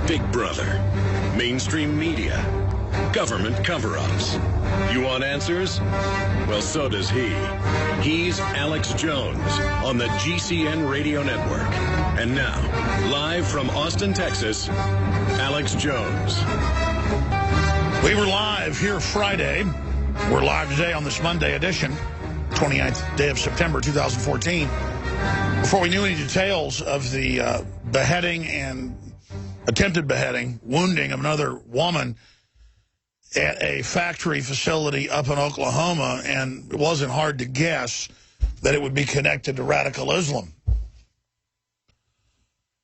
Big Brother, mainstream media, government cover-ups. You want answers? Well, so does he. He's Alex Jones on the GCN Radio Network. And now, live from Austin, Texas, Alex Jones. We were live here Friday. We're live today on this Monday edition, 29th day of September 2014. Before we knew any details of the beheading and attempted beheading, wounding of another woman at a factory facility up in Oklahoma, and it wasn't hard to guess that it would be connected to radical Islam.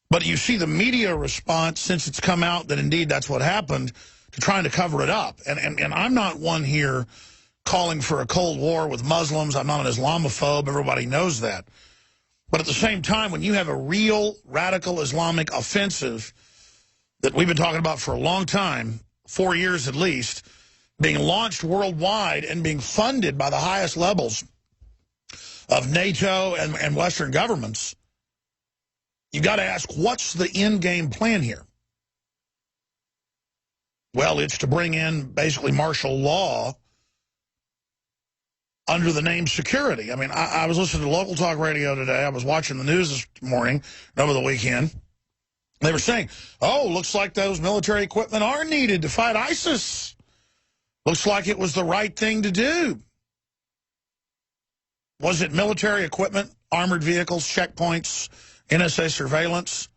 But you see the media response since it's come out that indeed that's what happened, to trying to cover it up. And I'm not one here calling for a Cold War with Muslims. I'm not an Islamophobe. Everybody knows that. But at the same time, when you have a real radical Islamic offensive that we've been talking about for a long time, 4 years at least, being launched worldwide and being funded by the highest levels of NATO and Western governments, you've got to ask, what's the end game plan here? Well, it's to bring in basically martial law under the name security. I mean, I was listening to local talk radio today. I was watching the news this morning over the weekend. They were saying, oh, looks like those military equipment are needed to fight ISIS. Looks like it was the right thing to do. Was it military equipment, armored vehicles, checkpoints, NSA surveillance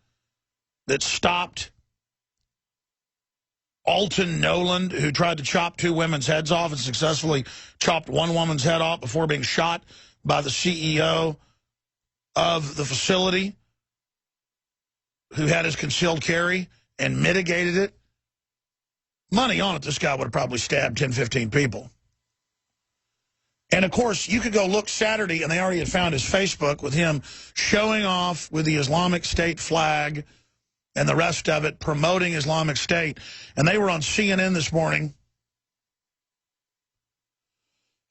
that stopped Alton Noland, who tried to chop 2 women's heads off and successfully chopped 1 woman's head off before being shot by the CEO of the facility, who had his concealed carry and mitigated it? Money on it, this guy would have probably stabbed 10, 15 people. And, of course, you could go look Saturday, and they already had found his Facebook with him showing off with the Islamic State flag and the rest of it, promoting Islamic State. And they were on CNN this morning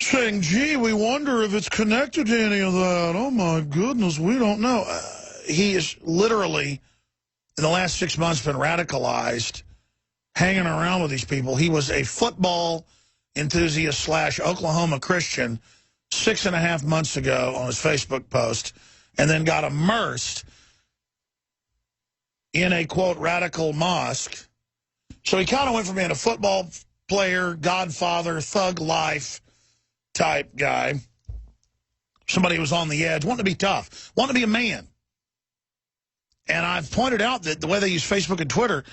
saying, gee, we wonder if it's connected to any of that. Oh, my goodness, we don't know. He is literally, in the last 6 months, been radicalized, hanging around with these people. He was a football enthusiast / Oklahoma Christian 6.5 months ago on his Facebook post, and then got immersed in a, quote, radical mosque. So he kind of went from being a football player, godfather, thug life type guy, somebody who was on the edge, wanting to be tough, wanting to be a man. And I've pointed out that the way they use Facebook and Twitter,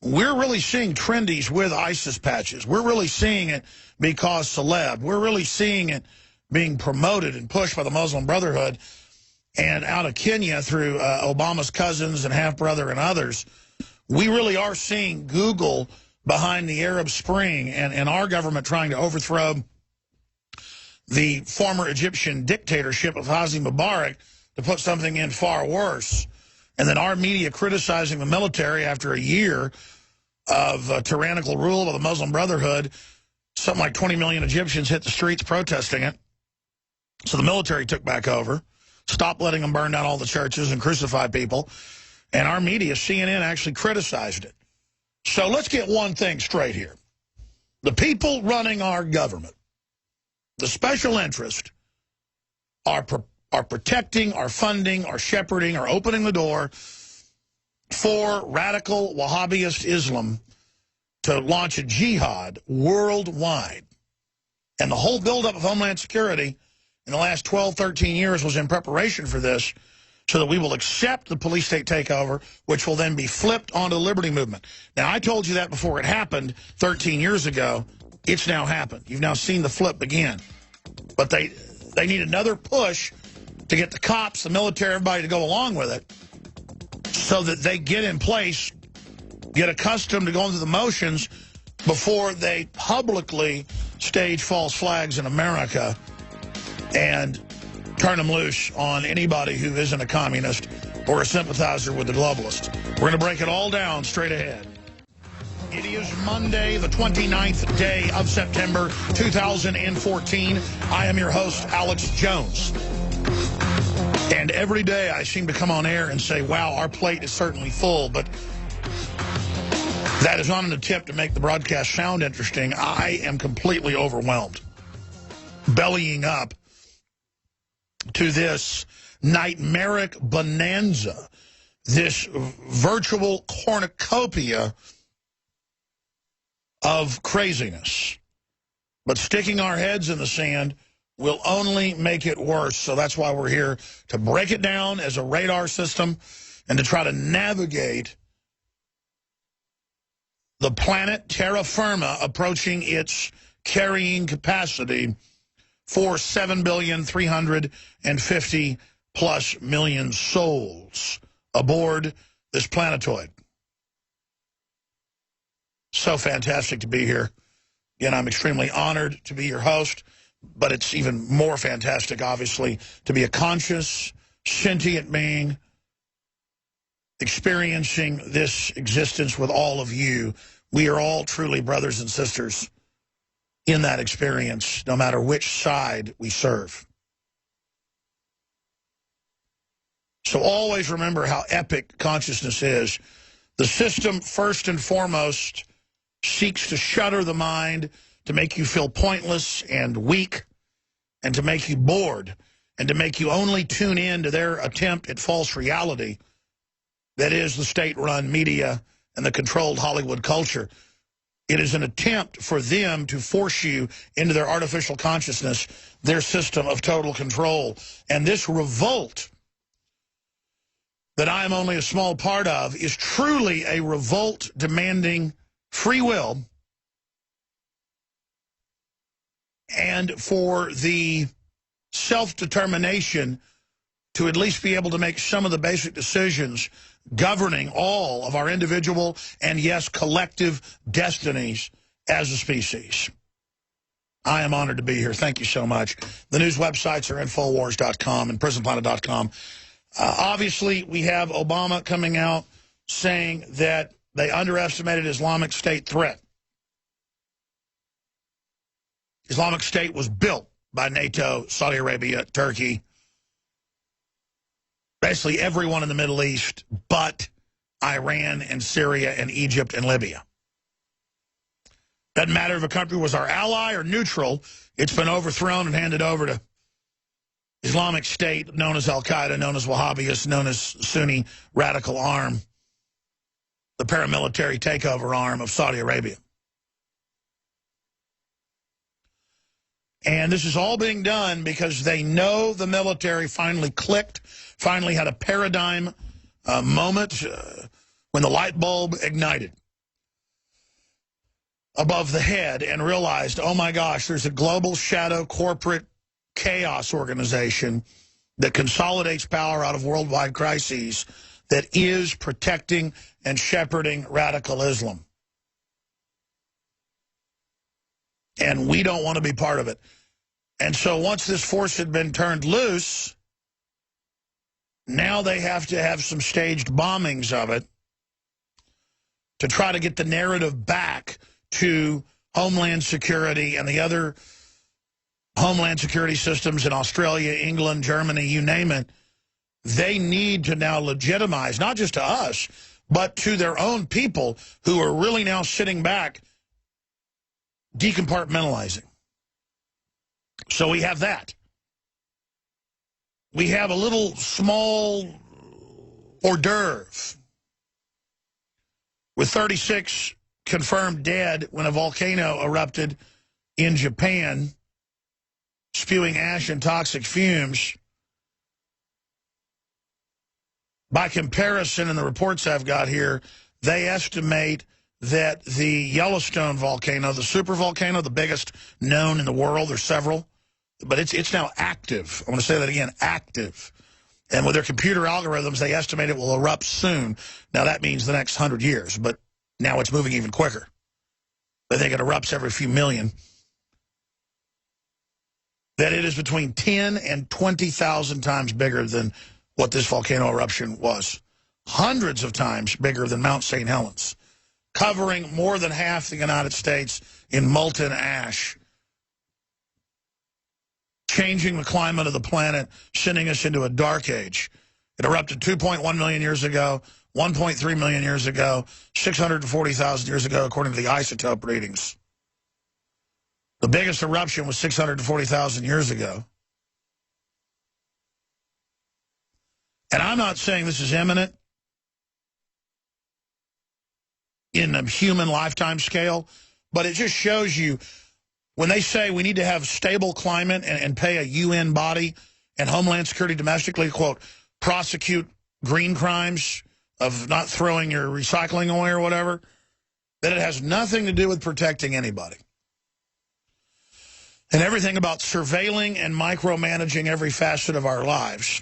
we're really seeing trendies with ISIS patches. We're really seeing it because celeb. We're really seeing it being promoted and pushed by the Muslim Brotherhood. And out of Kenya through Obama's cousins and half-brother and others, we really are seeing Google behind the Arab Spring and our government trying to overthrow the former Egyptian dictatorship of Hosni Mubarak to put something in far worse. And then our media criticizing the military after a year of tyrannical rule by the Muslim Brotherhood. Something like 20 million Egyptians hit the streets protesting it. So the military took back over. Stop letting them burn down all the churches and crucify people. And our media, CNN, actually criticized it. So let's get one thing straight here. The people running our government, the special interest, are protecting, are funding, are shepherding, are opening the door for radical Wahhabist Islam to launch a jihad worldwide. And the whole buildup of Homeland Security in the last 12, 13 years was in preparation for this, so that we will accept the police state takeover, which will then be flipped onto the liberty movement. Now, I told you that before it happened 13 years ago. It's now happened. You've now seen the flip begin. But they need another push to get the cops, the military, everybody to go along with it, so that they get in place, get accustomed to going through the motions before they publicly stage false flags in America and turn them loose on anybody who isn't a communist or a sympathizer with the globalists. We're going to break it all down straight ahead. It is Monday, the 29th day of September, 2014. I am your host, Alex Jones. And every day I seem to come on air and say, wow, our plate is certainly full. But That is not an attempt to make the broadcast sound interesting. I am completely overwhelmed. Bellying up to this nightmaric bonanza, this virtual cornucopia of craziness. But sticking our heads in the sand will only make it worse. So that's why we're here, to break it down as a radar system and to try to navigate the planet terra firma approaching its carrying capacity for 7,350+ million souls aboard this planetoid. So fantastic to be here. Again, I'm extremely honored to be your host, but it's even more fantastic, obviously, to be a conscious, sentient being experiencing this existence with all of you. We are all truly brothers and sisters in that experience, no matter which side we serve. So always remember how epic consciousness is. The system, first and foremost, seeks to shudder the mind, to make you feel pointless and weak, and to make you bored, and to make you only tune in to their attempt at false reality that is the state-run media and the controlled Hollywood culture. It is an attempt for them to force you into their artificial consciousness, their system of total control. And this revolt that I am only a small part of is truly a revolt demanding free will and for the self-determination to at least be able to make some of the basic decisions governing all of our individual and, yes, collective destinies as a species. I am honored to be here. Thank you so much. The news websites are Infowars.com and PrisonPlanet.com. Obviously, we have Obama coming out saying that they underestimated Islamic State threat. Islamic State was built by NATO, Saudi Arabia, Turkey, basically everyone in the Middle East but Iran and Syria and Egypt and Libya. Doesn't matter if a country was our ally or neutral, it's been overthrown and handed over to Islamic State, known as Al-Qaeda, known as Wahhabists, known as Sunni radical arm, the paramilitary takeover arm of Saudi Arabia. And this is all being done because they know the military finally clicked, finally had a paradigm moment when the light bulb ignited above the head and realized, oh my gosh, there's a global shadow corporate chaos organization that consolidates power out of worldwide crises that is protecting and shepherding radical Islam. And we don't want to be part of it. And so once this force had been turned loose, now they have to have some staged bombings of it to try to get the narrative back to Homeland Security and the other Homeland Security systems in Australia, England, Germany, you name it. They need to now legitimize, not just to us, but to their own people who are really now sitting back, decompartmentalizing. So we have that. We have a little small hors d'oeuvre with 36 confirmed dead when a volcano erupted in Japan, spewing ash and toxic fumes. By comparison, in the reports I've got here, they estimate that the Yellowstone volcano, the supervolcano, the biggest known in the world, there's several, but it's now active. I want to say that again, active. And with their computer algorithms, they estimate it will erupt soon. Now, that means the next 100 years, but now it's moving even quicker. They think it erupts every few million. That it is between 10 and 20,000 times bigger than what this volcano eruption was. Hundreds of times bigger than Mount St. Helens, covering more than half the United States in molten ash, changing the climate of the planet, sending us into a dark age. It erupted 2.1 million years ago. 1.3 million years ago, 640,000 years ago, according to the isotope readings. The biggest eruption was 640,000 years ago. And I'm not saying this is imminent in a human lifetime scale, but it just shows you when they say we need to have stable climate and pay a UN body and Homeland Security domestically, quote, prosecute green crimes of not throwing your recycling away or whatever, that it has nothing to do with protecting anybody. And everything about surveilling and micromanaging every facet of our lives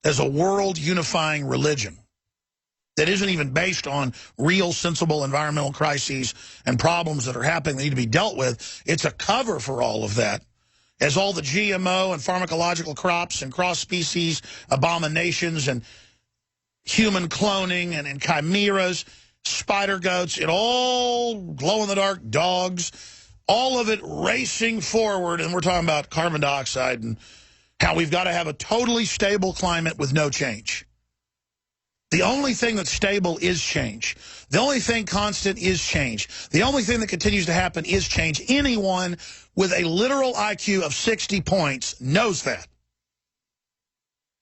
as a world unifying religion that isn't even based on real, sensible environmental crises and problems that are happening that need to be dealt with. It's a cover for all of that, as all the GMO and pharmacological crops and cross-species abominations and human cloning and chimeras, spider goats, it all glow-in-the-dark dogs, all of it racing forward. And we're talking about carbon dioxide and how we've got to have a totally stable climate with no change. The only thing that's stable is change. The only thing constant is change. The only thing that continues to happen is change. Anyone with a literal IQ of 60 points knows that.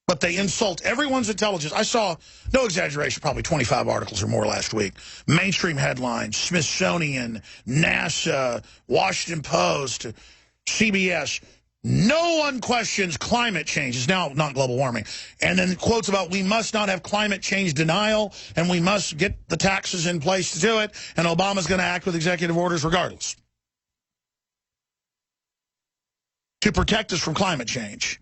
But they insult everyone's intelligence. I saw, no exaggeration, probably 25 articles or more last week. Mainstream headlines, Smithsonian, NASA, Washington Post, CBS. No one questions climate change. It's now not global warming. And then quotes about we must not have climate change denial and we must get the taxes in place to do it. And Obama's going to act with executive orders regardless to protect us from climate change.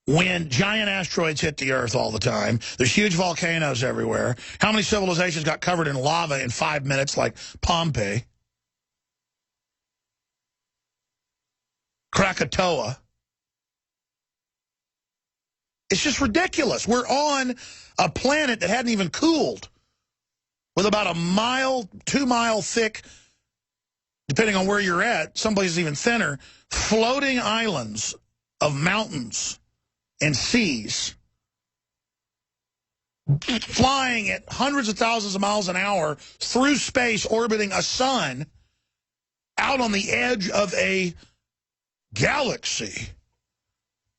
When giant asteroids hit the Earth all the time, there's huge volcanoes everywhere. How many civilizations got covered in lava in 5 minutes like Pompeii? Krakatoa. It's just ridiculous. We're on a planet that hadn't even cooled with about a mile, 2 mile thick, depending on where you're at, some places even thinner, floating islands of mountains and seas flying at hundreds of thousands of miles an hour through space, orbiting a sun out on the edge of a galaxy.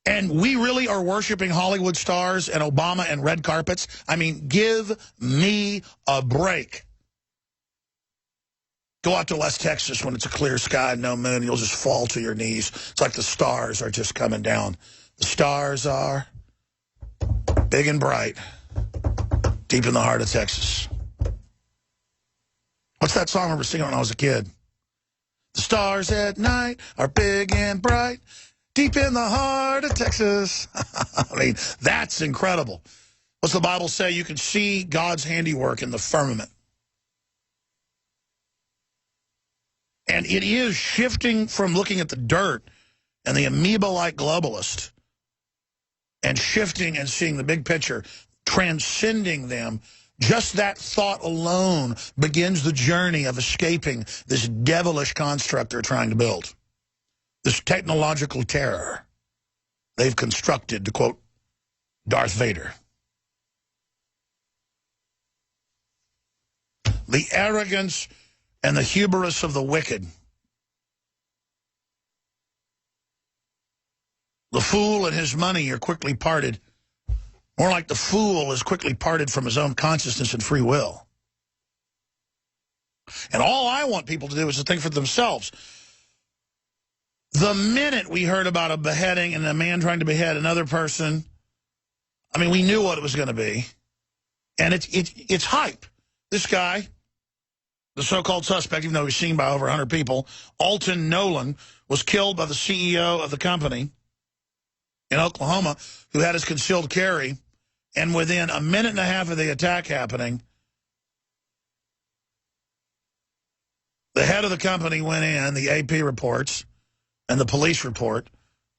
And we really are worshiping Hollywood stars and Obama and red carpets. I mean, give me a break. Go out to West Texas when it's a clear sky and no moon. You'll just fall to your knees. It's like the stars are just coming down. The stars are big and bright, deep in the heart of Texas. What's that song I remember singing when I was a kid? The stars at night are big and bright, deep in the heart of Texas. I mean, that's incredible. What's the Bible say? You can see God's handiwork in the firmament. And it is shifting from looking at the dirt and the amoeba-like globalist and shifting and seeing the big picture, transcending them. Just that thought alone begins the journey of escaping this devilish construct they're trying to build. This technological terror they've constructed, to quote Darth Vader. The arrogance and the hubris of the wicked. The fool and his money are quickly parted. More like the fool is quickly parted from his own consciousness and free will. And all I want people to do is to think for themselves. The minute we heard about a beheading and a man trying to behead another person, I mean, we knew what it was going to be. And it's hype. This guy, the so-called suspect, even though he's seen by over 100 people, Alton Nolan, was killed by the CEO of the company in Oklahoma who had his concealed carry. And within a minute and a half of the attack happening, the head of the company went in, the AP reports, and the police report.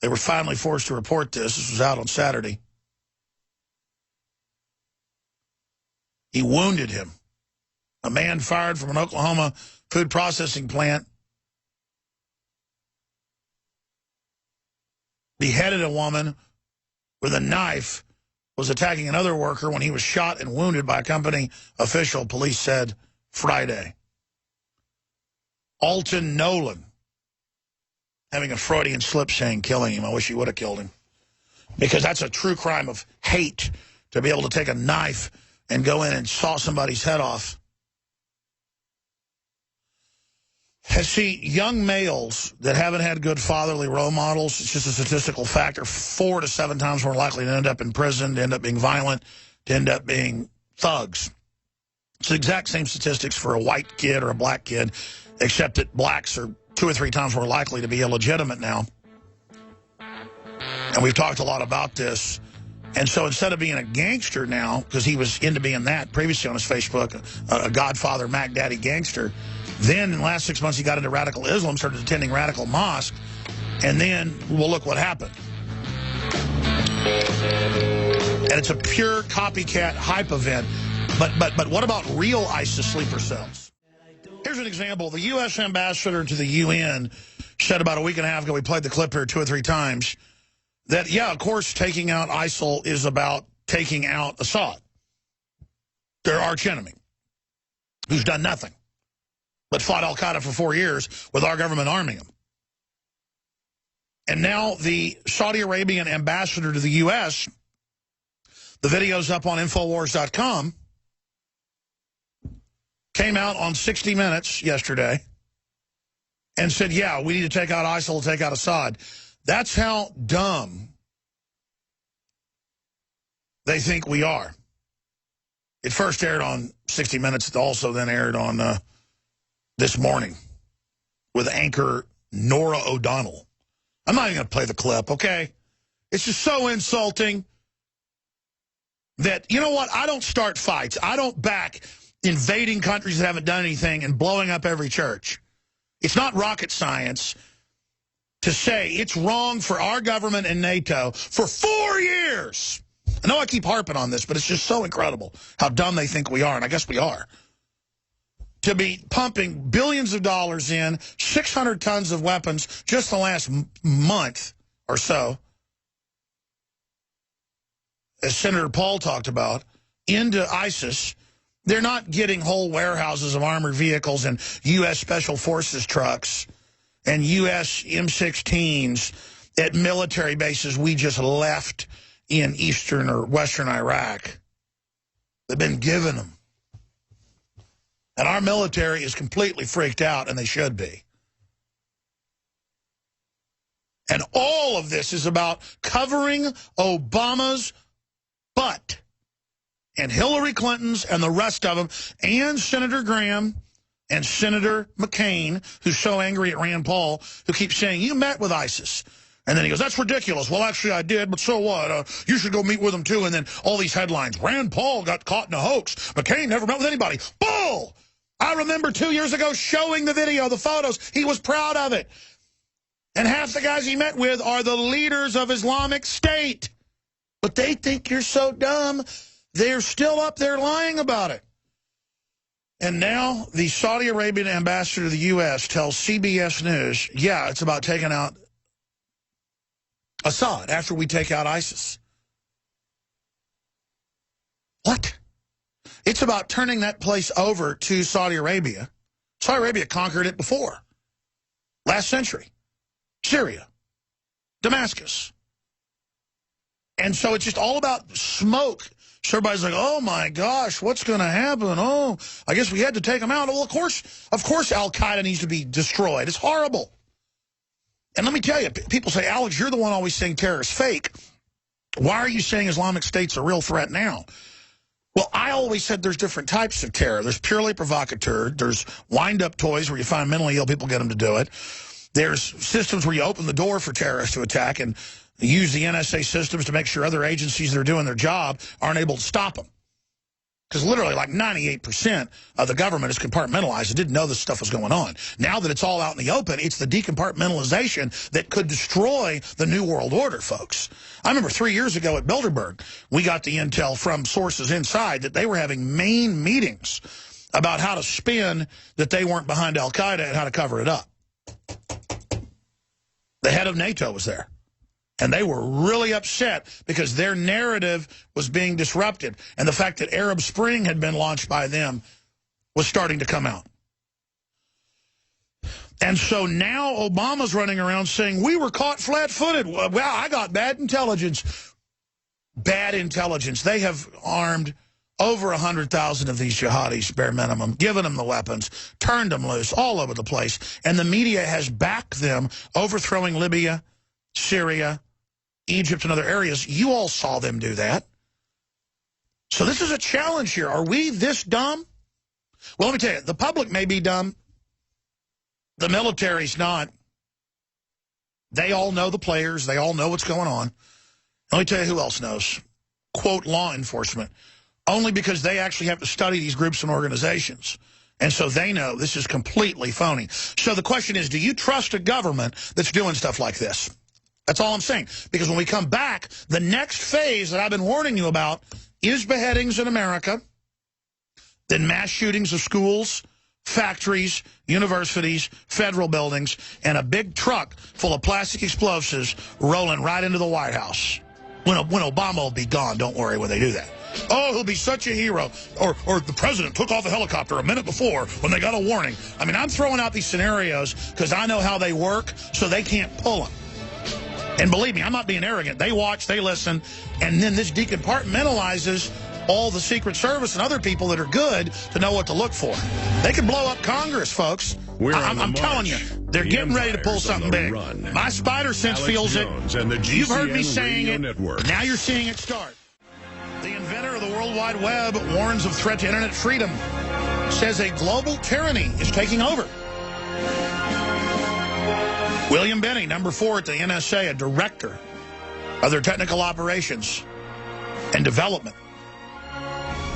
They were finally forced to report this. This was out on Saturday. He wounded him. A man fired from an Oklahoma food processing plant beheaded a woman with a knife was attacking another worker when he was shot and wounded by a company official, police said Friday. Alton Nolan having a Freudian slip saying killing him. I wish he would have killed him. Because that's a true crime of hate, to be able to take a knife and go in and saw somebody's head off. See, young males that haven't had good fatherly role models, it's just a statistical factor, 4 to 7 times more likely to end up in prison, to end up being violent, to end up being thugs. It's the exact same statistics for a white kid or a black kid, except that blacks are 2 or 3 times more likely to be illegitimate now. And we've talked a lot about this. And so instead of being a gangster now, because he was into being that previously on his Facebook, a Godfather, Mac Daddy gangster, then in the last 6 months he got into radical Islam, started attending radical mosque, and then, well, look what happened. And it's a pure copycat hype event. But what about real ISIS sleeper cells? Here's an example. The U.S. ambassador to the UN said about a week and a half ago, we played the clip here 2 or 3 times, that, yeah, of course, taking out ISIL is about taking out Assad, their arch enemy, who's done nothing but fought al-Qaeda for 4 years with our government arming him. And now the Saudi Arabian ambassador to the U.S., the video's up on Infowars.com, came out on 60 Minutes yesterday and said, yeah, we need to take out ISIL, take out Assad. That's how dumb they think we are. It first aired on 60 Minutes. It also then aired on This Morning with anchor Nora O'Donnell. I'm not even going to play the clip, okay? It's just so insulting that, you know what? I don't start fights. I don't back invading countries that haven't done anything and blowing up every church. It's not rocket science to say it's wrong for our government and NATO for 4 years. I know I keep harping on this, but it's just so incredible how dumb they think we are, and I guess we are. To be pumping billions of dollars in, 600 tons of weapons just the last month or so, as Senator Paul talked about, into ISIS. They're not getting whole warehouses of armored vehicles and U.S. Special Forces trucks and U.S. M16s at military bases we just left in eastern or western Iraq. They've been given them. And our military is completely freaked out, and they should be. And all of this is about covering Obama's butt and Hillary Clinton's and the rest of them, and Senator Graham and Senator McCain, who's so angry at Rand Paul, who keeps saying, you met with ISIS. And then he goes, that's ridiculous. Well, actually, I did, but so what? You should go meet with them, too. And then all these headlines. Rand Paul got caught in a hoax. McCain never met with anybody. Bull! I remember 2 years ago showing the video, the photos. He was proud of it. And half the guys he met with are the leaders of Islamic State. But they think you're so dumb, they're still up there lying about it. And now the Saudi Arabian ambassador to the U.S. tells CBS News, yeah, it's about taking out Assad after we take out ISIS. What? It's about turning that place over to Saudi Arabia. Saudi Arabia conquered it before. Last century. Syria. Damascus. And so it's just all about smoke. So everybody's like, oh, my gosh, what's going to happen? Oh, I guess we had to take them out. Well, of course, Al-Qaeda needs to be destroyed. It's horrible. And let me tell you, people say, Alex, you're the one always saying terror is fake. Why are you saying Islamic State's a real threat now? Well, I always said there's different types of terror. There's purely provocateur. There's wind-up toys where you find mentally ill people, get them to do it. There's systems where you open the door for terrorists to attack and use the NSA systems to make sure other agencies that are doing their job aren't able to stop them. Because literally like 98% of the government is compartmentalized and didn't know this stuff was going on. Now that it's all out in the open, it's the decompartmentalization that could destroy the New World Order, folks. I remember 3 years ago at Bilderberg, we got the intel from sources inside that they were having main meetings about how to spin that they weren't behind Al-Qaeda and how to cover it up. The head of NATO was there. And they were really upset because their narrative was being disrupted. And the fact that Arab Spring had been launched by them was starting to come out. And so now Obama's running around saying, we were caught flat-footed. Well, I got bad intelligence. Bad intelligence. They have armed over 100,000 of these jihadis, bare minimum, given them the weapons, turned them loose all over the place. And the media has backed them, overthrowing Libya, Syria, Egypt, and other areas. You all saw them do that. So this is a challenge here. Are we this dumb? Well, let me tell you, the public may be dumb. The military's not. They all know the players. They all know what's going on. Let me tell you who else knows. Quote, law enforcement. Only because they actually have to study these groups and organizations. And so they know this is completely phony. So the question is, do you trust a government that's doing stuff like this? That's all I'm saying. Because when we come back, the next phase that I've been warning you about is beheadings in America, then mass shootings of schools, factories, universities, federal buildings, and a big truck full of plastic explosives rolling right into the White House. When Obama will be gone, don't worry when they do that. Oh, he'll be such a hero. Or the president took off a helicopter a minute before when they got a warning. I mean, I'm throwing out these scenarios because I know how they work, so they can't pull them. And believe me, I'm not being arrogant. They watch, they listen, and then this decompartmentalizes all the Secret Service and other people that are good to know what to look for. They could blow up Congress, folks. I'm telling you, they're getting ready to pull something big. My spider sense feels it. You've heard me saying it. Now you're seeing it start. The inventor of the World Wide Web warns of threat to internet freedom. Says a global tyranny is taking over. William Benny, number 4 at the NSA, a director of their technical operations and development.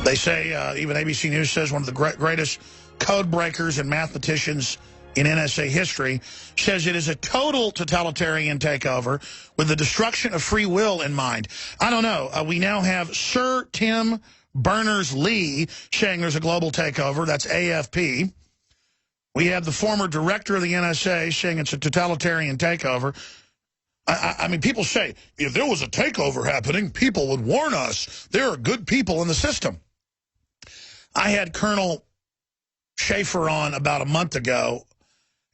They say, even ABC News says, one of the greatest code breakers and mathematicians in NSA history, says it is a total totalitarian takeover with the destruction of free will in mind. I don't know. We now have Sir Tim Berners-Lee saying there's a global takeover. That's AFP. We have the former director of the NSA saying it's a totalitarian takeover. I mean, people say, if there was a takeover happening, people would warn us. There are good people in the system. I had Colonel Schaefer on about a month ago,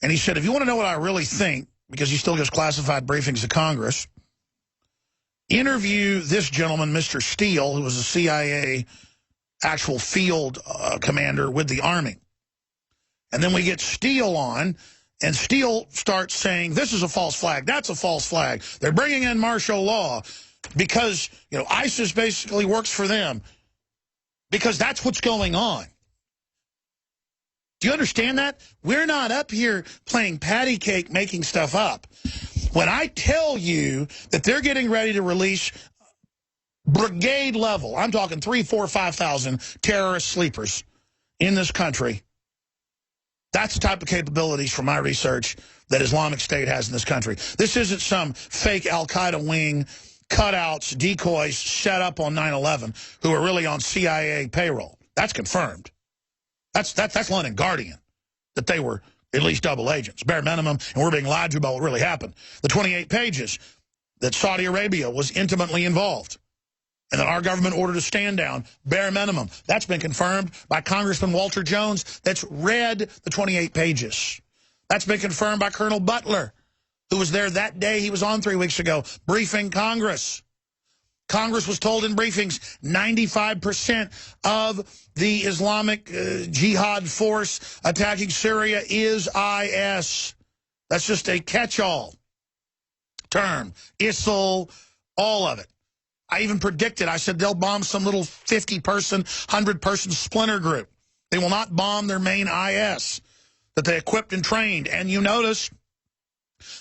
and he said, if you want to know what I really think, because he still gives classified briefings to Congress, interview this gentleman, Mr. Steele, who was a CIA actual field commander with the Army. And then we get Steele on, and Steele starts saying, this is a false flag, that's a false flag. They're bringing in martial law because, you know, ISIS basically works for them. Because that's what's going on. Do you understand that? We're not up here playing patty cake, making stuff up. When I tell you that they're getting ready to release brigade level, I'm talking 3,000, 4,000, 5,000 terrorist sleepers in this country. That's the type of capabilities from my research that Islamic State has in this country. This isn't some fake Al-Qaeda wing, cutouts, decoys set up on 9/11 who are really on CIA payroll. That's confirmed. That's London Guardian, that they were at least double agents, bare minimum, and we're being lied to about what really happened. The 28 pages that Saudi Arabia was intimately involved, and that our government ordered a stand down, bare minimum. That's been confirmed by Congressman Walter Jones that's read the 28 pages. That's been confirmed by Colonel Butler, who was there that day he was on 3 weeks ago, briefing Congress. Congress was told in briefings 95% of the Islamic Jihad force attacking Syria is IS. That's just a catch-all term. ISIL, all of it. I even predicted, I said they'll bomb some little 50-person, 100-person splinter group. They will not bomb their main IS that they equipped and trained. And you notice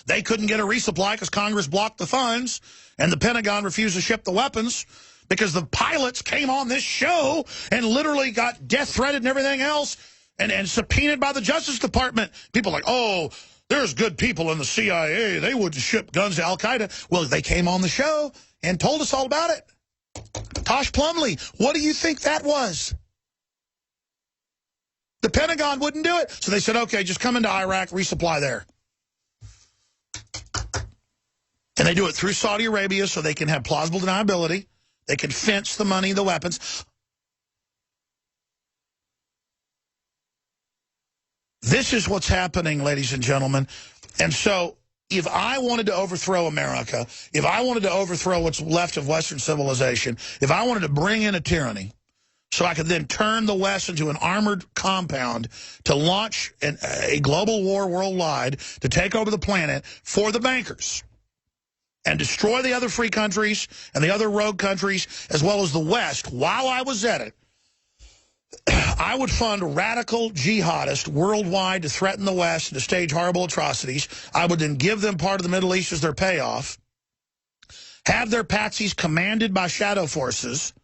they couldn't get a resupply because Congress blocked the funds, and the Pentagon refused to ship the weapons because the pilots came on this show and literally got death-threatened and everything else and subpoenaed by the Justice Department. People are like, oh, there's good people in the CIA. They wouldn't ship guns to Al-Qaeda. Well, they came on the show and told us all about it. Tosh Plumlee, what do you think that was? The Pentagon wouldn't do it. So they said, okay, just come into Iraq, resupply there. And they do it through Saudi Arabia so they can have plausible deniability. They can fence the money, the weapons. This is what's happening, ladies and gentlemen. And so if I wanted to overthrow America, if I wanted to overthrow what's left of Western civilization, if I wanted to bring in a tyranny so I could then turn the West into an armored compound to launch a global war worldwide to take over the planet for the bankers and destroy the other free countries and the other rogue countries as well as the West while I was at it, I would fund radical jihadists worldwide to threaten the West and to stage horrible atrocities. I would then give them part of the Middle East as their payoff, have their patsies commanded by shadow forces,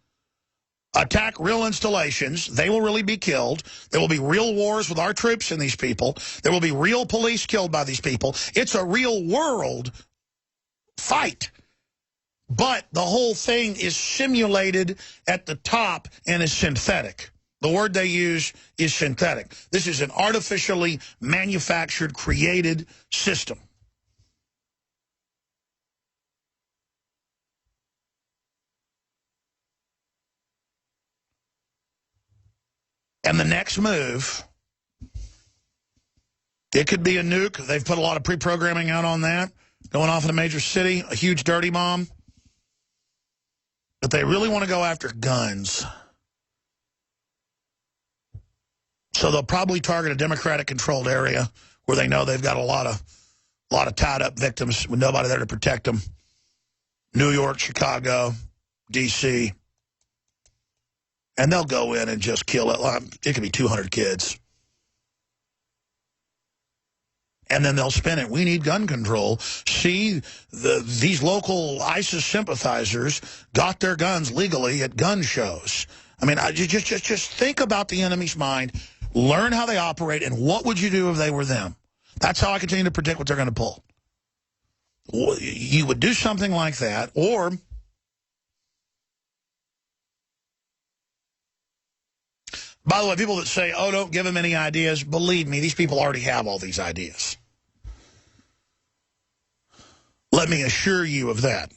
attack real installations. They will really be killed. There will be real wars with our troops and these people. There will be real police killed by these people. It's a real world fight. But the whole thing is simulated at the top and is synthetic. The word they use is synthetic. This is an artificially manufactured, created system. And the next move, it could be a nuke. They've put a lot of pre-programming out on that, going off in a major city, a huge dirty bomb. But they really want to go after guns. So they'll probably target a Democratic-controlled area where they know they've got a lot of tied-up victims with nobody there to protect them. New York, Chicago, D.C. And they'll go in and just kill it. It could be 200 kids. And then they'll spin it. We need gun control. See, these local ISIS sympathizers got their guns legally at gun shows. I mean, just think about the enemy's mind. Learn how they operate, and what would you do if they were them? That's how I continue to predict what they're going to pull. You would do something like that, or by the way, people that say, oh, don't give them any ideas, believe me, these people already have all these ideas. Let me assure you of that.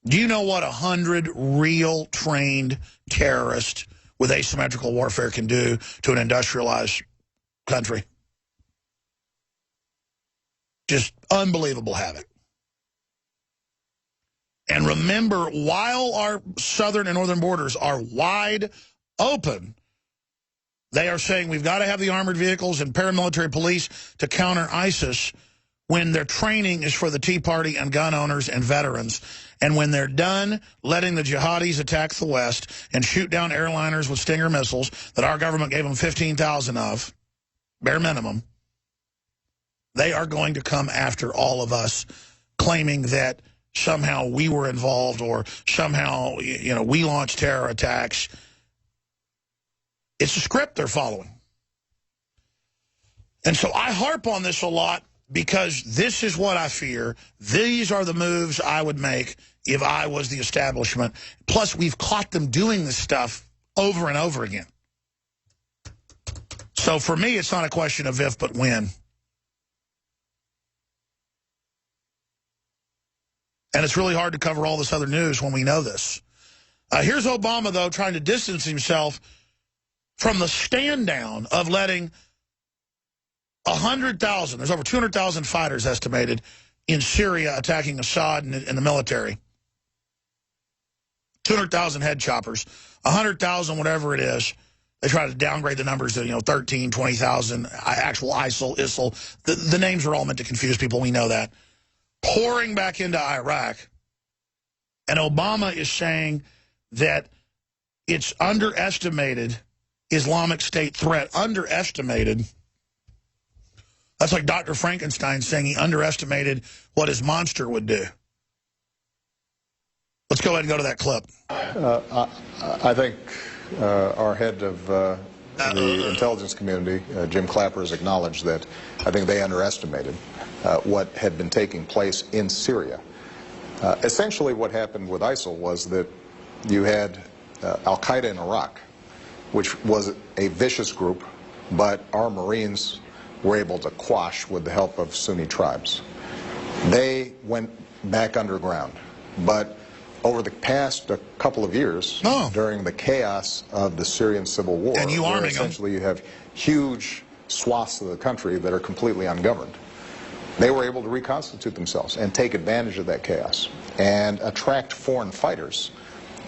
Do you know what 100 real trained terrorists with asymmetrical warfare can do to an industrialized country? Just unbelievable havoc. And remember, while our southern and northern borders are wide open, they are saying we've got to have the armored vehicles and paramilitary police to counter ISIS when their training is for the Tea Party and gun owners and veterans. And when they're done letting the jihadis attack the West and shoot down airliners with Stinger missiles that our government gave them 15,000 of, bare minimum, they are going to come after all of us, claiming that somehow we were involved or somehow, you know, we launched terror attacks. It's a script they're following. And so I harp on this a lot because this is what I fear. These are the moves I would make if I was the establishment. Plus, we've caught them doing this stuff over and over again. So for me, it's not a question of if, but when. And it's really hard to cover all this other news when we know this. Here's Obama, though, trying to distance himself from the stand-down of letting 100,000, there's over 200,000 fighters estimated in Syria attacking Assad and the military. 200,000 head choppers, 100,000, whatever it is. They try to downgrade the numbers to, 13, 20,000, actual ISIL. The names are all meant to confuse people. We know that. Pouring back into Iraq. And Obama is saying that it's underestimated, Islamic State threat, underestimated. That's like Dr. Frankenstein saying he underestimated what his monster would do. Let's go ahead and go to that clip. I think our head of the intelligence community, Jim Clapper, has acknowledged that I think they underestimated what had been taking place in Syria. Essentially what happened with ISIL was that you had Al-Qaeda in Iraq, which was a vicious group, but our Marines were able to quash with the help of Sunni tribes. They went back underground, but over the past couple of years, during the chaos of the Syrian civil war, and you arming essentially you have huge swaths of the country that are completely ungoverned. They were able to reconstitute themselves and take advantage of that chaos and attract foreign fighters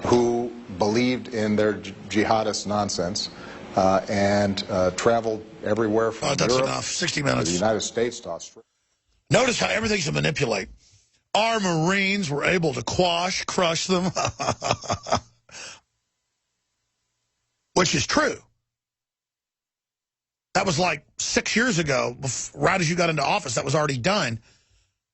who believed in their jihadist nonsense and traveled everywhere from that's Europe enough. 60 minutes. to the United States to Australia. Notice how everything's to manipulate. Our Marines were able to crush them, which is true. That was like 6 years ago, right as you got into office. That was already done.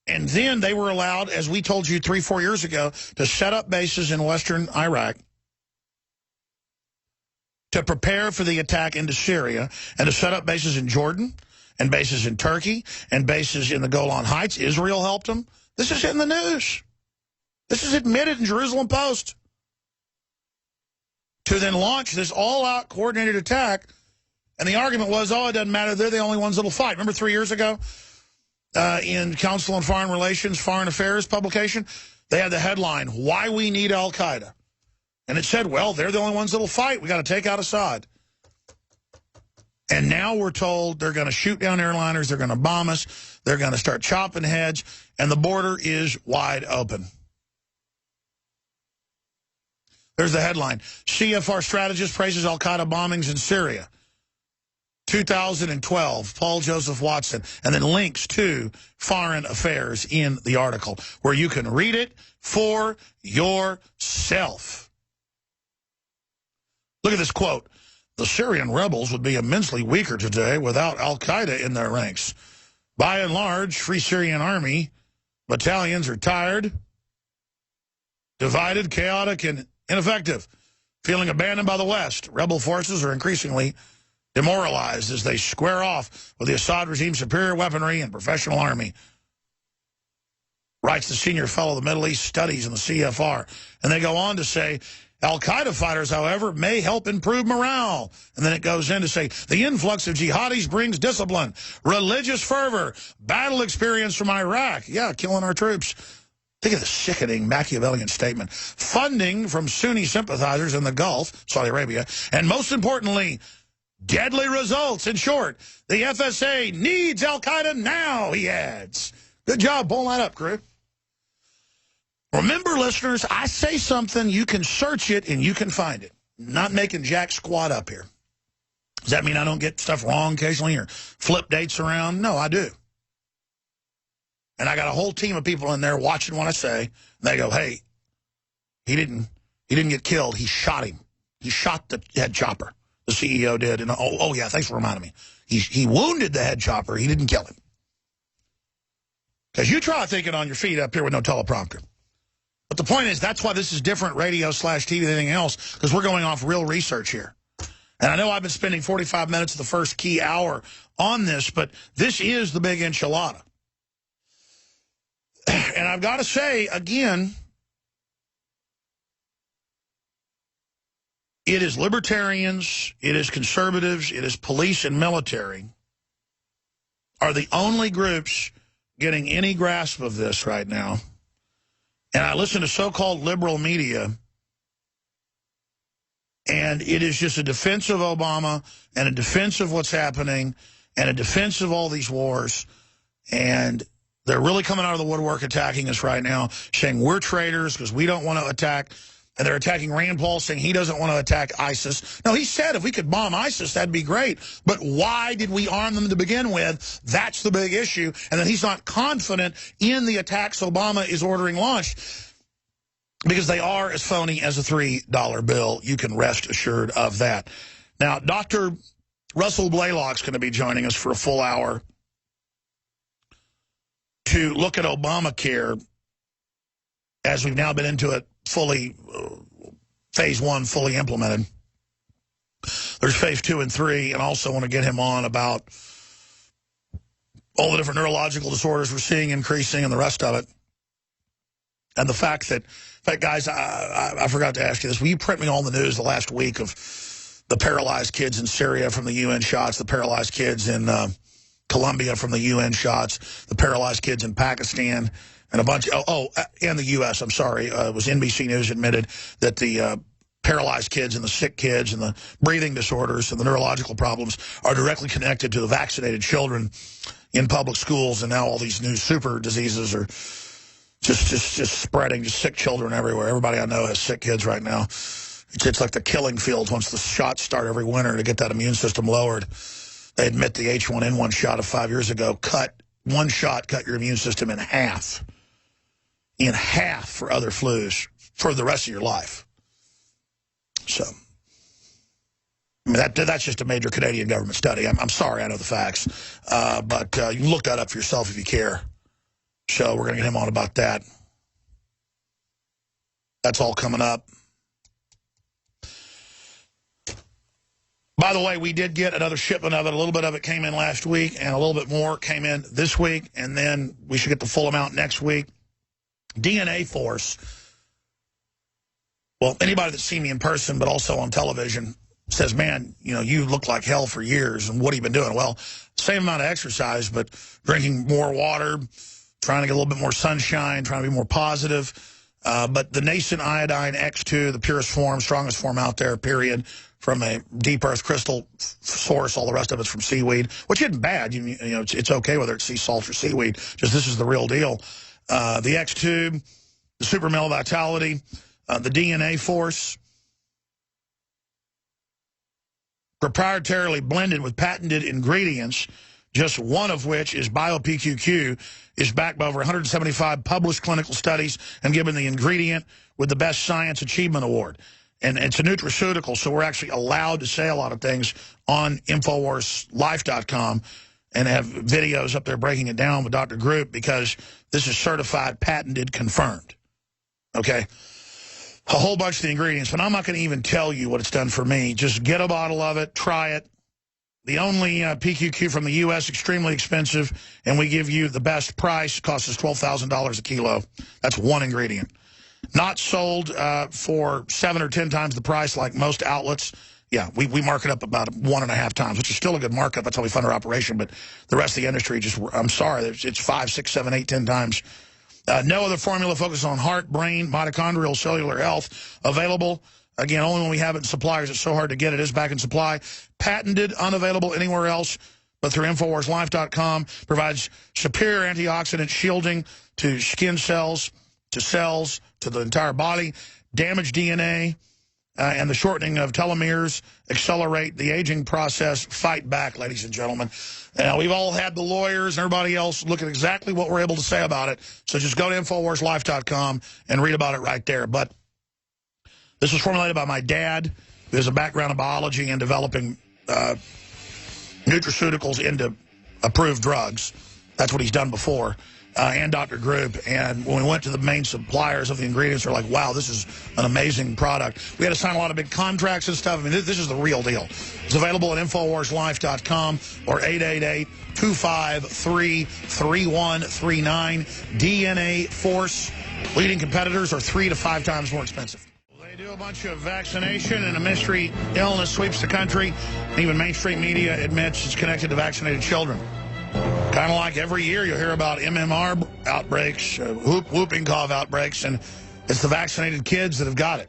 And then they were allowed, as we told you 3-4 years ago, to set up bases in western Iraq, to prepare for the attack into Syria, and to set up bases in Jordan, and bases in Turkey, and bases in the Golan Heights. Israel helped them. This is in the news. This is admitted in Jerusalem Post. To then launch this all-out coordinated attack. And the argument was, oh, it doesn't matter. They're the only ones that'll fight. Remember 3 years ago in Council on Foreign Relations, Foreign Affairs publication, they had the headline, Why We Need Al-Qaeda. And it said, well, they're the only ones that'll fight. We got to take out Assad. And now we're told they're going to shoot down airliners. They're going to bomb us. They're going to start chopping heads. And the border is wide open. There's the headline. CFR strategist praises Al-Qaeda bombings in Syria. 2012, Paul Joseph Watson, and then links to Foreign Affairs in the article, where you can read it for yourself. Look at this quote. The Syrian rebels would be immensely weaker today without Al-Qaeda in their ranks. By and large, Free Syrian Army battalions are tired, divided, chaotic, and ineffective. Feeling abandoned by the West, rebel forces are increasingly demoralized as they square off with the Assad regime's superior weaponry and professional army, writes the senior fellow of the Middle East Studies in the CFR. And they go on to say, Al-Qaeda fighters, however, may help improve morale. And then it goes in to say, the influx of jihadis brings discipline, religious fervor, battle experience from Iraq. Yeah, killing our troops. Think of the sickening Machiavellian statement. Funding from Sunni sympathizers in the Gulf, Saudi Arabia, and most importantly, deadly results. In short, the FSA needs Al-Qaeda now, he adds. Good job pulling that up, crew. Remember, listeners, I say something, you can search it, and you can find it. I'm not making jack squat up here. Does that mean I don't get stuff wrong occasionally or flip dates around? No, I do. And I got a whole team of people in there watching what I say. And they go, hey, he didn't get killed. He shot him. He shot the head chopper. The CEO did. And oh yeah, thanks for reminding me. He wounded the head chopper. He didn't kill him. Because you try thinking on your feet up here with no teleprompter. But the point is, that's why this is different radio/TV than anything else, because we're going off real research here. And I know I've been spending 45 minutes of the first key hour on this, but this is the big enchilada. And I've got to say, again, it is libertarians, it is conservatives, it is police and military are the only groups getting any grasp of this right now. And I listen to so-called liberal media, and it is just a defense of Obama and a defense of what's happening and a defense of all these wars. And they're really coming out of the woodwork attacking us right now, saying we're traitors because we don't want to attack. And they're attacking Rand Paul, saying he doesn't want to attack ISIS. No, he said if we could bomb ISIS, that'd be great. But why did we arm them to begin with? That's the big issue. And then he's not confident in the attacks Obama is ordering launched because they are as phony as a $3 bill. You can rest assured of that. Now, Dr. Russell Blaylock's going to be joining us for a full hour to look at Obamacare as we've now been into it fully, phase 1 fully implemented. There's phase 2 and 3, and I also want to get him on about all the different neurological disorders we're seeing increasing and the rest of it. And the fact that, in fact, guys, I forgot to ask you this. Will you print me all the news the last week of the paralyzed kids in Syria from the UN shots, the paralyzed kids in Colombia from the UN shots, the paralyzed kids in Pakistan, and a bunch and the U.S., I'm sorry. It was NBC News admitted that the paralyzed kids and the sick kids and the breathing disorders and the neurological problems are directly connected to the vaccinated children in public schools, and now all these new super diseases are just spreading, just sick children everywhere. Everybody I know has sick kids right now. It's like the killing fields once the shots start every winter to get that immune system lowered. They admit the H1N1 shot of 5 years ago one shot cut your immune system in half for other flus for the rest of your life. So, I mean, that's just a major Canadian government study. I'm sorry, I know the facts, but you can look that up for yourself if you care. So we're going to get him on about that. That's all coming up. By the way, we did get another shipment of it. A little bit of it came in last week, and a little bit more came in this week, and then we should get the full amount next week. DNA Force. Well, anybody that's seen me in person, but also on television, says, man, you know, you look like hell for years, and what have you been doing? Well, same amount of exercise, but drinking more water, trying to get a little bit more sunshine, trying to be more positive. But the nascent iodine X2, the purest form, strongest form out there, period, from a deep earth crystal source. All the rest of it's from seaweed, which isn't bad. You know, it's okay whether it's sea salt or seaweed. Just this is the real deal. The X2, the Super Male Vitality, the DNA Force, proprietarily blended with patented ingredients, just one of which is BioPQQ, is backed by over 175 published clinical studies and given the ingredient with the Best Science Achievement Award. And it's a nutraceutical, so we're actually allowed to say a lot of things on InfoWarsLife.com and have videos up there breaking it down with Dr. Group, because this is certified, patented, confirmed. Okay? A whole bunch of the ingredients, but I'm not going to even tell you what it's done for me. Just get a bottle of it, try it. The only PQQ from the U.S., extremely expensive, and we give you the best price. Costs us $12,000 a kilo. That's one ingredient. Not sold for 7 or 10 times the price like most outlets. Yeah, we mark it up about 1.5 times, which is still a good markup. That's how we fund our operation. But the rest of the industry just, I'm sorry, it's 5, 6, 7, 8, 10 times. No other formula focuses on heart, brain, mitochondrial, cellular health. Available, again, only when we have it in suppliers. It's so hard to get. It is back in supply. Patented, unavailable anywhere else, but through InfoWarsLife.com. Provides superior antioxidant shielding to skin cells, to the entire body. Damaged DNA and the shortening of telomeres accelerate the aging process. Fight back, ladies and gentlemen. We've all had the lawyers and everybody else look at exactly what we're able to say about it. So just go to InfoWarsLife.com and read about it right there. But this was formulated by my dad, who has a background in biology and developing nutraceuticals into approved drugs. That's what he's done before. And Dr. Group. And when we went to the main suppliers of the ingredients, they're like, wow, this is an amazing product. We had to sign a lot of big contracts and stuff. I mean, this is the real deal. It's available at InfoWarsLife.com or 888-253-3139. DNA Force. Leading competitors are 3 to 5 times more expensive. They do a bunch of vaccination, and a mystery illness sweeps the country. Even mainstream media admits it's connected to vaccinated children. Kind of like every year you'll hear about MMR outbreaks, whooping cough outbreaks, and it's the vaccinated kids that have got it.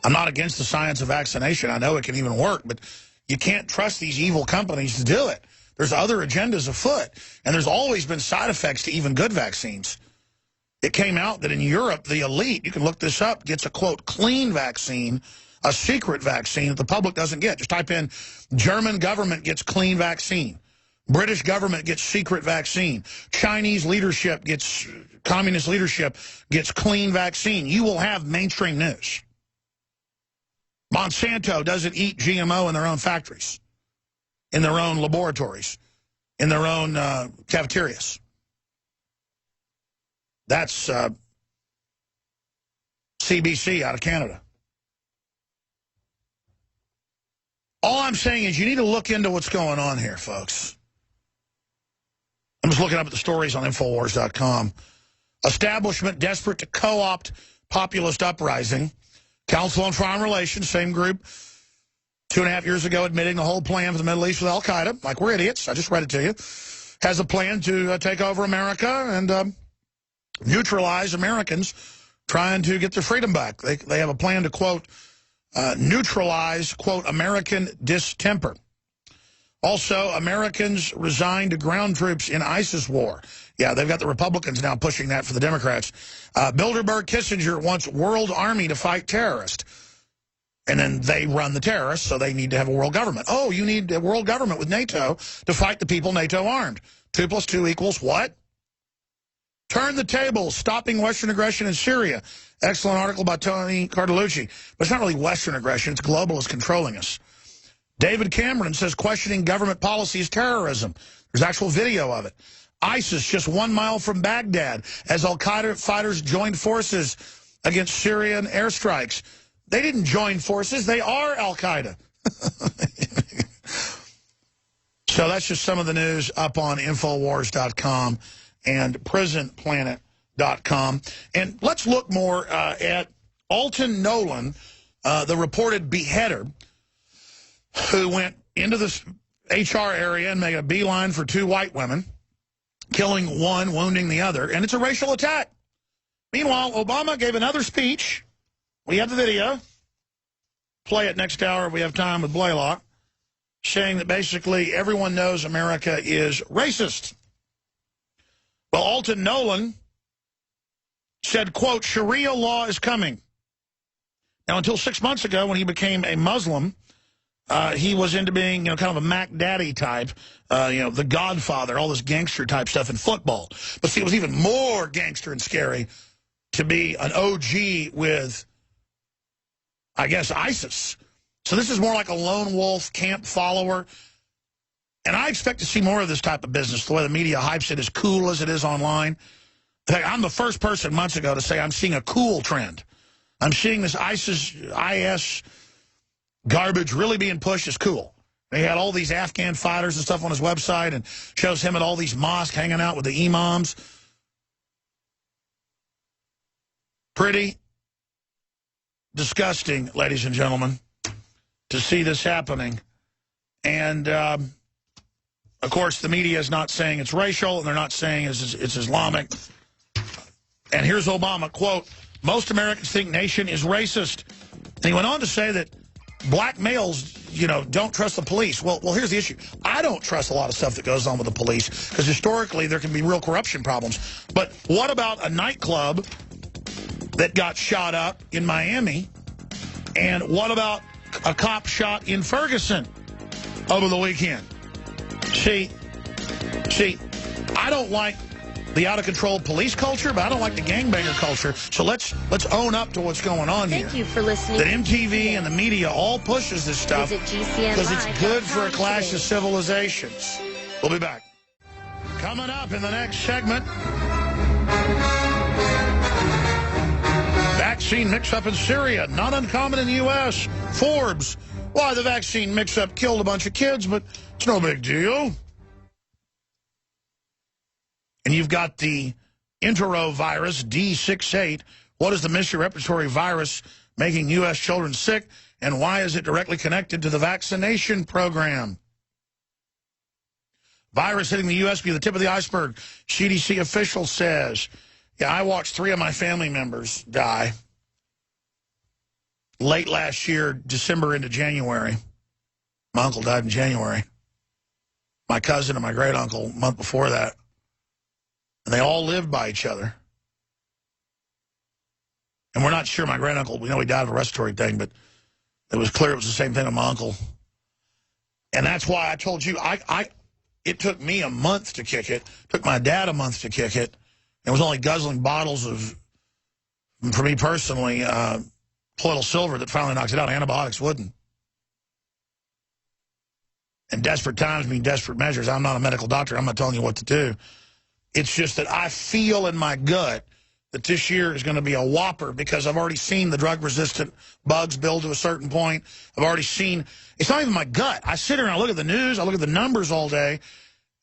I'm not against the science of vaccination. I know it can even work, but you can't trust these evil companies to do it. There's other agendas afoot, and there's always been side effects to even good vaccines. It came out that in Europe, the elite, you can look this up, gets a, quote, clean vaccine, a secret vaccine that the public doesn't get. Just type in, German government gets clean vaccine. British government gets secret vaccine. Chinese leadership gets, communist leadership gets clean vaccine. You will have mainstream news. Monsanto doesn't eat GMO in their own factories, in their own laboratories, in their own cafeterias. That's CBC out of Canada. All I'm saying is you need to look into what's going on here, folks. I'm just looking up at the stories on Infowars.com. Establishment desperate to co-opt populist uprising. Council on Foreign Relations, same group, 2.5 years ago admitting the whole plan for the Middle East with al-Qaeda, like we're idiots, I just read it to you, has a plan to take over America and neutralize Americans trying to get their freedom back. They have a plan to, quote, neutralize, quote, American distemper. Also, Americans resigned to ground troops in ISIS war. Yeah, they've got the Republicans now pushing that for the Democrats. Bilderberg Kissinger wants world army to fight terrorists. And then they run the terrorists, so they need to have a world government. Oh, you need a world government with NATO to fight the people NATO armed. 2 + 2 = what? Turn the tables, stopping Western aggression in Syria. Excellent article by Tony Cardalucci. But it's not really Western aggression, it's globalists controlling us. David Cameron says questioning government policy is terrorism. There's actual video of it. ISIS just 1 mile from Baghdad as al-Qaeda fighters joined forces against Syrian airstrikes. They didn't join forces, they are al-Qaeda. So that's just some of the news up on Infowars.com and PrisonPlanet.com. And let's look more at Alton Nolan, the reported beheader, who went into this HR area and made a beeline for 2 white women, killing one, wounding the other, and it's a racial attack. Meanwhile, Obama gave another speech. We have the video. Play it next hour if we have time with Blaylock, saying that basically everyone knows America is racist. Well, Alton Nolan said, quote, Sharia law is coming. Now, until 6 months ago when he became a Muslim, he was into being, kind of a Mac Daddy type, the Godfather, all this gangster type stuff in football. But see, it was even more gangster and scary to be an OG with, I guess, ISIS. So this is more like a lone wolf camp follower. And I expect to see more of this type of business, the way the media hypes it, as cool as it is online. In fact, I'm the first person months ago to say I'm seeing a cool trend. I'm seeing this IS garbage really being pushed as cool. He had all these Afghan fighters and stuff on his website and shows him at all these mosques hanging out with the imams. Pretty disgusting, ladies and gentlemen, to see this happening. And, of course, the media is not saying it's racial, and they're not saying it's Islamic. And here's Obama, quote, most Americans think nation is racist. And he went on to say that black males, don't trust the police. Well, here's the issue. I don't trust a lot of stuff that goes on with the police because historically there can be real corruption problems. But what about a nightclub that got shot up in Miami? And what about a cop shot in Ferguson over the weekend? See, I don't like the out-of-control police culture, but I don't like the gangbanger culture. So let's own up to what's going on here. Thank you for listening. That MTV and the media all pushes this stuff because it's good for a clash of civilizations. We'll be back. Coming up in the next segment, vaccine mix-up in Syria, not uncommon in the U.S. Forbes, why the vaccine mix-up killed a bunch of kids, but it's no big deal. And you've got the enterovirus, D68. What is the mystery respiratory virus making U.S. children sick, and why is it directly connected to the vaccination program? Virus hitting the U.S. be the tip of the iceberg, CDC official says. Yeah, I watched 3 of my family members die late last year, December into January. My uncle died in January. My cousin and my great-uncle a month before that. And they all lived by each other. And we're not sure my great-uncle, we know he died of a respiratory thing, but it was clear it was the same thing with my uncle. And that's why I told you, it took me a month to kick it. It took my dad a month to kick it. It was only guzzling bottles of, for me personally, colloidal silver that finally knocks it out. Antibiotics wouldn't. And desperate times mean desperate measures. I'm not a medical doctor. I'm not telling you what to do. It's just that I feel in my gut that this year is going to be a whopper because I've already seen the drug-resistant bugs build to a certain point. I've already seen, it's not even my gut. I sit here and I look at the news, I look at the numbers all day,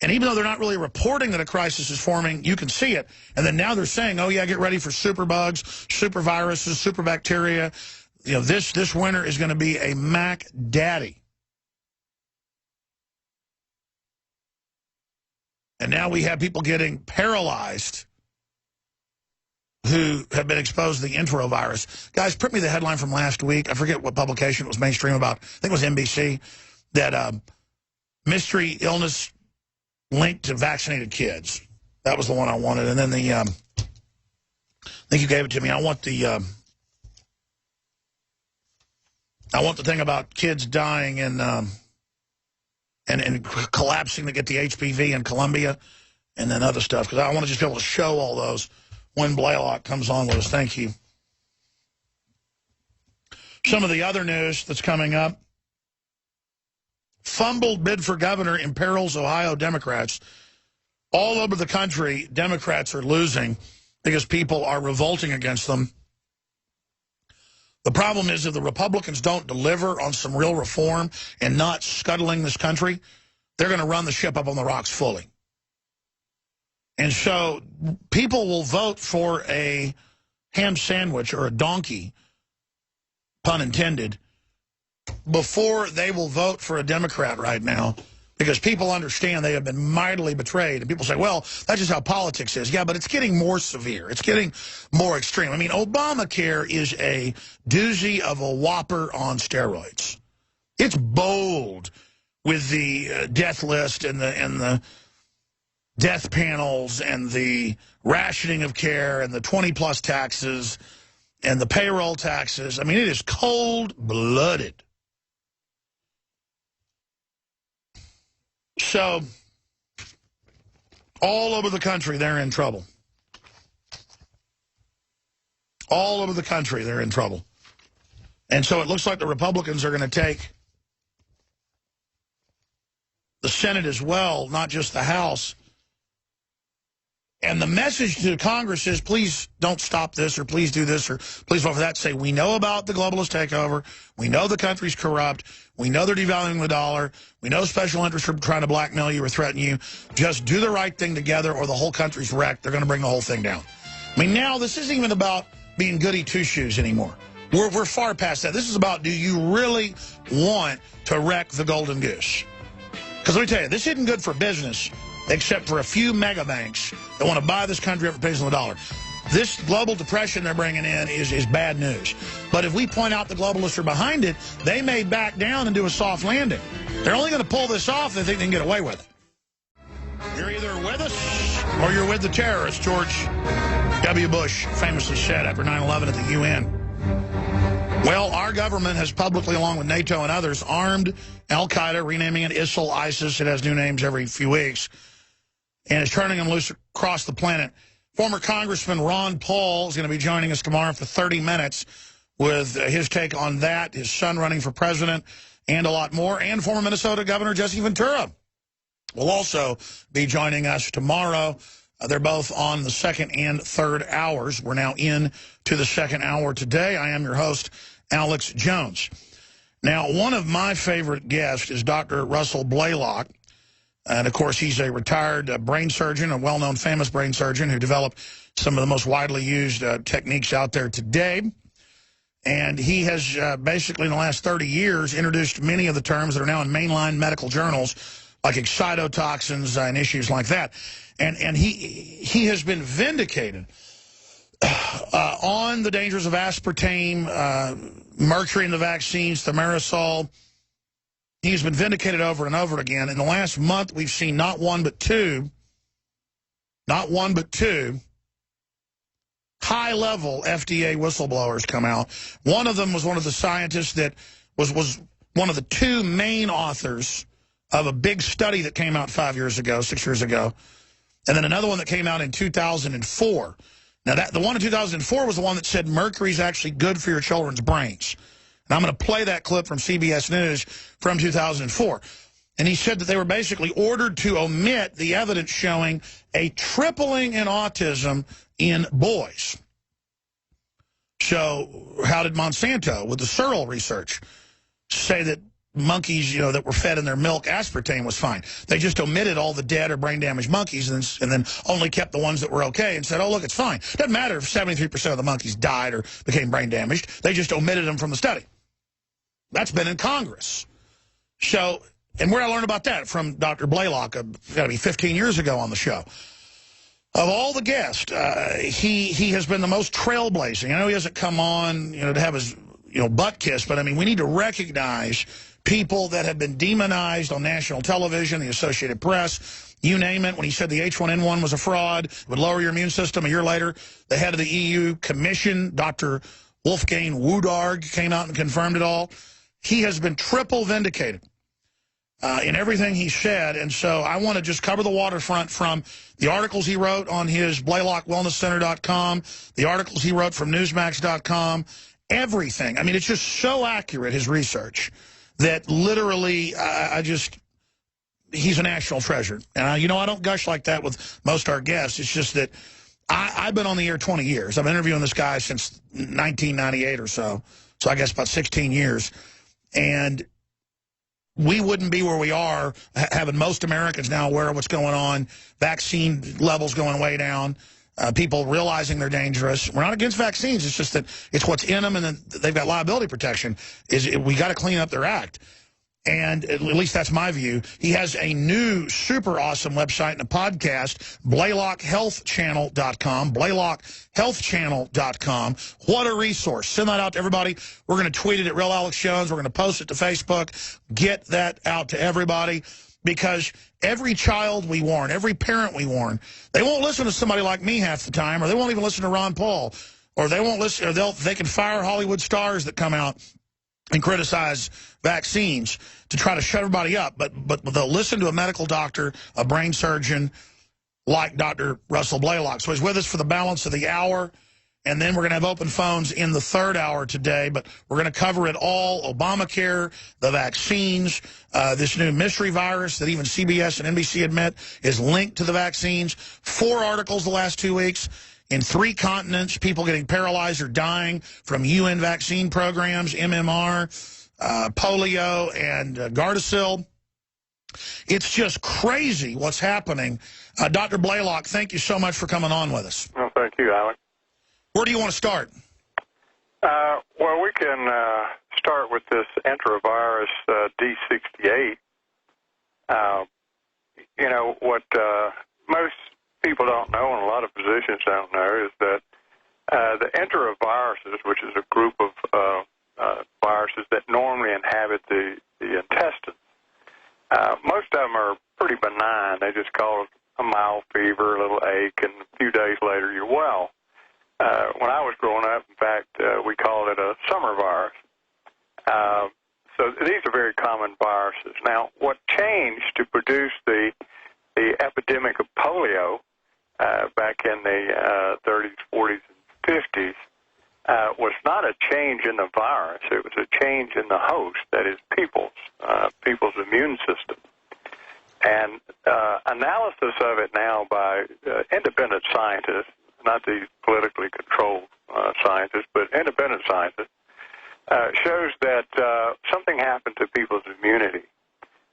and even though they're not really reporting that a crisis is forming, you can see it. And then now they're saying, oh, yeah, get ready for super bugs, super viruses, super bacteria. you know, this winter is going to be a Mac Daddy. And now we have people getting paralyzed who have been exposed to the enterovirus. Guys, print me the headline from last week. I forget what publication it was mainstream about. I think it was NBC. That mystery illness linked to vaccinated kids. That was the one I wanted. And then the, I think you gave it to me. I want the thing about kids dying and collapsing to get the HPV in Colombia, and then other stuff, because I want to just be able to show all those when Blaylock comes on with us. Thank you. Some of the other news that's coming up. Fumbled bid for governor imperils Ohio Democrats. All over the country, Democrats are losing because people are revolting against them. The problem is if the Republicans don't deliver on some real reform and not scuttling this country, they're going to run the ship up on the rocks fully. And so people will vote for a ham sandwich or a donkey, pun intended, before they will vote for a Democrat right now, because people understand they have been mightily betrayed. And people say, well, that's just how politics is. Yeah, but it's getting more severe. It's getting more extreme. I mean, Obamacare is a doozy of a whopper on steroids. It's bold with the death list and the death panels and the rationing of care and the 20-plus taxes and the payroll taxes. I mean, it is cold-blooded. So, all over the country, they're in trouble. All over the country, they're in trouble. And so it looks like the Republicans are going to take the Senate as well, not just the House. And the message to Congress is, please don't stop this, or please do this, or please vote for that. Say, we know about the globalist takeover. We know the country's corrupt. We know they're devaluing the dollar. We know special interests are trying to blackmail you or threaten you. Just do the right thing together or the whole country's wrecked. They're going to bring the whole thing down. I mean, now this isn't even about being goody two-shoes anymore. We're far past that. This is about, do you really want to wreck the golden goose? Because let me tell you, this isn't good for business, except for a few mega banks that want to buy this country up for pennies on the dollar. This global depression they're bringing in is bad news. But if we point out the globalists are behind it, they may back down and do a soft landing. They're only going to pull this off if they think they can get away with it. You're either with us or you're with the terrorists, George W. Bush famously said after 9/11 at the UN. Well, our government has publicly, along with NATO and others, armed al-Qaeda, renaming it ISIL, ISIS. It has new names every few weeks, and is turning them loose across the planet. Former Congressman Ron Paul is going to be joining us tomorrow for 30 minutes with his take on that, his son running for president, and a lot more. And former Minnesota Governor Jesse Ventura will also be joining us tomorrow. They're both on the second and third hours. We're now in to the second hour today. I am your host, Alex Jones. Now, one of my favorite guests is Dr. Russell Blaylock. And, of course, he's a retired brain surgeon, a well-known famous brain surgeon who developed some of the most widely used techniques out there today. And he has basically in the last 30 years introduced many of the terms that are now in mainline medical journals, like excitotoxins and issues like that. And he has been vindicated on the dangers of aspartame, mercury in the vaccines, thimerosal. He's been vindicated over and over again. In the last month, we've seen not one but two high-level FDA whistleblowers come out. One of them was one of the scientists that was one of the two main authors of a big study that came out 6 years ago. And then another one that came out in 2004. Now, the one in 2004 was the one that said mercury's actually good for your children's brains. And I'm going to play that clip from CBS News from 2004. And he said that they were basically ordered to omit the evidence showing a tripling in autism in boys. So how did Monsanto, with the Searle research, say that monkeys, that were fed in their milk aspartame was fine. They just omitted all the dead or brain-damaged monkeys and then only kept the ones that were okay and said, oh, look, it's fine. Doesn't matter if 73% of the monkeys died or became brain-damaged. They just omitted them from the study. That's been in Congress. So, and where I learned about that? From Dr. Blaylock, got to be 15 years ago on the show. Of all the guests, he has been the most trailblazing. I know he hasn't come on, to have his, butt kissed, but I mean, we need to recognize people that have been demonized on national television, the Associated Press, you name it. When he said the H1N1 was a fraud, it would lower your immune system. A year later, the head of the EU Commission, Dr. Wolfgang Wodarg, came out and confirmed it all. He has been triple vindicated in everything he said, and so I want to just cover the waterfront from the articles he wrote on his BlaylockWellnessCenter.com, the articles he wrote from Newsmax.com, everything. I mean, it's just so accurate, his research, that literally he's a national treasure. And, I don't gush like that with most of our guests. It's just that I've been on the air 20 years. I've been interviewing this guy since 1998 or so I guess about 16 years. And we wouldn't be where we are having most Americans now aware of what's going on, vaccine levels going way down, people realizing they're dangerous. We're not against vaccines. It's just that it's what's in them, and then they've got liability protection. We got to clean up their act. And at least that's my view. He has a new super awesome website and a podcast, BlaylockHealthChannel.com, BlaylockHealthChannel.com. What a resource. Send that out to everybody. We're going to tweet it at Real Alex Jones. We're going to post it to Facebook. Get that out to everybody, because every child we warn, every parent we warn, they won't listen to somebody like me half the time, or they won't even listen to Ron Paul, or they won't listen, or they can fire Hollywood stars that come out and criticize vaccines to try to shut everybody up. But they'll listen to a medical doctor, a brain surgeon like Dr. Russell Blaylock. So he's with us for the balance of the hour. And then we're going to have open phones in the third hour today. But we're going to cover it all: Obamacare, the vaccines, this new mystery virus that even CBS and NBC admit is linked to the vaccines. 4 articles the last 2 weeks. In 3 continents, people getting paralyzed or dying from UN vaccine programs, MMR, polio, and Gardasil. It's just crazy what's happening. Dr. Blaylock, thank you so much for coming on with us. Well, thank you, Alex. Where do you want to start? Well, we can start with this enterovirus D68. What most people don't know, and a lot of physicians don't know, is that the enteroviruses, which is a group of viruses that normally inhabit the intestines, most of them are pretty benign. They just cause a mild fever, a little ache, and a few days later you're well. When I was growing up, in fact, we called it a summer virus. So these are very common viruses. Now, what changed to produce the epidemic of polio back in the 30s, 40s, and 50s was not a change in the virus. It was a change in the host, that is people's immune system. And analysis of it now by independent scientists, not these politically controlled scientists, but independent scientists, shows that something happened to people's immunity.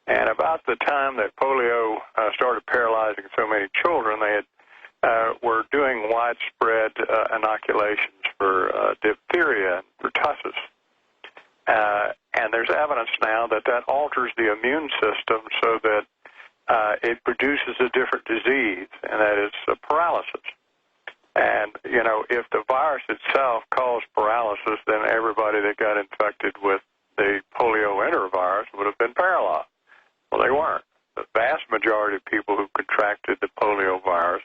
And about the time that polio started paralyzing so many children, they had were doing widespread inoculations for diphtheria and pertussis. And there's evidence now that alters the immune system so that it produces a different disease, and that is paralysis. And, if the virus itself caused paralysis, then everybody that got infected with the polio enterovirus would have been paralyzed. Well, they weren't. The vast majority of people who contracted the polio virus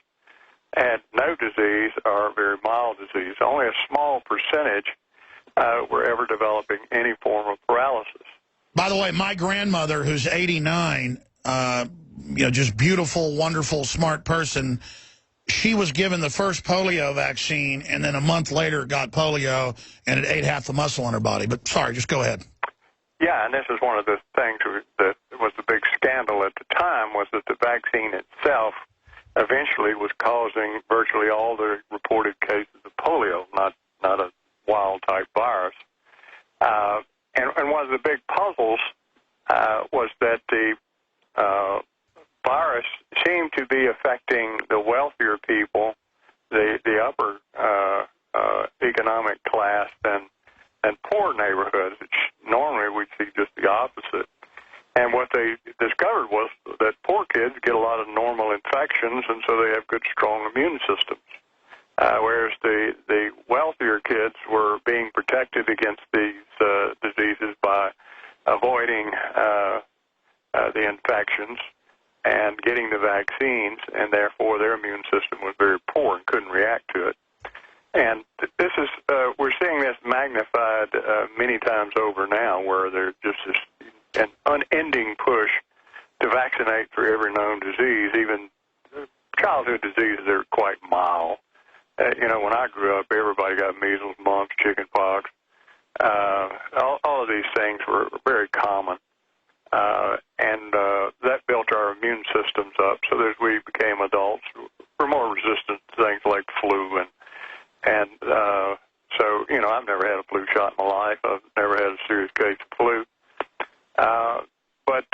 had no disease or very mild disease. Only a small percentage were ever developing any form of paralysis. By the way, my grandmother, who's 89, just beautiful, wonderful, smart person, she was given the first polio vaccine, and then a month later got polio, and it ate half the muscle in her body. But sorry, just go ahead. Yeah, and this is one of the things that was the big scandal at the time, was that the vaccine itself eventually was causing virtually all the reported cases of polio, not a wild-type virus. And one of the big puzzles was that the virus seemed to be affecting the wealthier people, the upper economic class, and poor neighborhoods, which normally we'd see just the opposite. And what they discovered was that poor kids get a lot of normal infections, and so they have good, strong immune systems. Whereas the wealthier kids were being protected against these diseases by avoiding the infections and getting the vaccines, and therefore their immune system was very poor and couldn't react to it. And this is we're seeing this magnified many times over now, where there's just an unending push to vaccinate for every known disease, even childhood diseases that are quite mild. When I grew up, everybody got measles, mumps, chicken pox. All of these things were very common. And that built our immune systems up so that as we became adults, we're more resistant to things like flu. And so, I've never had a flu shot in my life. I've never had a serious case of flu. But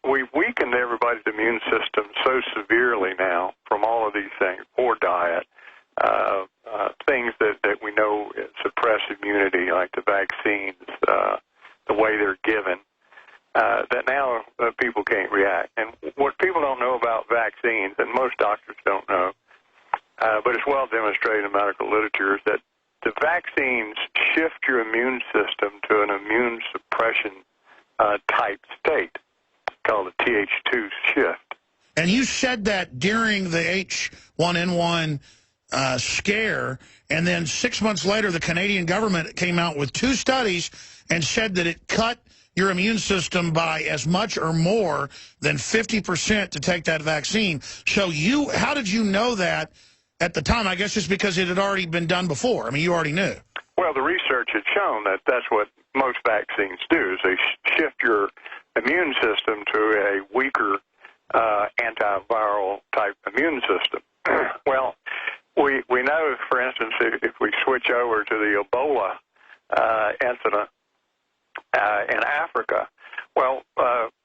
we've weakened everybody's immune system so severely now from all of these things, poor diet, things that we know suppress immunity, like the vaccines, the way they're given, that now people can't react. And what people don't know about vaccines, and most doctors don't know, but it's well demonstrated in medical literature, is that the vaccines shift your immune system to an immune suppression type state called the Th2 shift. And you said that during the H1N1 scare, and then 6 months later the Canadian government came out with 2 studies and said that it cut your immune system by as much or more than 50% to take that vaccine. So how did you know that at the time? I guess just because it had already been done before. I mean, you already knew. Well, the research had shown that that's what most vaccines do, is they shift your immune system to a weaker antiviral type immune system. Well, we know, for instance, if we switch over to the Ebola incident in Africa, well,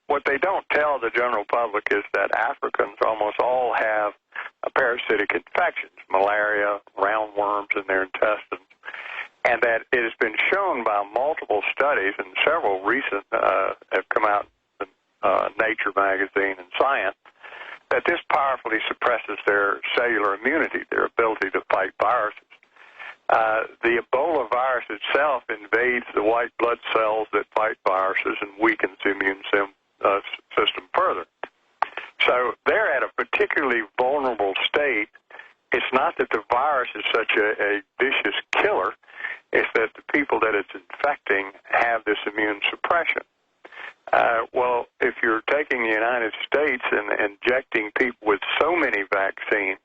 what they don't tell the general public is that Africans almost all have parasitic infections, malaria, roundworms in their intestines, and that it has been shown by multiple studies, and several recent have come out in Nature magazine and Science, that this powerfully suppresses their cellular immunity, their ability to fight viruses. The Ebola virus itself invades the white blood cells that fight viruses and weakens the immune system further. So they're at a particularly vulnerable state. It's not that the virus is such a vicious killer. It's that the people that it's infecting have this immune suppression. Well, if you're taking the United States and injecting people with so many vaccines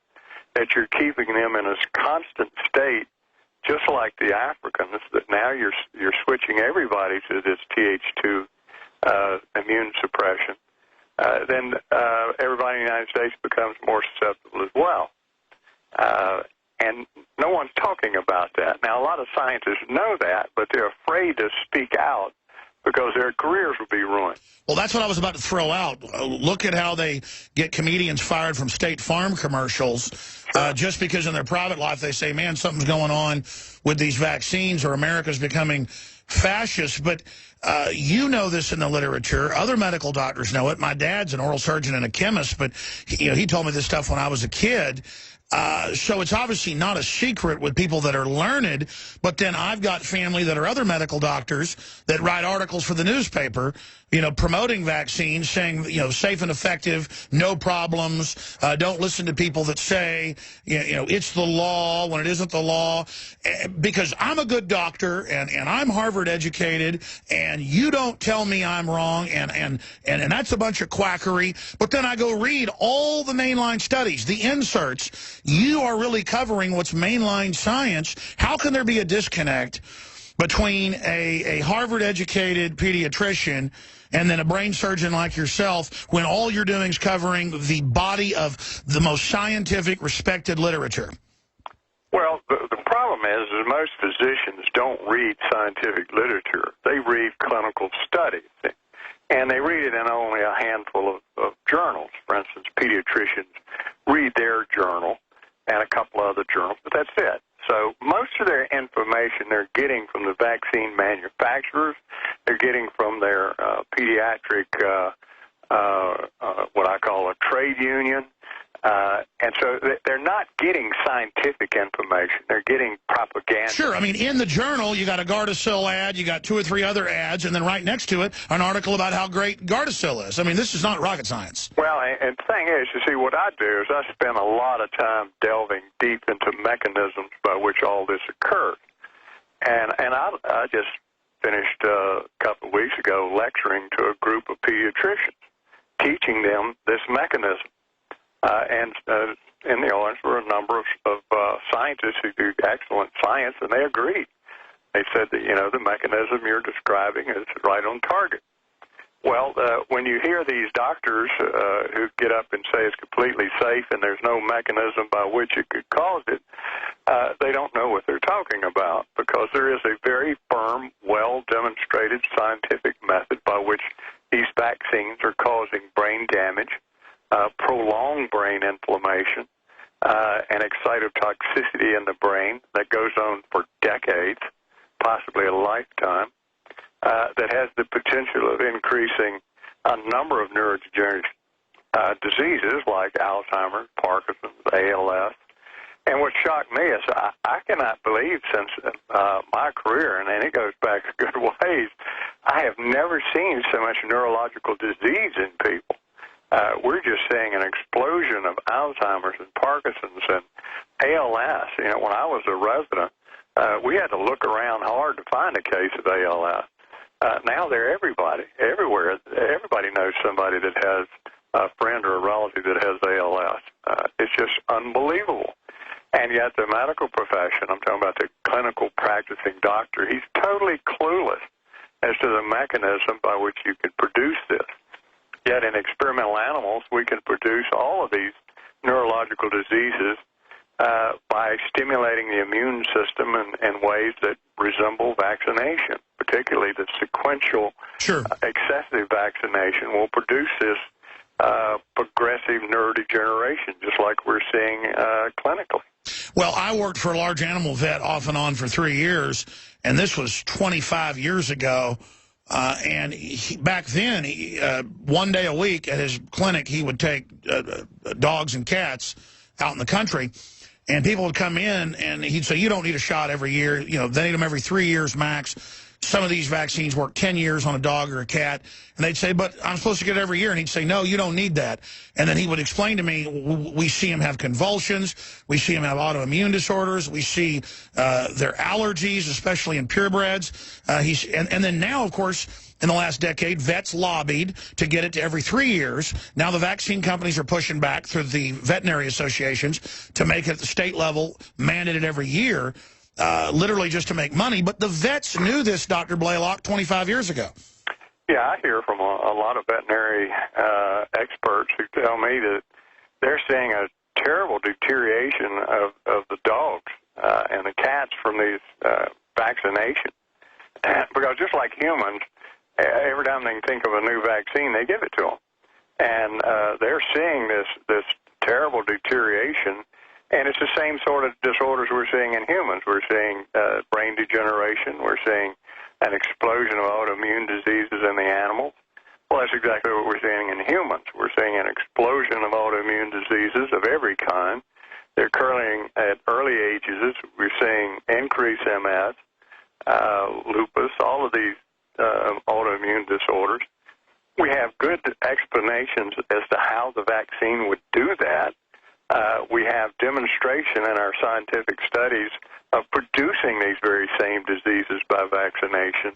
that you're keeping them in a constant state, just like the Africans, that now you're switching everybody to this Th2 immune suppression, then everybody in the United States becomes more susceptible as well. And no one's talking about that. Now, a lot of scientists know that, but they're afraid to speak out because their careers will be ruined. Well, that's what I was about to throw out. Look at how they get comedians fired from State Farm commercials just because in their private life they say, man, something's going on with these vaccines or America's becoming fascist. But you know this in the literature. Other medical doctors know it. My dad's an oral surgeon and a chemist, but he told me this stuff when I was a kid. So it's obviously not a secret with people that are learned, but then I've got family that are other medical doctors that write articles for the newspaper, promoting vaccines, saying, safe and effective, no problems, don't listen to people that say, it's the law when it isn't the law, because I'm a good doctor and I'm Harvard educated and you don't tell me I'm wrong and that's a bunch of quackery. But then I go read all the mainline studies, the inserts. You are really covering what's mainline science. How can there be a disconnect between a Harvard-educated pediatrician and then a brain surgeon like yourself when all you're doing is covering the body of the most scientific, respected literature? Well, the problem is most physicians don't read scientific literature. They read clinical studies. and they read it in only a handful of journals. For instance, pediatricians read their journal and a couple other journals, but that's it. So most of their information they're getting from the vaccine manufacturers. They're getting from their pediatric, what I call a trade union. And so they're not getting scientific information. They're getting propaganda. Sure. I mean, in the journal, you got a Gardasil ad, you got 2 or 3 other ads, and then right next to it, an article about how great Gardasil is. I mean, this is not rocket science. Well, and the thing is, you see, what I do is I spend a lot of time delving deep into mechanisms by which all this occurs. And I just finished a couple of weeks ago lecturing to a group of pediatricians, teaching them this mechanism. And in the audience were a number of scientists who do excellent science, and they agreed. They said that, the mechanism you're describing is right on target. Well, when you hear these doctors who get up and say it's completely safe and there's no mechanism by which it could cause it, they don't know what they're talking about, because there is a very firm, well-demonstrated scientific method by which these vaccines are causing brain damage, prolonged brain inflammation, and excitotoxicity in the brain that goes on for decades, possibly a lifetime, that has the potential of increasing a number of neurodegenerative diseases like Alzheimer's, Parkinson's, ALS. And what shocked me is I cannot believe, since my career, and it goes back a good ways, I have never seen so much neurological disease in people. We're just seeing an explosion of Alzheimer's and Parkinson's and ALS. When I was a resident, we had to look around hard to find a case of ALS. Now they're everywhere. Everybody knows somebody that has a friend or a relative that has ALS. It's just unbelievable. And yet the medical profession, I'm talking about the clinical practicing doctor, he's totally clueless as to the mechanism by which you can produce this. Yet in experimental animals, we can produce all of these neurological diseases by stimulating the immune system in ways that resemble vaccination, particularly the sequential excessive vaccination will produce this progressive neurodegeneration, just like we're seeing clinically. Well, I worked for a large animal vet off and on for 3 years, and this was 25 years ago. And back then, one day a week at his clinic, he would take dogs and cats out in the country, and people would come in, and he'd say, you don't need a shot every year. They need them every 3 years max. Some of these vaccines work 10 years on a dog or a cat. And they'd say, but I'm supposed to get it every year. And he'd say, no, you don't need that. And then he would explain to me, we see him have convulsions. We see him have autoimmune disorders. We see their allergies, especially in purebreds. And then now, of course, in the last decade, vets lobbied to get it to every 3 years. Now the vaccine companies are pushing back through the veterinary associations to make it at the state level, mandated every year. Literally just to make money. But the vets knew this, Dr. Blaylock, 25 years ago. Yeah, I hear from a lot of veterinary experts who tell me that they're seeing a terrible deterioration of the dogs and the cats from these vaccinations. Because just like humans, every time they can think of a new vaccine, they give it to them. And they're seeing this terrible deterioration. And it's the same sort of disorders we're seeing in humans. We're seeing brain degeneration. We're seeing an explosion of autoimmune diseases in the animals. Well, that's exactly what we're seeing in humans. We're seeing an explosion of autoimmune diseases of every kind. They're occurring at early ages. We're seeing increased MS, lupus, all of these autoimmune disorders. We have good explanations as to how the vaccine would do that. We have demonstration in our scientific studies of producing these very same diseases by vaccination.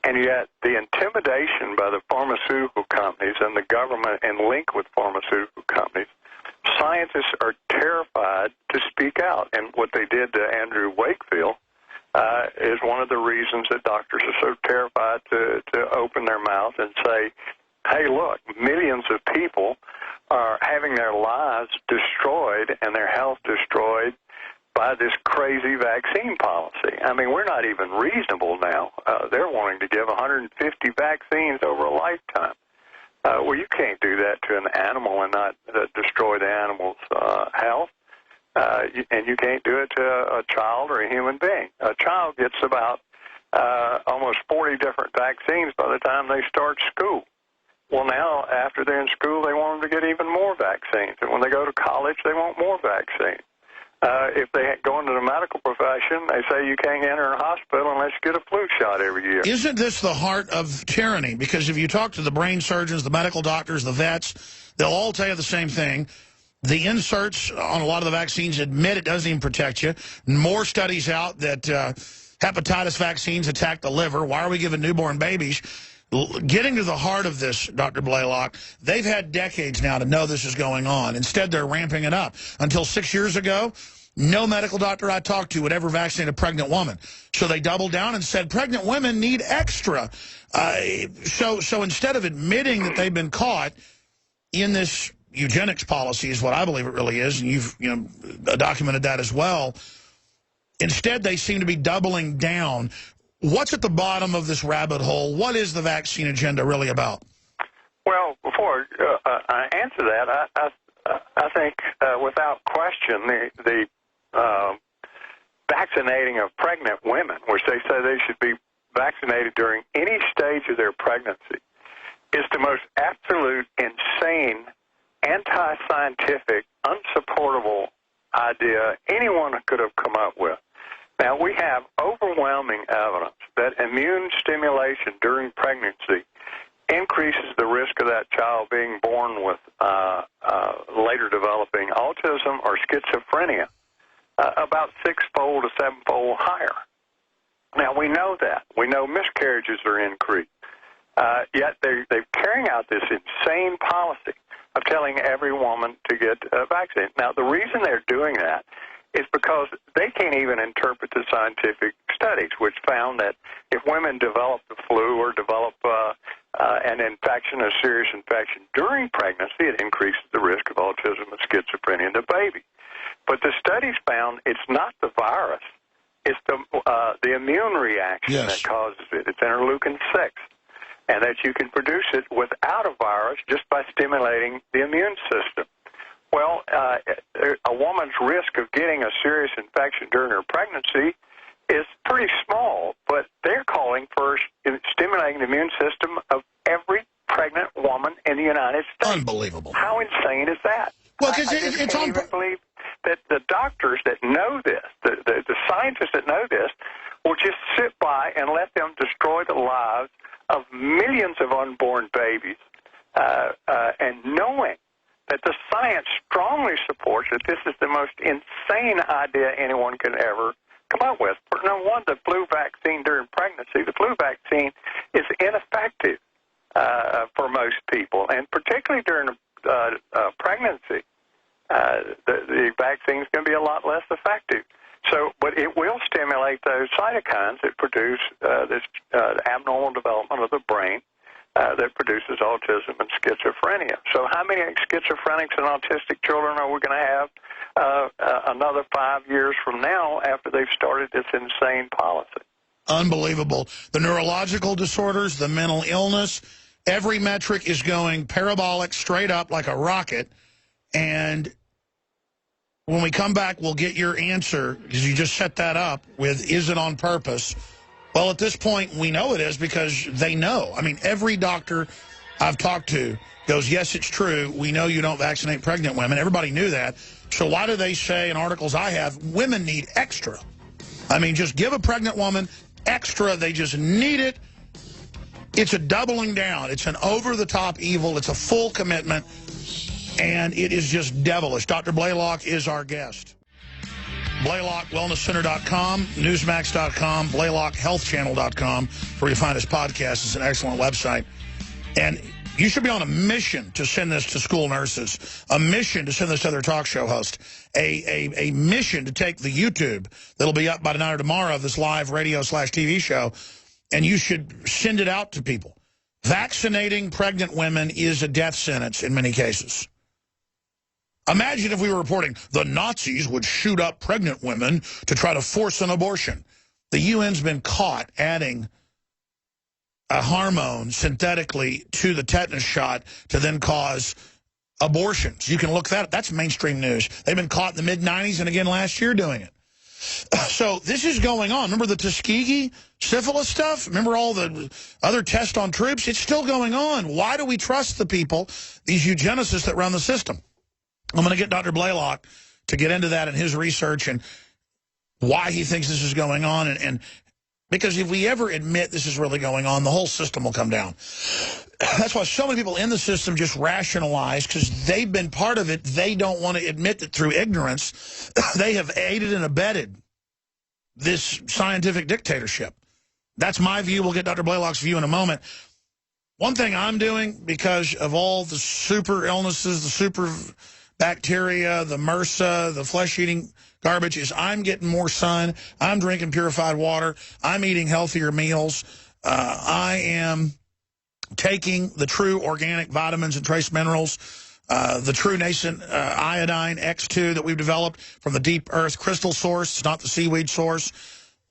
And yet the intimidation by the pharmaceutical companies and the government in link with pharmaceutical companies, scientists are terrified to speak out. And what they did to Andrew Wakefield is one of the reasons that doctors are so terrified to open their mouth and say, hey, look, millions of people are having their lives destroyed and their health destroyed by this crazy vaccine policy. I mean, we're not even reasonable now. They're wanting to give 150 vaccines over a lifetime. Well, you can't do that to an animal and not destroy the animal's health. And you can't do it to a child or a human being. A child gets about almost 40 different vaccines by the time they start school. Well, now, after they're in school, they want them to get even more vaccines. And when they go to college, they want more vaccines. If they go into the medical profession, they say you can't enter a hospital unless you get a flu shot every year. Isn't this the heart of tyranny? Because if you talk to the brain surgeons, the medical doctors, the vets, they'll all tell you the same thing. The inserts on a lot of the vaccines admit it doesn't even protect you. More studies out that hepatitis vaccines attack the liver. Why are we giving newborn babies? Getting to the heart of this, Dr. Blaylock, they've had decades now to know this is going on. Instead, they're ramping it up. Until 6 years ago, no medical doctor I talked to would ever vaccinate a pregnant woman. So they doubled down and said pregnant women need extra. So instead of admitting that they've been caught in this eugenics policy is what I believe it really is, and you've documented that as well, instead they seem to be doubling down. What's at the bottom of this rabbit hole? What is the vaccine agenda really about? Well, before I answer that, I think without question the vaccinating of pregnant women, which they say they should be vaccinated during any stage of their pregnancy, is the most absolute, insane, anti-scientific, unsupportable idea anyone could have come up with. Now, we have overwhelming evidence that immune stimulation during pregnancy increases the risk of that child being born with later developing autism or schizophrenia about sixfold to sevenfold higher. Now, we know that. We know miscarriages are increased. Yet they're carrying out this insane policy of telling every woman to get a vaccine. Now, the reason they're doing that is because they can't even interpret the scientific studies, which found that if women develop the flu or develop an infection, a serious infection during pregnancy, it increases the risk of autism and schizophrenia in the baby. But the studies found it's not the virus, it's the immune reaction that causes it. It's interleukin-6, and that you can produce it without a virus just by stimulating the immune system. Well, a woman's risk of getting a serious infection during her pregnancy is pretty small, but they're calling for stimulating the immune system of every pregnant woman in the United States. Unbelievable. How insane is that? Well, because I just can't even believe that the doctors that know this, the scientists that know this, will just sit by and let them destroy the lives of millions of unborn babies, and knowing that the science strongly supports that this is the most insane idea anyone can ever come up with. For number one, the flu vaccine during pregnancy, the flu vaccine is ineffective for most people, and particularly during pregnancy, the vaccine is going to be a lot less effective. So, but it will stimulate those cytokines that produce this abnormal development of the brain that produces autism and schizophrenia. So how many schizophrenics and autistic children are we going to have another 5 years from now after they've started this insane policy? Unbelievable. The neurological disorders, the mental illness, every metric is going parabolic, straight up like a rocket. And when we come back, we'll get your answer, because you just set that up with, is it on purpose? Well, at this point, we know it is because they know. I mean, every doctor I've talked to goes, yes, it's true. We know you don't vaccinate pregnant women. Everybody knew that. So why do they say in articles I have, women need extra? I mean, just give a pregnant woman extra. They just need it. It's a doubling down. It's an over-the-top evil. It's a full commitment. And it is just devilish. Dr. Blaylock is our guest. BlaylockWellnessCenter.com, Newsmax.com, BlaylockHealthChannel.com, where you find his podcast. It's an excellent website. And you should be on a mission to send this to school nurses, a mission to send this to other talk show hosts, a mission to take the YouTube that'll be up by tonight or tomorrow of this live radio/TV show, and you should send it out to people. Vaccinating pregnant women is a death sentence in many cases. Imagine if we were reporting the Nazis would shoot up pregnant women to try to force an abortion. The UN's been caught adding a hormone synthetically to the tetanus shot to then cause abortions. You can look that up. That's mainstream news. They've been caught in the mid-90s and again last year doing it. So this is going on. Remember the Tuskegee syphilis stuff? Remember all the other tests on troops? It's still going on. Why do we trust the people, these eugenicists that run the system? I'm going to get Dr. Blaylock to get into that and his research and why he thinks this is going on. And because if we ever admit this is really going on, the whole system will come down. That's why so many people in the system just rationalize, because they've been part of it. They don't want to admit that through ignorance, they have aided and abetted this scientific dictatorship. That's my view. We'll get Dr. Blaylock's view in a moment. One thing I'm doing, because of all the super illnesses, the super bacteria, the MRSA, the flesh-eating garbage, is I'm getting more sun. I'm drinking purified water. I'm eating healthier meals. I am taking the true organic vitamins and trace minerals, the true nascent iodine X2 that we've developed from the deep earth crystal source. It's not the seaweed source.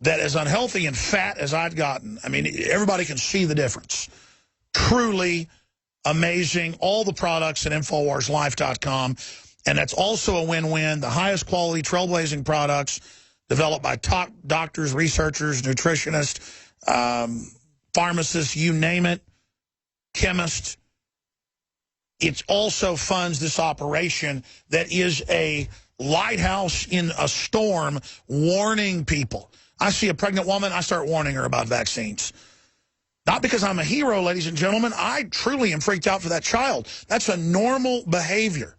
That as unhealthy and fat as I'd gotten. I mean, everybody can see the difference. Truly amazing. All the products at InfoWarsLife.com. And that's also a win-win. The highest quality trailblazing products developed by top doctors, researchers, nutritionists, pharmacists, you name it, chemists. It also funds this operation that is a lighthouse in a storm warning people. I see a pregnant woman, I start warning her about vaccines. Not because I'm a hero, ladies and gentlemen. I truly am freaked out for that child. That's a normal behavior.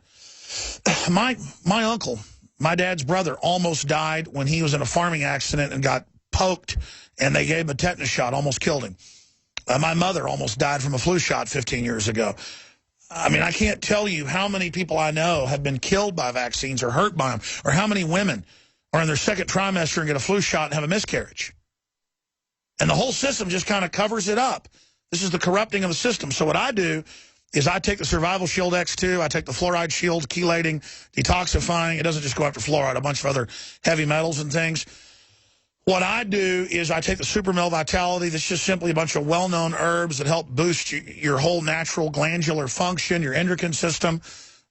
My uncle, my dad's brother, almost died when he was in a farming accident and got poked, and they gave him a tetanus shot, almost killed him. My mother almost died from a flu shot 15 years ago. I mean, I can't tell you how many people I know have been killed by vaccines or hurt by them, or how many women are in their second trimester and get a flu shot and have a miscarriage. And the whole system just kind of covers it up. This is the corrupting of the system. So what I do is I take the Survival Shield X2, I take the Fluoride Shield, chelating, detoxifying. It doesn't just go after fluoride, a bunch of other heavy metals and things. What I do is I take the Super Male Vitality. That's just simply a bunch of well-known herbs that help boost your whole natural glandular function, your endocrine system.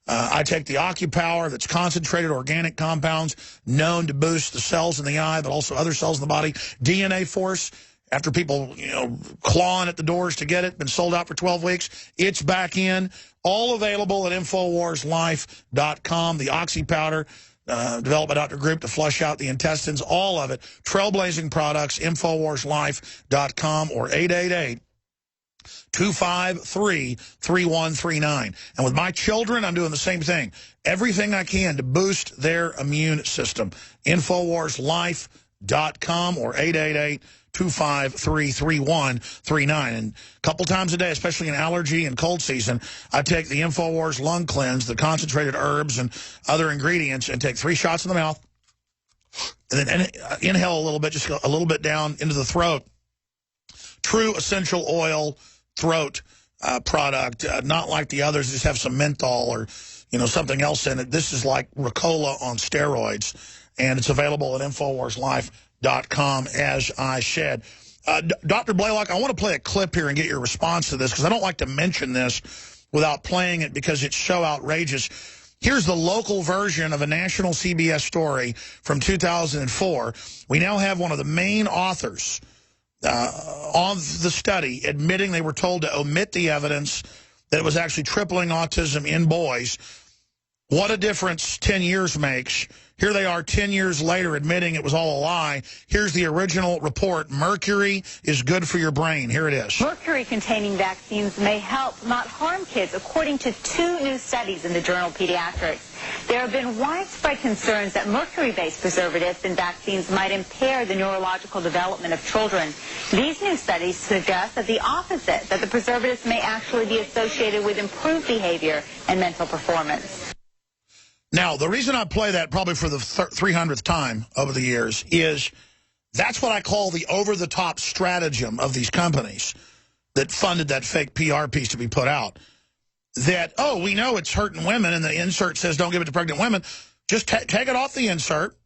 I take the OcuPower, that's concentrated organic compounds known to boost the cells in the eye, but also other cells in the body. DNA Force, after people, clawing at the doors to get it, been sold out for 12 weeks. It's back in. All available at InfoWarsLife.com. The Oxy Powder, developed by Dr. Group to flush out the intestines, all of it. Trailblazing products, InfoWarsLife.com or 888-253-3139. And with my children, I'm doing the same thing. Everything I can to boost their immune system. InfoWarsLife.com or 888-253-3139. And a couple times a day, especially in allergy and cold season, I take the InfoWars Lung Cleanse, the concentrated herbs and other ingredients, and take 3 shots in the mouth. And then inhale a little bit, just a little bit down into the throat. True essential oil throat product, not like the others just have some menthol or something else in it. This is like Ricola on steroids, and it's available at InfoWarsLife.com, as I said. Dr. Blaylock, I want to play a clip here and get your response to this, because I don't like to mention this without playing it because it's so outrageous. Here's the local version of a national CBS story from 2004. We now have one of the main authors on the study admitting they were told to omit the evidence that it was actually tripling autism in boys. What a difference 10 years makes. Here they are 10 years later admitting it was all a lie. Here's the original report. Mercury is good for your brain. Here it is. Mercury-containing vaccines may help, not harm kids, according to 2 new studies in the journal Pediatrics. There have been widespread concerns that mercury-based preservatives in vaccines might impair the neurological development of children. These new studies suggest that the opposite, that the preservatives may actually be associated with improved behavior and mental performance. Now, the reason I play that probably for the 300th time over the years is that's what I call the over-the-top stratagem of these companies that funded that fake PR piece to be put out. that, oh, we know it's hurting women, and the insert says don't give it to pregnant women. Just take it off the insert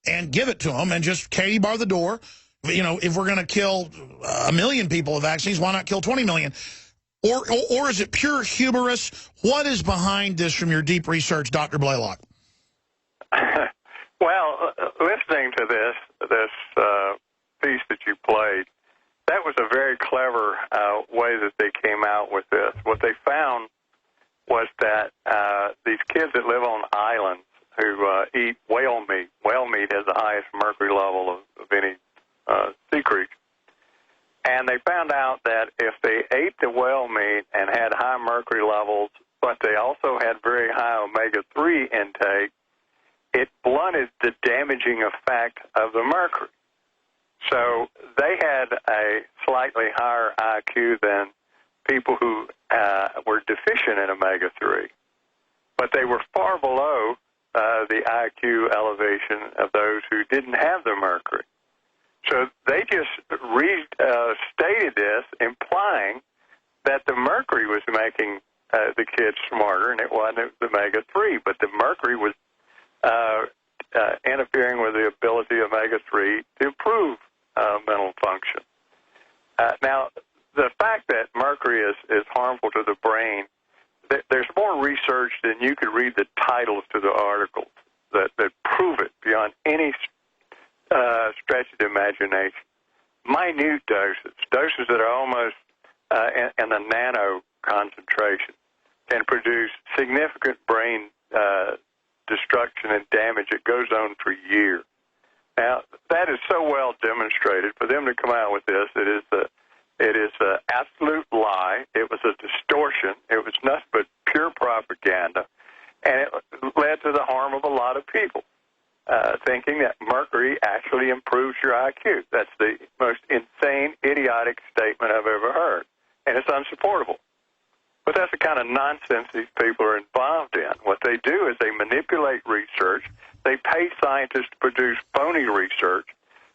and give it to them, and just Katie bar the door. You know, if we're going to kill 1 million people with vaccines, why not kill 20 million? Or is it pure hubris? What is behind this from your deep research, Dr. Blaylock? Well, listening to this piece that you played, that was a very clever way that they came out with this. What they found was that these kids that live on islands who eat whale meat has the highest mercury level of any sea creature. And they found out that if they ate the whale meat and had high mercury levels, but they also had very high omega-3 intake, it blunted the damaging effect of the mercury. So they had a slightly higher IQ than people who were deficient in omega-3. But they were far below the IQ elevation of those who didn't have the mercury. So they just restated this, implying that the mercury was making the kids smarter, and it wasn't the omega-3, but the mercury was interfering with the ability of omega-3 to improve mental function. Now, the fact that mercury is harmful to the brain, there's more research than you could read the titles to the articles that prove it beyond any stretch of the imagination. Minute doses that are almost in the nano concentration, can produce significant brain destruction and damage that goes on for years. Now, that is so well demonstrated. For them to come out with this, it is an absolute lie. It was a distortion. It was nothing but pure propaganda, and it led to the harm of a lot of people, thinking that mercury actually improves your IQ. That's the most insane, idiotic statement I've ever heard, and it's unsupportable. But that's the kind of nonsense these people are involved in. What they do is they manipulate research. They pay scientists to produce phony research.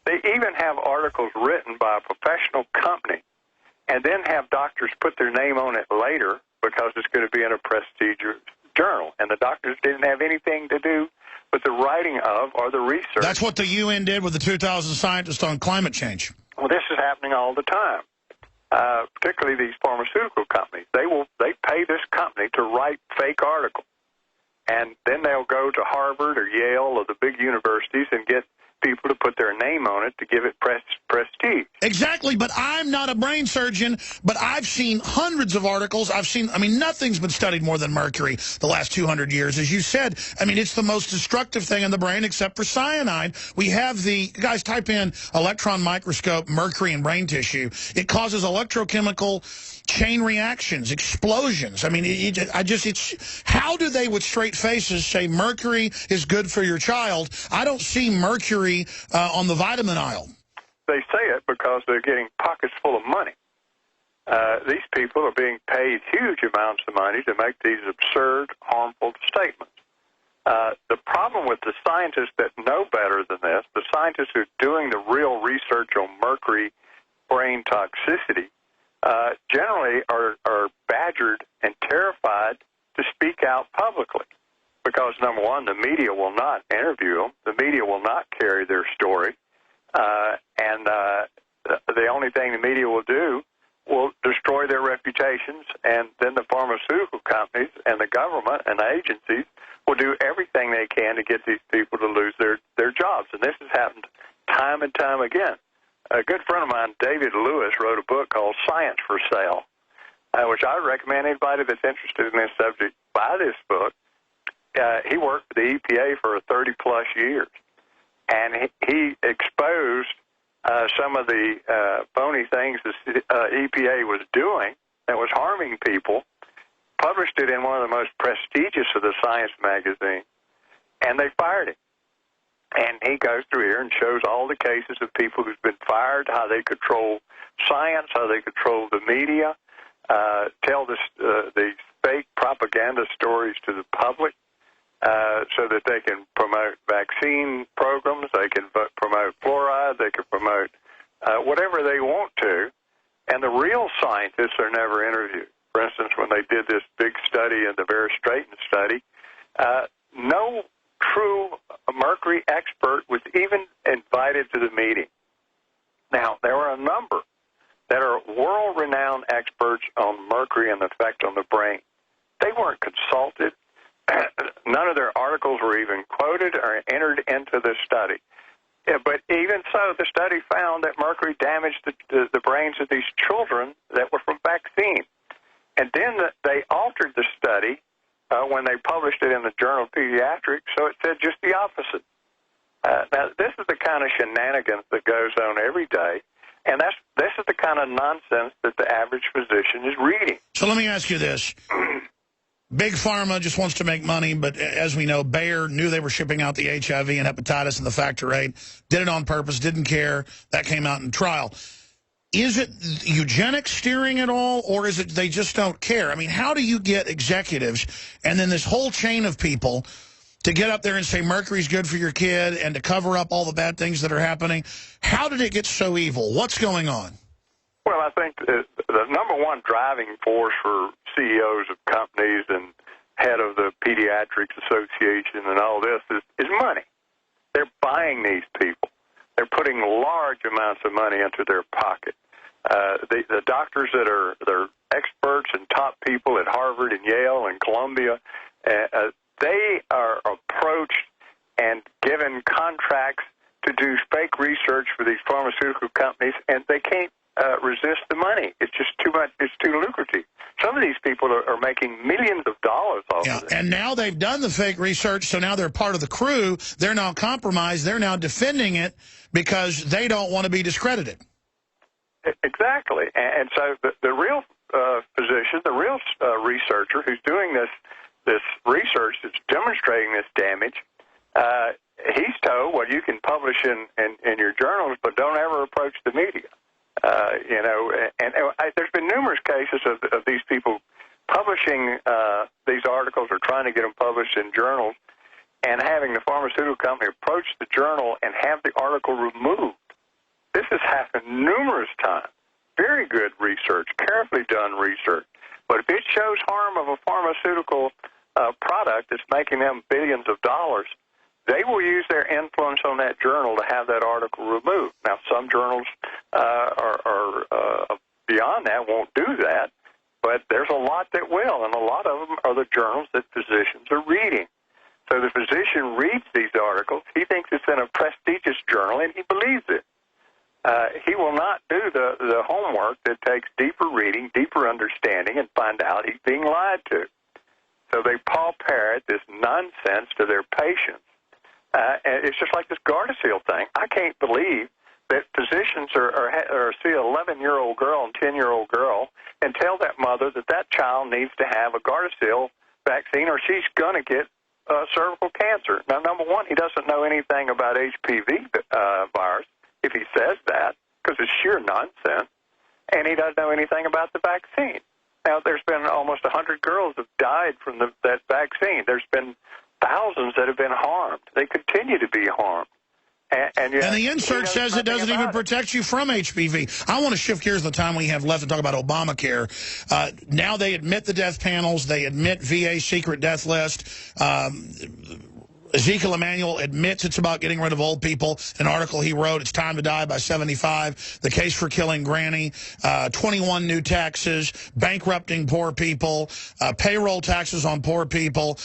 They even have articles written by a professional company and then have doctors put their name on it later because it's going to be in a prestigious journal. And the doctors didn't have anything to do with the writing of or the research. That's what the UN did with the 2,000 scientists on climate change. Well, this is happening all the time. Particularly these pharmaceutical companies. They pay this company to write fake articles. And then they'll go to Harvard or Yale or the big universities and get people to put their name on it to give it prestige. Exactly, but I'm not a brain surgeon, but I've seen hundreds of articles. Nothing's been studied more than mercury the last 200 years. As you said, it's the most destructive thing in the brain except for cyanide. We have guys type in electron microscope, mercury in brain tissue. It causes electrochemical chain reactions, explosions. How do they with straight faces say mercury is good for your child? I don't see mercury on the vitamin aisle. They say it because they're getting pockets full of money. These people are being paid huge amounts of money to make these absurd, harmful statements. The problem with the scientists that know better than this, the scientists who are doing the real research on mercury brain toxicity, generally are badgered and terrified to speak out publicly. Because, number one, the media will not interview them. The media will not carry their story. And the only thing the media will do will destroy their reputations, and then the pharmaceutical companies and the government and the agencies will do everything they can to get these people to lose their jobs. And this has happened time and time again. A good friend of mine, David Lewis, wrote a book called Science for Sale, which I recommend anybody that's interested in this subject buy this book. He worked for the EPA for 30-plus years, and he exposed some of the phony things the EPA was doing that was harming people, published it in one of the most prestigious of the science magazines, and they fired him. And he goes through here and shows all the cases of people who've been fired, how they control science, how they control the media, tell these fake propaganda stories to the public, so that they can promote vaccine programs, they can promote fluoride, they can promote whatever they want to, and the real scientists are never interviewed. For instance, when they did this big study and the Vera Straiten study, no true mercury expert was even invited to the meeting. Now, there were a number that are world-renowned experts on mercury and the effect on the brain. They weren't consulted. None of their articles were even quoted or entered into the study. Yeah, but even so, the study found that mercury damaged the brains of these children that were from vaccine. And then they altered the study when they published it in the Journal of Pediatrics, so it said just the opposite. Now, this is the kind of shenanigans that goes on every day, and this is the kind of nonsense that the average physician is reading. So let me ask you this. Big Pharma just wants to make money, but as we know, Bayer knew they were shipping out the HIV and hepatitis and the factor VIII, did it on purpose, didn't care. That came out in trial. Is it eugenics steering it all, or is it they just don't care? I mean, how do you get executives and then this whole chain of people to get up there and say mercury's good for your kid and to cover up all the bad things that are happening? How did it get so evil? What's going on? Well, I think the number one driving force for CEOs of companies and head of the Pediatrics Association and all this is money. They're buying these people. They're putting large amounts of money into their pocket. The doctors that are they're experts and top people at Harvard and Yale and Columbia, they are approached and given contracts to do fake research for these pharmaceutical companies, and they can't resist the money. It's just too much. It's too lucrative. Some of these people are making millions of dollars off of it. And now they've done the fake research, so now they're part of the crew. They're now compromised. They're now defending it because they don't want to be discredited. Exactly. And so the real physician, the real researcher who's doing this research that's demonstrating this damage, he's told, well, you can publish in your journals, but don't ever approach the media. There's been numerous cases of these people publishing these articles or trying to get them published in journals and having the pharmaceutical company approach the journal and have the article removed. This has happened numerous times. Very good research, carefully done research. But if it shows harm of a pharmaceutical product that's making them billions of dollars, they will use their influence on that journal to have that article removed. Now, some journals are beyond that, won't do that, but there's a lot that will, and a lot of them are the journals that physicians are reading. So the physician reads these articles, he thinks it's in a prestigious journal, and he believes it. He will not do the homework that takes deeper reading, deeper understanding, and find out he's being lied to. So they paw parrot this nonsense to their patients. And it's just like this Gardasil thing. I can't believe that physicians see an 11-year-old girl and 10-year-old girl and tell that mother that child needs to have a Gardasil vaccine or she's going to get cervical cancer. Now, number one, he doesn't know anything about HPV virus if he says that, because it's sheer nonsense, and he doesn't know anything about the vaccine. Now, there's been almost 100 girls have died from that vaccine. There's been thousands that have been harmed. They continue to be harmed. And the insert says it doesn't even protect you from HPV. I want to shift gears the time we have left to talk about Obamacare. Now they admit the death panels. They admit VA secret death list. Ezekiel Emanuel admits it's about getting rid of old people. An article he wrote, it's time to die by 75, the case for killing Granny, 21 new taxes, bankrupting poor people, payroll taxes on poor people,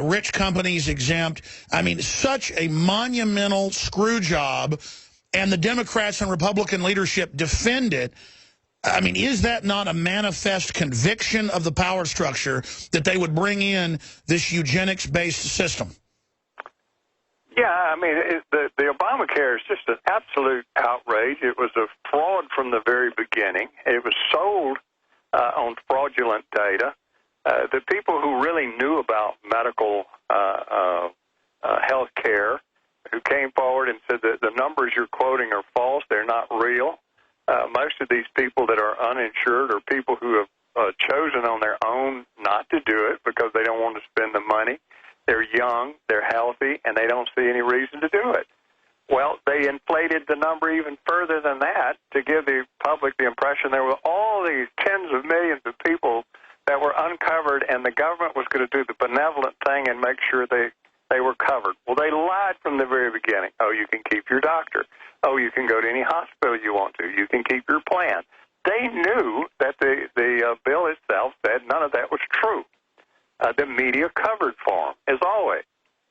rich companies exempt. I mean, such a monumental screw job, and the Democrats and Republican leadership defend it. I mean, is that not a manifest conviction of the power structure that they would bring in this eugenics-based system? Yeah, I mean, the Obamacare is just an absolute outrage. It was a fraud from the very beginning. It was sold on fraudulent data. The people who really knew about medical health care, who came forward and said that the numbers you're quoting are false, they're not real. Most of these people that are uninsured are people who have chosen on their own not to do it because they don't want to spend the money. They're young, they're healthy, and they don't see any reason to do it. Well, they inflated the number even further than that to give the public the impression there were all these tens of millions of people that were uncovered, and the government was going to do the benevolent thing and make sure they were covered. Well, they lied from the very beginning. Oh, you can keep your doctor. Oh, you can go to any hospital you want to. You can keep your plan. They knew that the bill itself said none of that was true. The media covered for them, as always.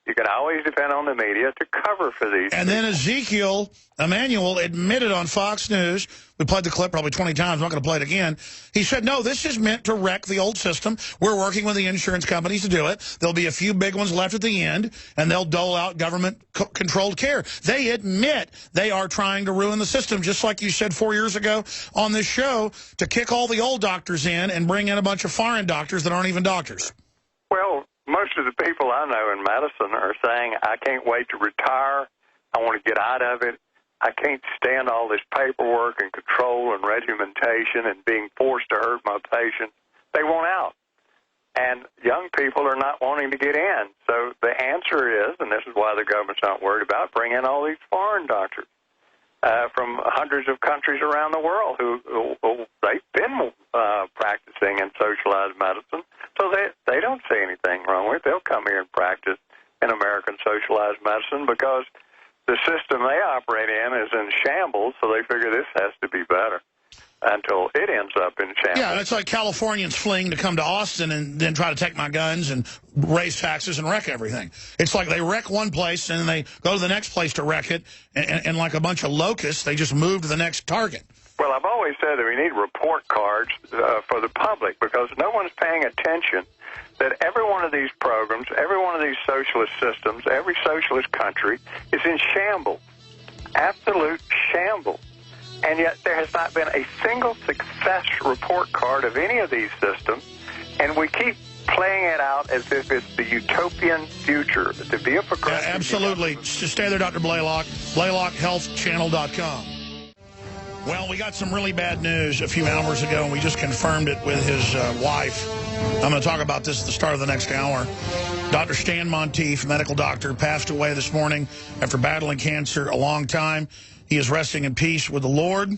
You can always depend on the media to cover for these. And then Ezekiel Emanuel admitted on Fox News, we played the clip probably 20 times, I'm not going to play it again. He said, no, this is meant to wreck the old system. We're working with the insurance companies to do it. There'll be a few big ones left at the end, and they'll dole out government-controlled care. They admit they are trying to ruin the system, just like you said 4 years ago on this show, to kick all the old doctors in and bring in a bunch of foreign doctors that aren't even doctors. Well, most of the people I know in medicine are saying, I can't wait to retire. I want to get out of it. I can't stand all this paperwork and control and regimentation and being forced to hurt my patients. They want out. And young people are not wanting to get in. So the answer is, and this is why the government's not worried about, bring in all these foreign doctors from hundreds of countries around the world who they've been practicing in socialized medicine. So they don't see anything wrong with it. They'll come here and practice in American socialized medicine because the system they operate in is in shambles, so they figure this has to be better until it ends up in shambles. Yeah, it's like Californians fleeing to come to Austin and then try to take my guns and raise taxes and wreck everything. It's like they wreck one place and then they go to the next place to wreck it, and like a bunch of locusts, they just move to the next target. Well, I've always said that we need report cards for the public because no one's paying attention that every one of these programs, every one of these socialist systems, every socialist country is in shambles, absolute shambles. And yet there has not been a single success report card of any of these systems, and we keep playing it out as if it's the utopian future, to be a progressive. Absolutely. Just stay there, Dr. Blaylock. BlaylockHealthChannel.com. Well, we got some really bad news a few hours ago, and we just confirmed it with his wife. I'm going to talk about this at the start of the next hour. Dr. Stan Monteith, medical doctor, passed away this morning after battling cancer a long time. He is resting in peace with the Lord,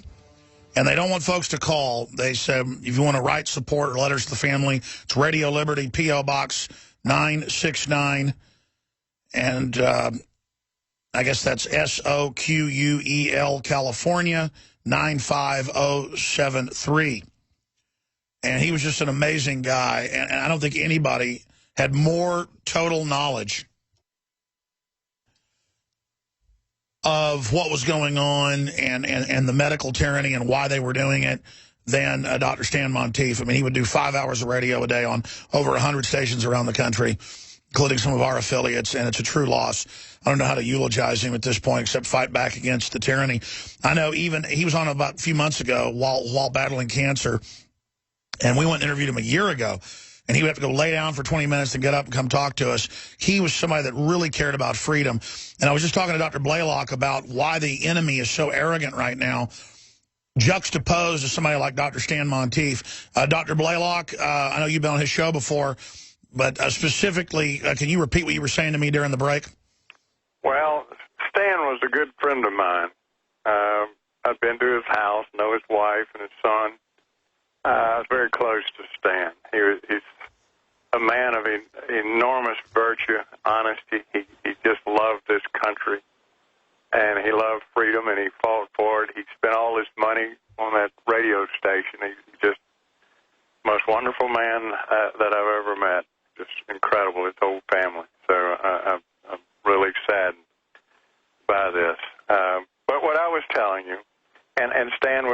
and they don't want folks to call. They said if you want to write support or letters to the family, it's Radio Liberty, P.O. Box 969, and I guess that's SOQUEL, California, 95073. And he was just an amazing guy, and I don't think anybody had more total knowledge of what was going on and the medical tyranny and why they were doing it than Dr. Stan Monteith. I mean, he would do 5 hours of radio a day on over 100 stations around the country, including some of our affiliates, and it's a true loss. I don't know how to eulogize him at this point except fight back against the tyranny. I know even he was on about a few months ago while battling cancer, and we went and interviewed him a year ago, and he would have to go lay down for 20 minutes and get up and come talk to us. He was somebody that really cared about freedom. And I was just talking to Dr. Blaylock about why the enemy is so arrogant right now, juxtaposed to somebody like Dr. Stan Monteith. Dr. Blaylock, I know you've been on his show before, but specifically, can you repeat what you were saying to me during the break? Well, Stan was a good friend of mine. I've been to his house, know his wife and his son. I was very close to Stan. He's a man of enormous virtue, honesty. He just loved this country, and he loved freedom, and he fought for it. He spent all his money on that radio station. He's just the most wonderful man that I've ever met. Just incredible, his whole family. So I'm really saddened by this. But what I was telling you, and Stan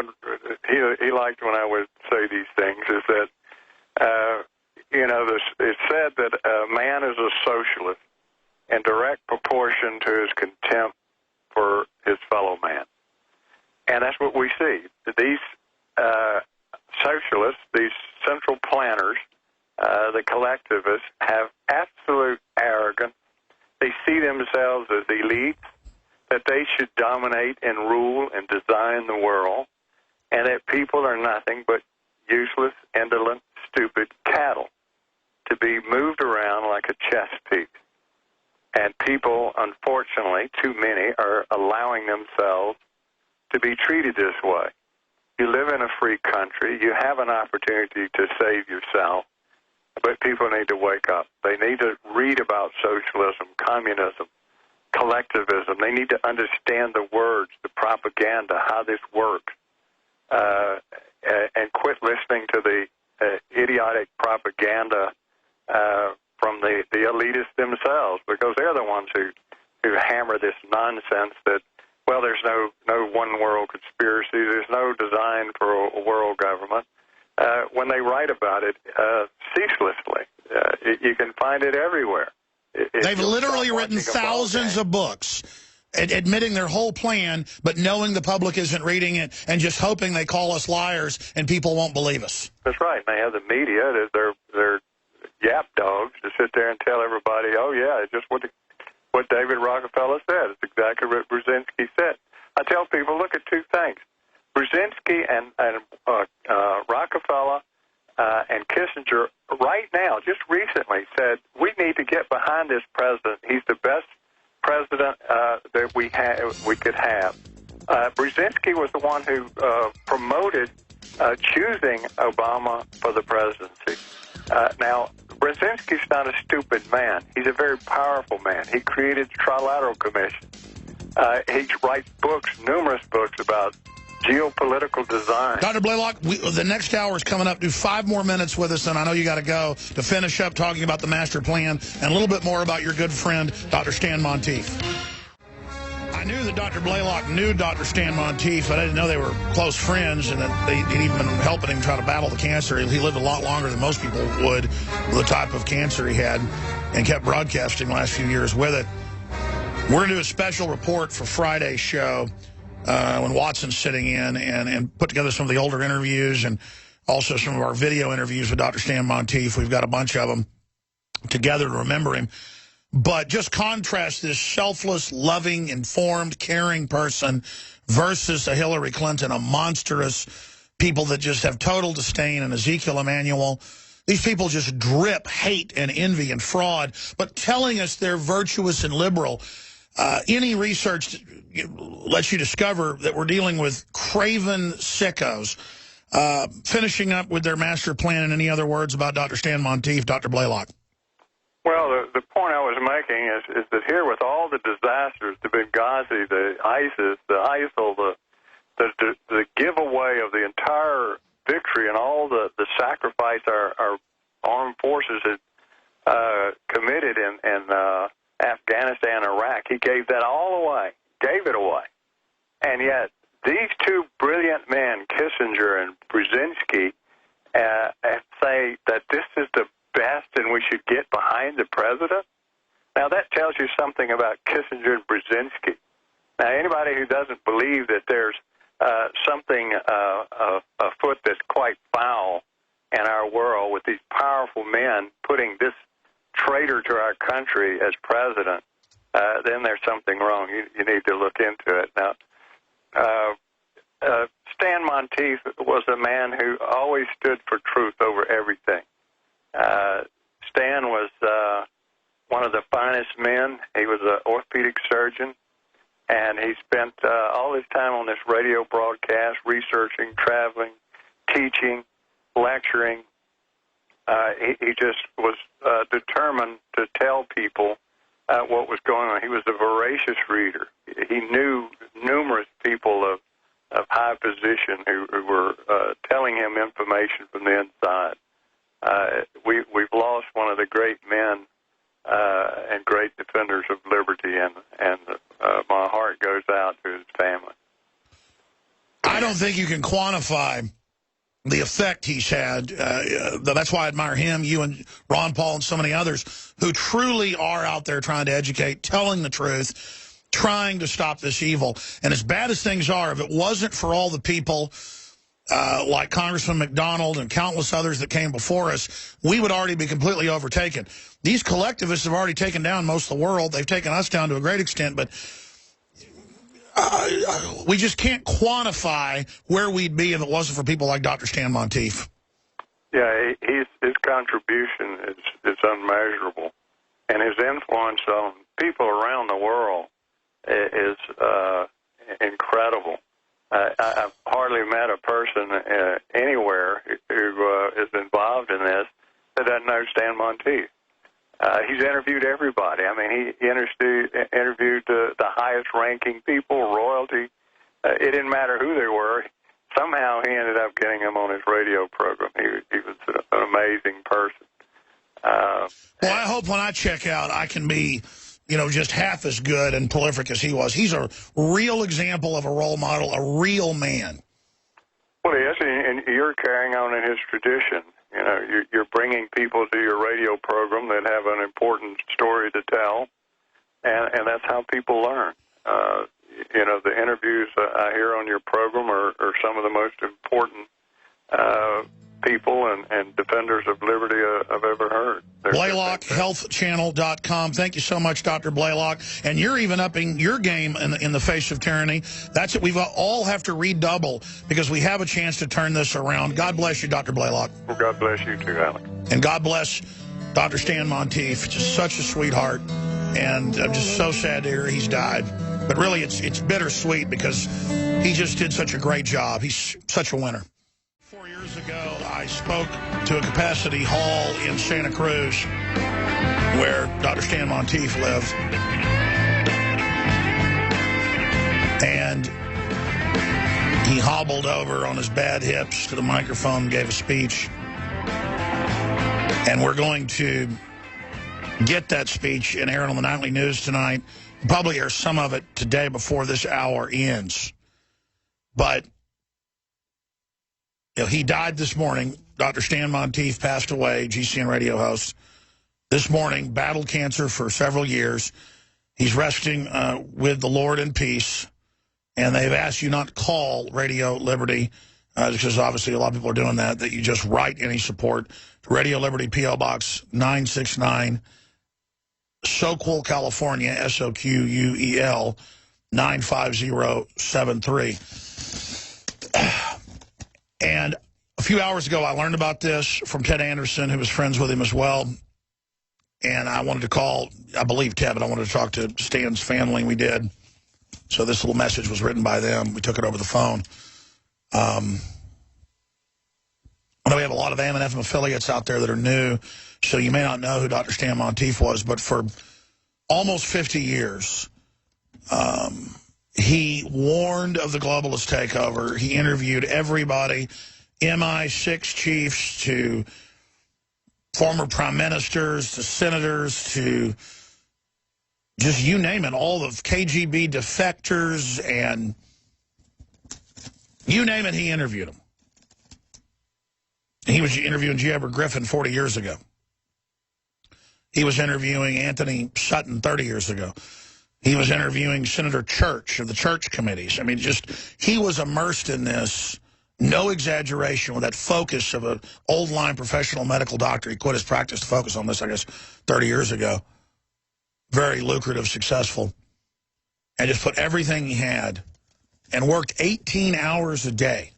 he liked when I would say these things, is that, it's said that man is a socialist in direct proportion to his contempt for his fellow man. And that's what we see. These socialists, these central planners, the collectivists, have absolute arrogance. They see themselves as elites, that they should dominate and rule and design the world, and that people are nothing but useless, indolent, stupid cattle to be moved around like a chess piece. And people, unfortunately, too many, are allowing themselves to be treated this way. You live in a free country. You have an opportunity to save yourself. but people need to wake up. They need to read about socialism, communism, collectivism. They need to understand the words, the propaganda, how this works, and quit listening to the idiotic propaganda from the elitists themselves, because they're the ones who hammer this nonsense that, well, there's no one world conspiracy, there's no design for a world government, when they write about it ceaselessly. You can find it everywhere. They've literally written thousands of books admitting their whole plan, but knowing the public isn't reading it and just hoping they call us liars and people won't believe us. That's right. They have the media. They're yap dogs to sit there and tell everybody, oh, yeah, it's just what David Rockefeller said. It's exactly what Brzezinski said. I tell people, look at two things. Brzezinski and Rockefeller and Kissinger right now, just recently, said we need to get behind this president. He's the best president that we could have. Brzezinski was the one who promoted choosing Obama for the presidency. Now, Brzezinski's not a stupid man. He's a very powerful man. He created the Trilateral Commission. He writes books, numerous books about geopolitical design. Dr. Blaylock, the next hour is coming up. Do 5 more minutes with us, and I know you got to go, to finish up talking about the master plan and a little bit more about your good friend, Dr. Stan Monteith. I knew that Dr. Blaylock knew Dr. Stan Monteith, but I didn't know they were close friends and that he'd even been helping him try to battle the cancer. He lived a lot longer than most people would with the type of cancer he had, and kept broadcasting the last few years with it. We're going to do a special report for Friday's show when Watson's sitting in, and put together some of the older interviews and also some of our video interviews with Dr. Stan Monteith. We've got a bunch of them together to remember him. But just contrast this selfless, loving, informed, caring person versus a Hillary Clinton, a monstrous people that just have total disdain, and Ezekiel Emanuel. These people just drip hate and envy and fraud, but telling us they're virtuous and liberal. Any research lets you discover that we're dealing with craven sickos. Finishing up with their master plan, and any other words about Dr. Stan Monteith, Dr. Blaylock? Well, the point I was making is that here, with all the disasters, the Benghazi, the ISIS, the ISIL, the giveaway of the entire victory and all the sacrifice our armed forces had committed in Afghanistan, Iraq, he gave that all away, gave it away. And yet, these two brilliant men, Kissinger and Brzezinski, say that this is the best and we should get behind the president. Now, that tells you something about Kissinger and Brzezinski. Now, anybody who doesn't believe that there's something afoot that's quite foul in our world with these powerful men putting this traitor to our country as president, then there's something wrong. You need to look into it. Now, Stan Monteith was a man who always stood for truth over everything. Stan was one of the finest men. He was an orthopedic surgeon, and he spent all his time on this radio broadcast, researching, traveling, teaching, lecturing. He just was determined to tell people what was going on. He was a voracious reader. He knew numerous people of high position who were telling him information from the inside. We've lost one of the great men and great defenders of liberty, and my heart goes out to his family. I don't think you can quantify the effect he's had. That's why I admire him, you and Ron Paul and so many others who truly are out there trying to educate, telling the truth, trying to stop this evil. And as bad as things are, if it wasn't for all the people like Congressman McDonald and countless others that came before us, we would already be completely overtaken. These collectivists have already taken down most of the world. They've taken us down to a great extent, but we just can't quantify where we'd be if it wasn't for people like Dr. Stan Monteith. Yeah, his contribution is unmeasurable, and his influence on people around the world is incredible. I've hardly met a person anywhere who is involved in this that doesn't know Stan Monteith. He's interviewed everybody. I mean, he interviewed the highest-ranking people, royalty. It didn't matter who they were. Somehow he ended up getting him on his radio program. He was an amazing person. Well, I hope when I check out, I can be, just half as good and prolific as he was. He's a real example of a role model, a real man. Well, yes, and you're carrying on in his tradition. You're bringing people to your radio program that have an important story to tell, and that's how people learn. The interviews I hear on your program are some of the most important people and defenders of liberty I've ever heard. BlaylockHealthChannel.com. Thank you so much, Dr. Blaylock. And you're even upping your game in the face of tyranny. That's it. We all have to redouble because we have a chance to turn this around. God bless you, Dr. Blaylock. Well, God bless you too, Alex. And God bless Dr. Stan Monteith. Just such a sweetheart. And I'm just so sad to hear he's died. But really, it's bittersweet because he just did such a great job. He's such a winner. 4 years ago, I spoke to a capacity hall in Santa Cruz where Dr. Stan Monteith lived. And he hobbled over on his bad hips to the microphone and gave a speech. And we're going to get that speech and air it on the nightly news tonight. Probably air some of it today before this hour ends. But he died this morning. Dr. Stan Monteith passed away, GCN radio host. This morning, battled cancer for several years. He's resting with the Lord in peace. And they've asked you not to call Radio Liberty, because obviously a lot of people are doing that you just write any support to Radio Liberty, P.O. Box 969, Soquel, California, S-O-Q-U-E-L, 95073. And a few hours ago, I learned about this from Ted Anderson, who was friends with him as well. And I wanted to call, I believe Ted, but I wanted to talk to Stan's family, and we did. So this little message was written by them. We took it over the phone. I know we have a lot of AM and FM affiliates out there that are new, so you may not know who Dr. Stan Monteith was, but for almost 50 years, he warned of the globalist takeover. He interviewed everybody, MI6 chiefs to former prime ministers to senators to just you name it, all of KGB defectors and you name it, he interviewed them. He was interviewing G. Edward Griffin 40 years ago. He was interviewing Anthony Sutton 30 years ago. He was interviewing Senator Church of the church committees. I mean, just he was immersed in this, no exaggeration, with that focus of an old-line professional medical doctor. He quit his practice to focus on this, I guess, 30 years ago. Very lucrative, successful. And just put everything he had and worked 18 hours a day.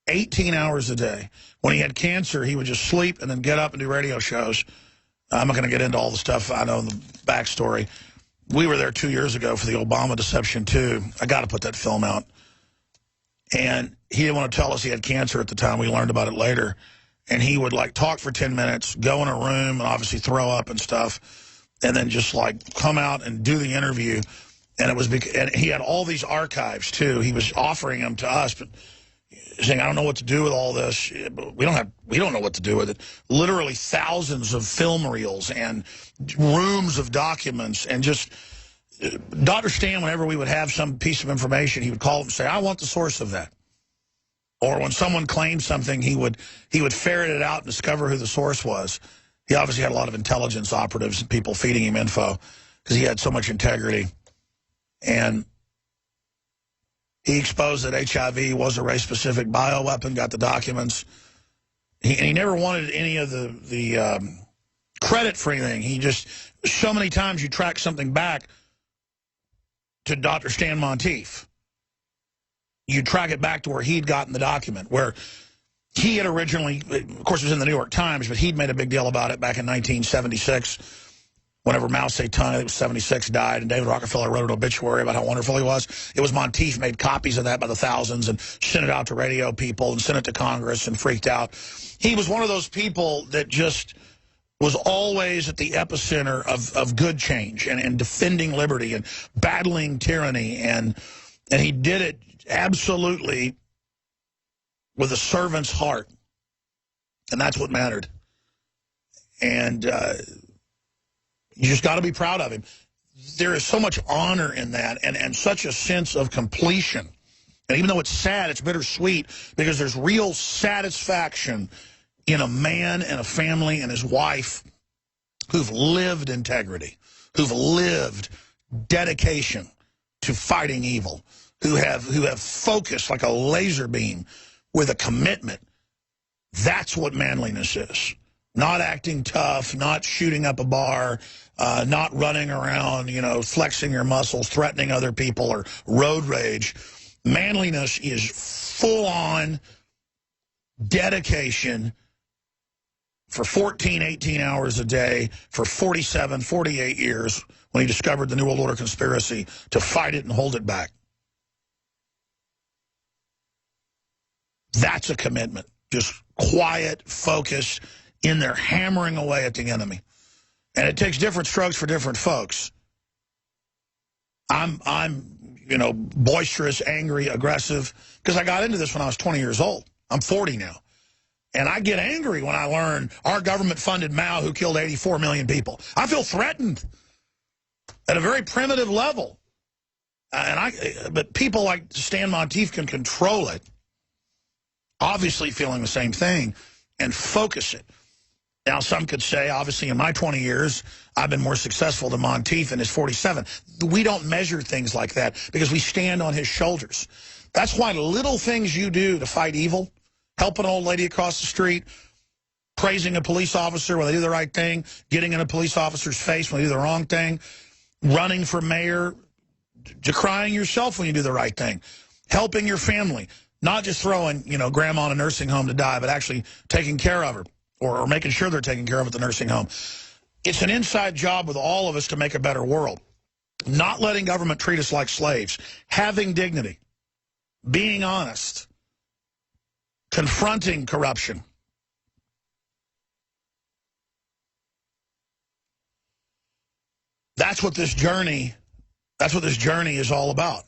18 hours a day. When he had cancer, he would just sleep and then get up and do radio shows. I'm not going to get into all the stuff I know in the backstory. We were there 2 years ago for the Obama deception, too. I got to put that film out. And he didn't want to tell us he had cancer at the time. We learned about it later. And he would, talk for 10 minutes, go in a room, and obviously throw up and stuff, and then just, come out and do the interview. And it was and he had all these archives, too. He was offering them to us, but saying, I don't know what to do with all this. We don't know what to do with it. Literally thousands of film reels and rooms of documents, and just Dr. Stan, whenever we would have some piece of information, he would call and say, I want the source of that. Or when someone claimed something, he would ferret it out and discover who the source was. He obviously had a lot of intelligence operatives and people feeding him info because he had so much integrity. And he exposed that HIV was a race-specific bioweapon, got the documents. He never wanted any of the credit for anything. He just, so many times you track something back to Dr. Stan Monteith. You track it back to where he'd gotten the document, where he had originally, of course it was in the New York Times, but he'd made a big deal about it back in 1976. Whenever Mao Zedong, it was 76, died, and David Rockefeller wrote an obituary about how wonderful he was. It was Monteith made copies of that by the thousands and sent it out to radio people and sent it to Congress and freaked out. He was one of those people that just was always at the epicenter of good change and defending liberty and battling tyranny. And he did it absolutely with a servant's heart. And that's what mattered. And you just got to be proud of him. There is so much honor in that and such a sense of completion. And even though it's sad, it's bittersweet because there's real satisfaction in a man and a family and his wife who've lived integrity, who've lived dedication to fighting evil, who have focused like a laser beam with a commitment. That's what manliness is. Not acting tough, not shooting up a bar, not running around, you know, flexing your muscles, threatening other people, or road rage. Manliness is full-on dedication for 14, 18 hours a day for 47, 48 years when he discovered the New World Order conspiracy to fight it and hold it back. That's a commitment. Just quiet, focus, in there hammering away at the enemy. And it takes different strokes for different folks. I'm you know, boisterous, angry, aggressive, because I got into this when I was 20 years old. I'm 40 now. And I get angry when I learn our government funded Mao who killed 84 million people. I feel threatened at a very primitive level. But people like Stan Monteith can control it, obviously feeling the same thing, and focus it. Now, some could say, obviously, in my 20 years, I've been more successful than Monteith in his 47. We don't measure things like that because we stand on his shoulders. That's why little things you do to fight evil, helping an old lady across the street, praising a police officer when they do the right thing, getting in a police officer's face when they do the wrong thing, running for mayor, decrying yourself when you do the right thing, helping your family, not just throwing, you know, grandma in a nursing home to die, but actually taking care of her or making sure they're taken care of at the nursing home. It's an inside job with all of us to make a better world. Not letting government treat us like slaves, having dignity, being honest, confronting corruption. That's what this journey is all about.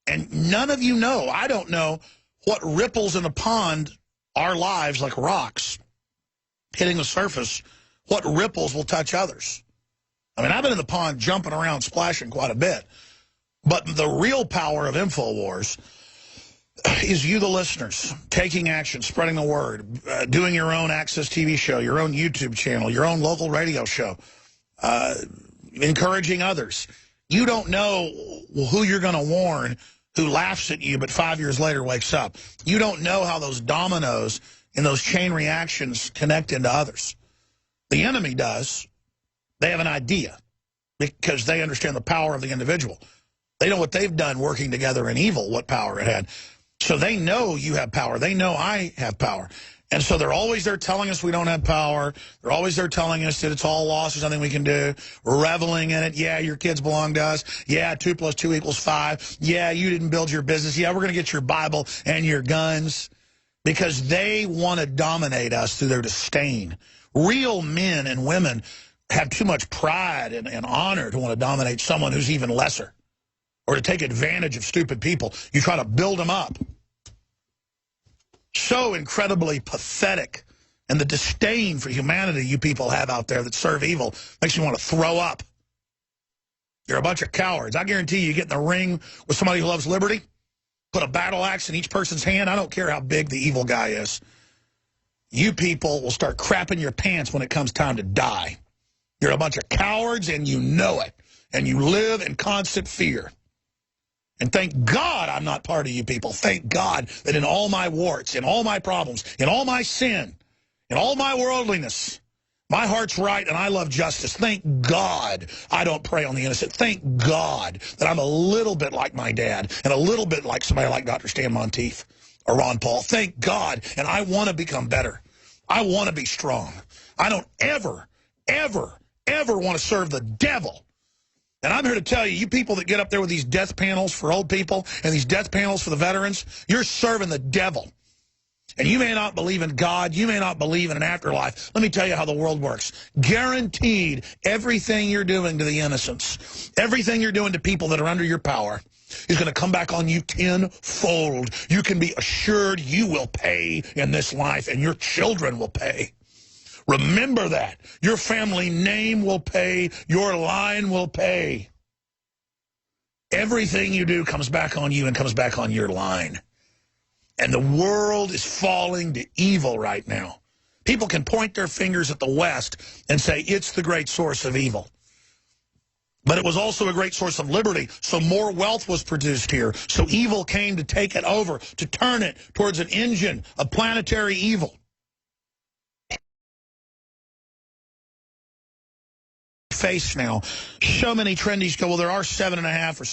And none of you know, I don't know, what ripples in a pond our lives like rocks hitting the surface, what ripples will touch others. I mean, I've been in the pond jumping around, splashing quite a bit. But the real power of InfoWars is you, the listeners, taking action, spreading the word, doing your own Access TV show, your own YouTube channel, your own local radio show, encouraging others. You don't know who you're going to warn who laughs at you but 5 years later wakes up. You don't know how those dominoes and those chain reactions connect into others. The enemy does. They have an idea because they understand the power of the individual. They know what they've done working together in evil, what power it had. So they know you have power. They know I have power. And so they're always there telling us we don't have power. They're always there telling us that it's all lost, there's nothing we can do. Reveling in it. Yeah, your kids belong to us. Yeah, 2 + 2 = 5. Yeah, you didn't build your business. Yeah, we're going to get your Bible and your guns. Because they want to dominate us through their disdain. Real men and women have too much pride and honor to want to dominate someone who's even lesser. Or to take advantage of stupid people. You try to build them up. So incredibly pathetic. And the disdain for humanity you people have out there that serve evil makes you want to throw up. You're a bunch of cowards. I guarantee you get in the ring with somebody who loves liberty, put a battle axe in each person's hand. I don't care how big the evil guy is. You people will start crapping your pants when it comes time to die. You're a bunch of cowards and you know it. And you live in constant fear. And thank God I'm not part of you people. Thank God that in all my warts, in all my problems, in all my sin, in all my worldliness, my heart's right and I love justice. Thank God I don't prey on the innocent. Thank God that I'm a little bit like my dad and a little bit like somebody like Dr. Stan Monteith or Ron Paul. Thank God. And I want to become better. I want to be strong. I don't ever, ever, ever want to serve the devil. And I'm here to tell you, you people that get up there with these death panels for old people and these death panels for the veterans, you're serving the devil. And you may not believe in God. You may not believe in an afterlife. Let me tell you how the world works. Guaranteed, everything you're doing to the innocents, everything you're doing to people that are under your power is going to come back on you tenfold. You can be assured you will pay in this life, and your children will pay. Remember that. Your family name will pay. Your line will pay. Everything you do comes back on you and comes back on your line. And the world is falling to evil right now. People can point their fingers at the West and say it's the great source of evil. But it was also a great source of liberty, so more wealth was produced here. So evil came to take it over, to turn it towards an engine of planetary evil. Face now. So many trendies go, well, there are 7.5 or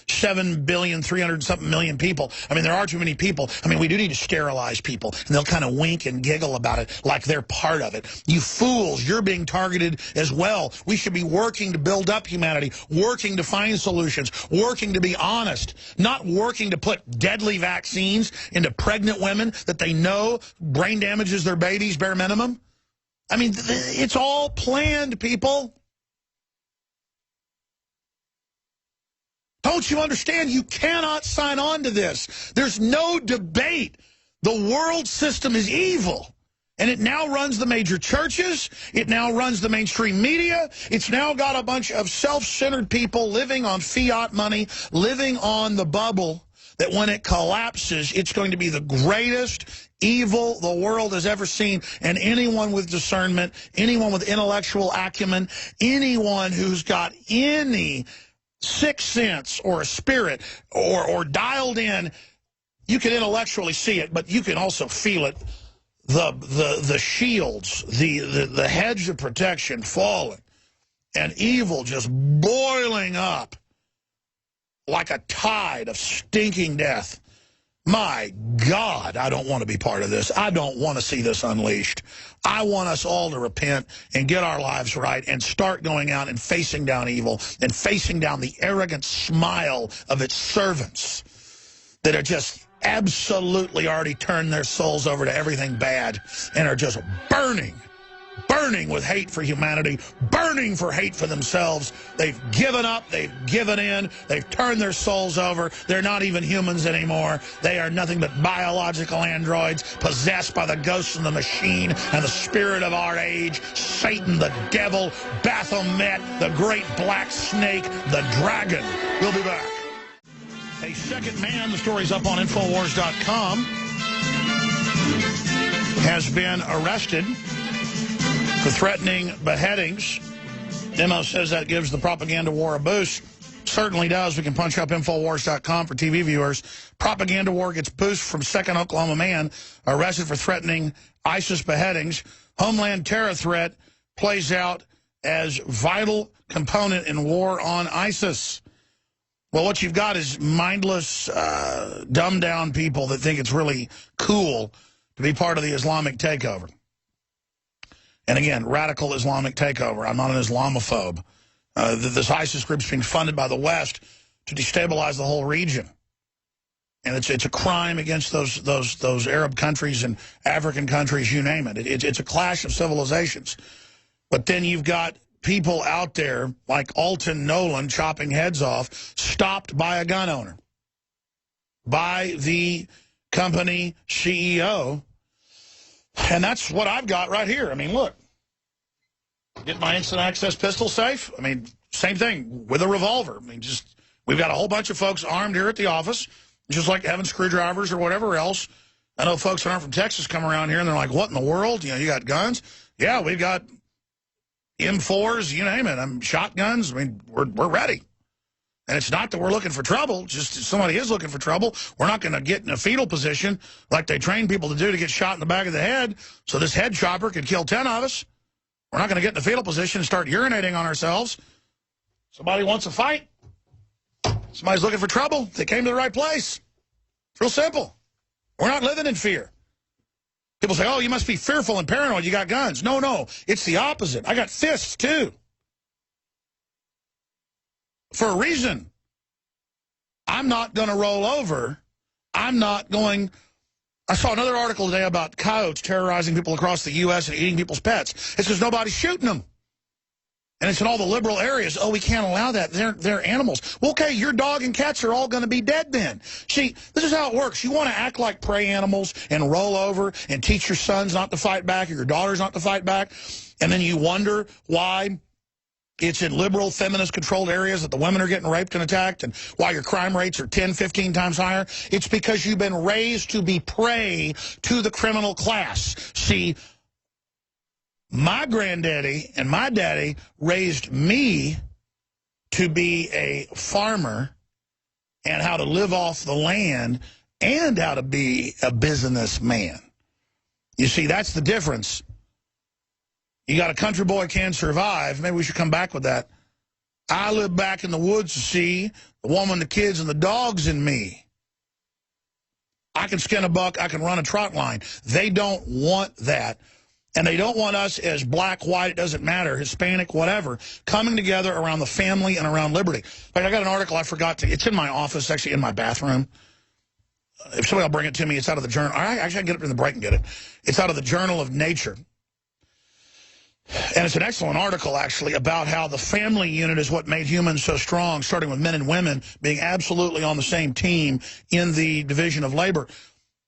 7 billion, 300 something million people. I mean, there are too many people. I mean, we do need to sterilize people. And they'll kind of wink and giggle about it like they're part of it. You fools, you're being targeted as well. We should be working to build up humanity, working to find solutions, working to be honest, not working to put deadly vaccines into pregnant women that they know brain damages their babies bare minimum. I mean, it's all planned, people. Don't you understand? You cannot sign on to this. There's no debate. The world system is evil. And it now runs the major churches. It now runs the mainstream media. It's now got a bunch of self-centered people living on fiat money, living on the bubble that when it collapses, it's going to be the greatest evil the world has ever seen. And anyone with discernment, anyone with intellectual acumen, anyone who's got any sixth sense or a spirit or dialed in, you can intellectually see it, but you can also feel it. The shields, the hedge of protection falling, and evil just boiling up like a tide of stinking death. My God, I don't want to be part of this. I don't want to see this unleashed. I want us all to repent and get our lives right and start going out and facing down evil and facing down the arrogant smile of its servants that are just absolutely already turned their souls over to everything bad and are just burning with hate for humanity, burning for hate for themselves. They've given up, they've given in, they've turned their souls over. They're not even humans anymore. They are nothing but biological androids possessed by the ghosts of the machine and the spirit of our age, Satan, the devil, Baphomet, the great black snake, the dragon. We'll be back. A second man, the story's up on Infowars.com, has been arrested for threatening beheadings. Demo says that gives the propaganda war a boost. Certainly does. We can punch up Infowars.com for TV viewers. Propaganda war gets boost from second Oklahoma man arrested for threatening ISIS beheadings. Homeland terror threat plays out as vital component in war on ISIS. Well, what you've got is mindless, dumbed-down people that think it's really cool to be part of the Islamic takeover. And again, radical Islamic takeover. I'm not an Islamophobe. This ISIS group's being funded by the West to destabilize the whole region. And it's a crime against those Arab countries and African countries, you name it. It's a clash of civilizations. But then you've got people out there like Alton Nolan chopping heads off, stopped by a gun owner, by the company CEO. And that's what I've got right here. I mean, look. Get my instant access pistol safe. I mean, same thing with a revolver. I mean, just we've got a whole bunch of folks armed here at the office, just like having screwdrivers or whatever else. I know folks that aren't from Texas come around here and they're like, what in the world? You know, you got guns? Yeah, we've got M4s, you name it. Shotguns. I mean, we're ready. And it's not that we're looking for trouble. Just if somebody is looking for trouble, we're not going to get in a fetal position like they train people to do to get shot in the back of the head so this head chopper could kill 10 of us. We're not going to get in the fetal position and start urinating on ourselves. Somebody wants a fight. Somebody's looking for trouble. They came to the right place. It's real simple. We're not living in fear. People say, oh, you must be fearful and paranoid. You got guns. No, it's the opposite. I got fists, too. For a reason. I'm not going to roll over. I'm not going I saw another article today about coyotes terrorizing people across the U.S. and eating people's pets. It's because nobody's shooting them. And it's in all the liberal areas. Oh, we can't allow that. They're animals. Well, okay, your dog and cats are all going to be dead then. See, this is how it works. You want to act like prey animals and roll over and teach your sons not to fight back or your daughters not to fight back. And then you wonder why it's in liberal, feminist-controlled areas that the women are getting raped and attacked and why your crime rates are 10, 15 times higher. It's because you've been raised to be prey to the criminal class. See, my granddaddy and my daddy raised me to be a farmer and how to live off the land and how to be a businessman. You see, that's the difference. You got a country boy can survive. Maybe we should come back with that. I live back in the woods to see the woman, the kids, and the dogs in me. I can skin a buck. I can run a trot line. They don't want that. And they don't want us as black, white, it doesn't matter, Hispanic, whatever, coming together around the family and around liberty. In fact, I got an article I forgot to, it's in my office, actually in my bathroom. If somebody will bring it to me, it's out of the journal. Actually, I can get it in the break and get it. It's out of the Journal of Nature. And it's an excellent article, actually, about how the family unit is what made humans so strong, starting with men and women being absolutely on the same team in the division of labor.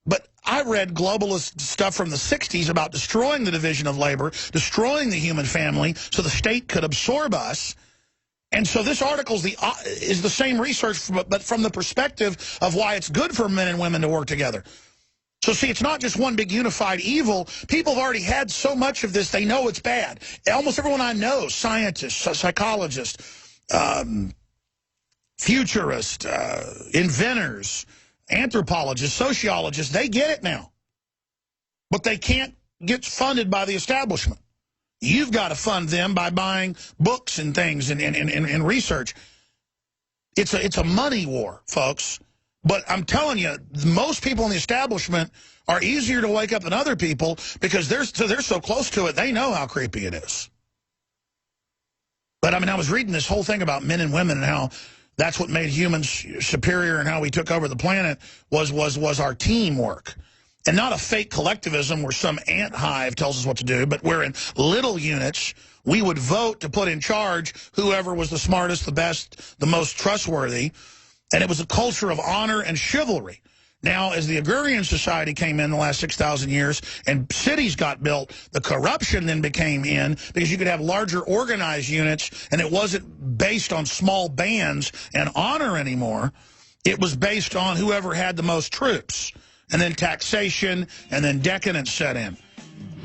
But I read globalist stuff from the 60s about destroying the division of labor, destroying the human family so the state could absorb us. And so this article is the same research, but from the perspective of why it's good for men and women to work together. So, see, it's not just one big unified evil. People have already had so much of this, they know it's bad. Almost everyone I know, scientists, psychologists, futurists, inventors, anthropologists, sociologists, they get it now. But they can't get funded by the establishment. You've got to fund them by buying books and things and research. It's a money war, folks. But I'm telling you, most people in the establishment are easier to wake up than other people because they're so close to it, they know how creepy it is. But, I mean, I was reading this whole thing about men and women and how that's what made humans superior and how we took over the planet was our teamwork. And not a fake collectivism where some ant hive tells us what to do, but we're in little units. We would vote to put in charge whoever was the smartest, the best, the most trustworthy. And it was a culture of honor and chivalry. Now, as the agrarian society came in the last 6,000 years and cities got built, the corruption then became in because you could have larger organized units and it wasn't based on small bands and honor anymore. It was based on whoever had the most troops. And then taxation and then decadence set in.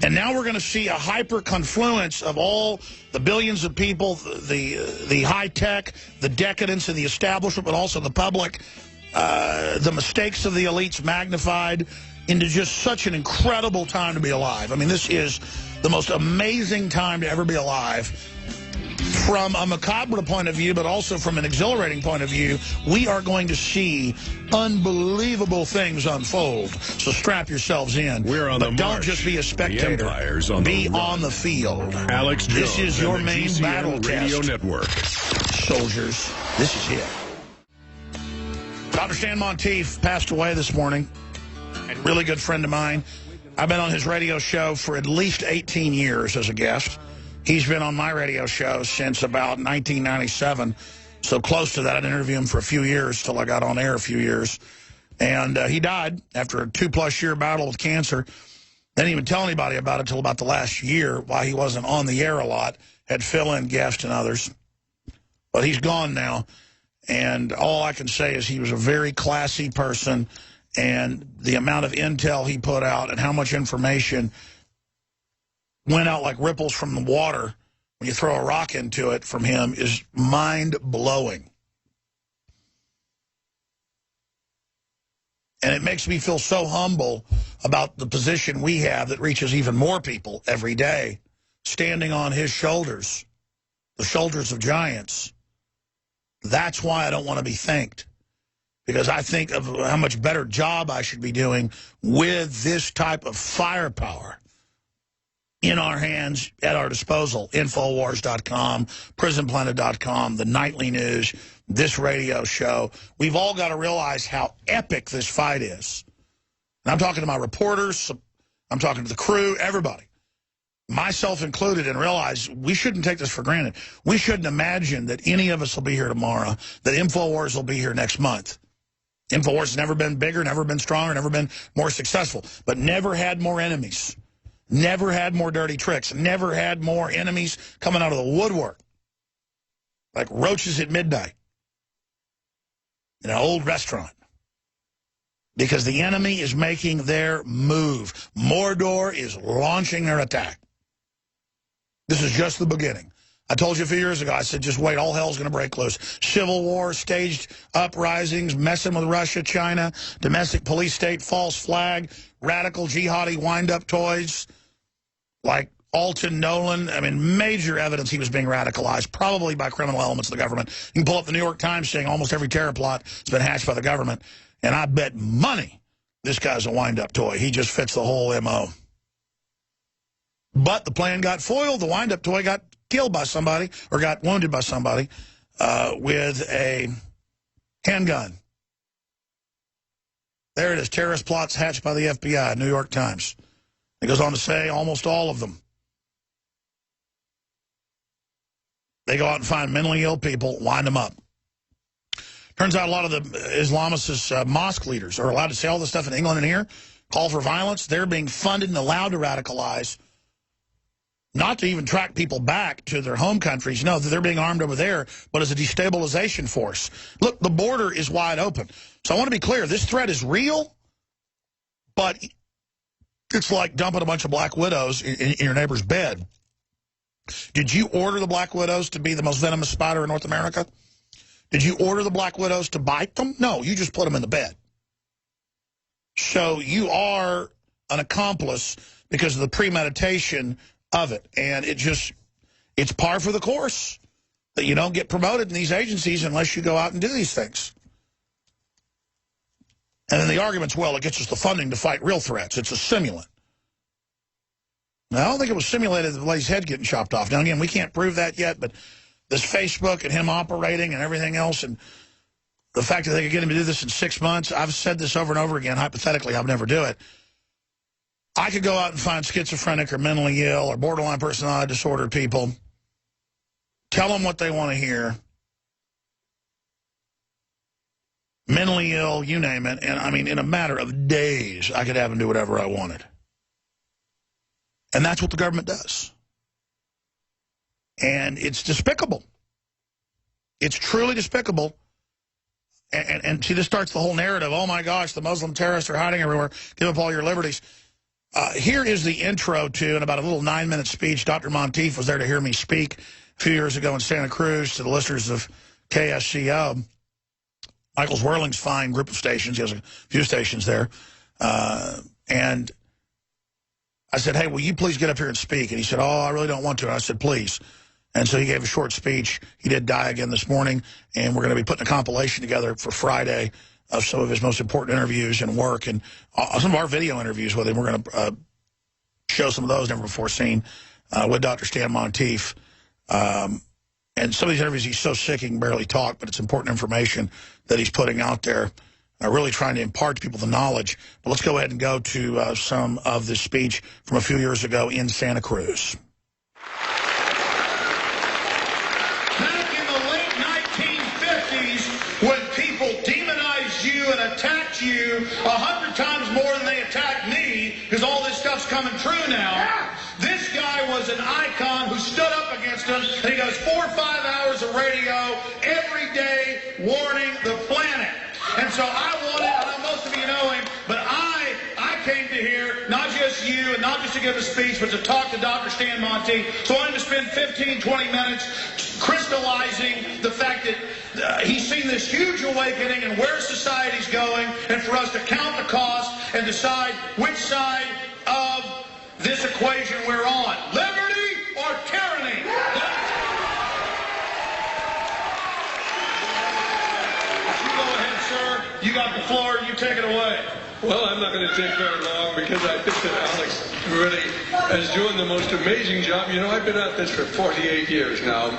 And now we're going to see a hyper-confluence of all the billions of people, the high-tech, the decadence in the establishment, but also the public, the mistakes of the elites magnified into just such an incredible time to be alive. I mean, this is the most amazing time to ever be alive. From a macabre point of view, but also from an exhilarating point of view, we are going to see unbelievable things unfold. So strap yourselves in. We're on but the don't march. just be a spectator. Be on the field. Alex Jones. This is your main GCN battle Radio test. Network. Soldiers, this is it. Dr. Stan Monteith passed away this morning. A really good friend of mine. I've been on his radio show for at least 18 years as a guest. He's been on my radio show since about 1997, so close to that. I'd interview him for a few years till I got on air a few years. And he died after a 2-plus-year battle with cancer. Didn't even tell anybody about it till about the last year, while he wasn't on the air a lot, had fill-in guests and others. But he's gone now, and all I can say is he was a very classy person, and the amount of intel he put out and how much information went out like ripples from the water when you throw a rock into it from him is mind-blowing. And it makes me feel so humble about the position we have that reaches even more people every day, standing on his shoulders, the shoulders of giants. That's why I don't want to be thanked, because I think of how much better job I should be doing with this type of firepower in our hands, at our disposal. Infowars.com, prisonplanet.com, the nightly news, this radio show. We've all got to realize how epic this fight is. And I'm talking to my reporters, I'm talking to the crew, everybody, myself included, and realize we shouldn't take this for granted. We shouldn't imagine that any of us will be here tomorrow, that InfoWars will be here next month. InfoWars has never been bigger, never been stronger, never been more successful, but never had more enemies, never had more dirty tricks, never had more enemies coming out of the woodwork, like roaches at midnight in an old restaurant. Because the enemy is making their move. Mordor is launching their attack. This is just the beginning. I told you a few years ago, I said, just wait, all hell's going to break loose. Civil war, staged uprisings, messing with Russia, China, domestic police state, false flag, radical jihadi wind-up toys, like Alton Nolan. I mean, major evidence he was being radicalized, probably by criminal elements of the government. You can pull up the New York Times saying almost every terror plot has been hatched by the government. And I bet money this guy's a wind-up toy. He just fits the whole M.O. But the plan got foiled. The wind-up toy got killed by somebody or got wounded by somebody with a handgun. There it is, terrorist plots hatched by the FBI, New York Times. It goes on to say almost all of them. They go out and find mentally ill people, wind them up. Turns out a lot of the Islamicist mosque leaders are allowed to say all this stuff in England and here, call for violence. They're being funded and allowed to radicalize, not to even track people back to their home countries. No, they're being armed over there, but as a destabilization force. Look, the border is wide open. So I want to be clear, this threat is real, but it's like dumping a bunch of black widows in your neighbor's bed. Did you order the black widows to be the most venomous spider in North America? Did you order the black widows to bite them? No, you just put them in the bed. So you are an accomplice because of the premeditation of it. And it's par for the course that you don't get promoted in these agencies unless you go out and do these things. And then the argument's, well, it gets us the funding to fight real threats. It's a simulant. Now, I don't think it was simulated that the lady's head getting chopped off. Now, again, we can't prove that yet, but this Facebook and him operating and everything else, and the fact that they could get him to do this in 6 months, I've said this over and over again. Hypothetically, I'll never do it. I could go out and find schizophrenic or mentally ill or borderline personality disorder people, tell them what they want to hear, mentally ill, you name it, and I mean, in a matter of days, I could have them do whatever I wanted. And that's what the government does. And it's despicable. It's truly despicable. And see, this starts the whole narrative. Oh, my gosh, the Muslim terrorists are hiding everywhere. Give up all your liberties. Here is the intro to, in about a little 9-minute speech. Dr. Monteith was there to hear me speak a few years ago in Santa Cruz to the listeners of KSCO. Michael Zwirling's fine group of stations. He has a few stations there. And I said, hey, will you please get up here and speak? And he said, oh, I really don't want to. And I said, please. And so he gave a short speech. He did die again this morning, and we're going to be putting a compilation together for Friday of some of his most important interviews and work, and some of our video interviews with him. We're going to show some of those never before seen with Dr. Stan Monteith. And some of these interviews, he's so sick he can barely talk, but it's important information that he's putting out there, really trying to impart to people the knowledge. But let's go ahead and go to some of this speech from a few years ago in Santa Cruz. When people demonized you and attacked you 100 times more than they attacked me, because all this stuff's coming true now. This guy was an icon who stood up against them, and he does 4 or 5 hours of radio every day warning the planet. And so I wanted, I know most of you know him, but I came to here, not just you, and not just to give a speech, but to talk to Dr. Stan Monteith. So I wanted to spend 15, 20 minutes crystallizing the fact that he's seen this huge awakening and where society's going, and for us to count the cost and decide which side of this equation we're on. Liberty or tyranny? You go ahead, sir. You got the floor. You take it away. Well, I'm not going to take very long because I think that Alex really is doing the most amazing job. You know, I've been at this for 48 years now,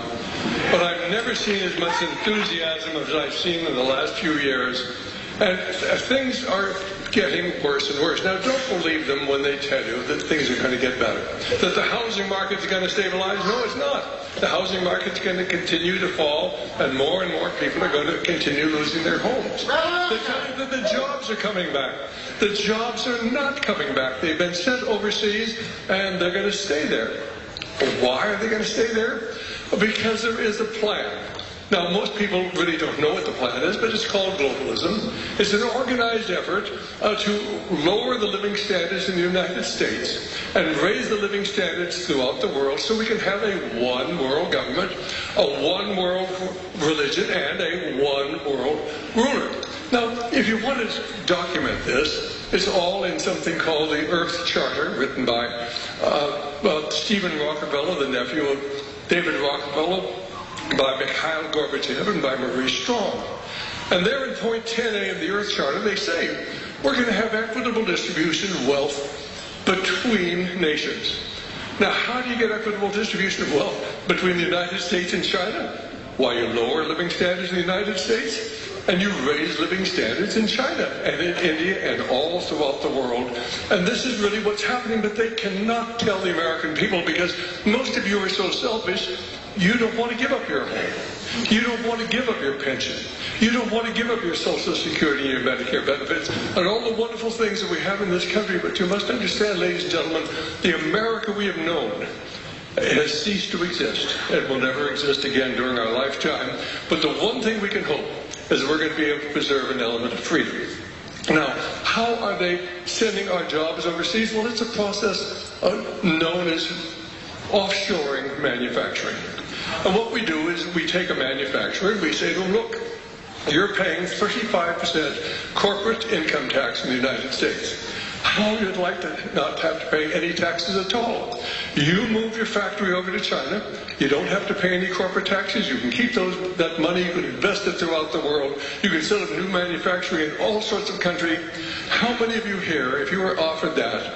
but I've never seen as much enthusiasm as I've seen in the last few years. And things are getting worse and worse. Now, don't believe them when they tell you that things are going to get better, that the housing market's going to stabilize. No, it's not. The housing market's going to continue to fall, and more people are going to continue losing their homes. They tell you that the jobs are coming back. The jobs are not coming back. They've been sent overseas, and they're going to stay there. Why are they going to stay there? Because there is a plan. Now, most people really don't know what the plan is, but it's called globalism. It's an organized effort to lower the living standards in the United States and raise the living standards throughout the world so we can have a one world government, a one world religion, and a one world ruler. Now, if you want to document this, it's all in something called the Earth Charter, written by Stephen Rockefeller, the nephew of David Rockefeller, by Mikhail Gorbachev, and by Marie Strong. And there in point 10A of the Earth Charter, they say we're going to have equitable distribution of wealth between nations. Now, how do you get equitable distribution of wealth between the United States and China? Why, you lower living standards in the United States, and you raise living standards in China and in India and all throughout the world. And this is really what's happening, but they cannot tell the American people because most of you are so selfish, you don't want to give up your home. You don't want to give up your pension. You don't want to give up your Social Security and your Medicare benefits and all the wonderful things that we have in this country. But you must understand, ladies and gentlemen, the America we have known has ceased to exist and will never exist again during our lifetime. But the one thing we can hope is we're going to be able to preserve an element of freedom. Now, how are they sending our jobs overseas? Well, it's a process known as offshoring manufacturing. And what we do is we take a manufacturer and we say to them, look, you're paying 35% corporate income tax in the United States. How would you like to not have to pay any taxes at all? You move your factory over to China. You don't have to pay any corporate taxes. You can keep that money. You can invest it throughout the world. You can set up new manufacturing in all sorts of countries. How many of you here, if you were offered that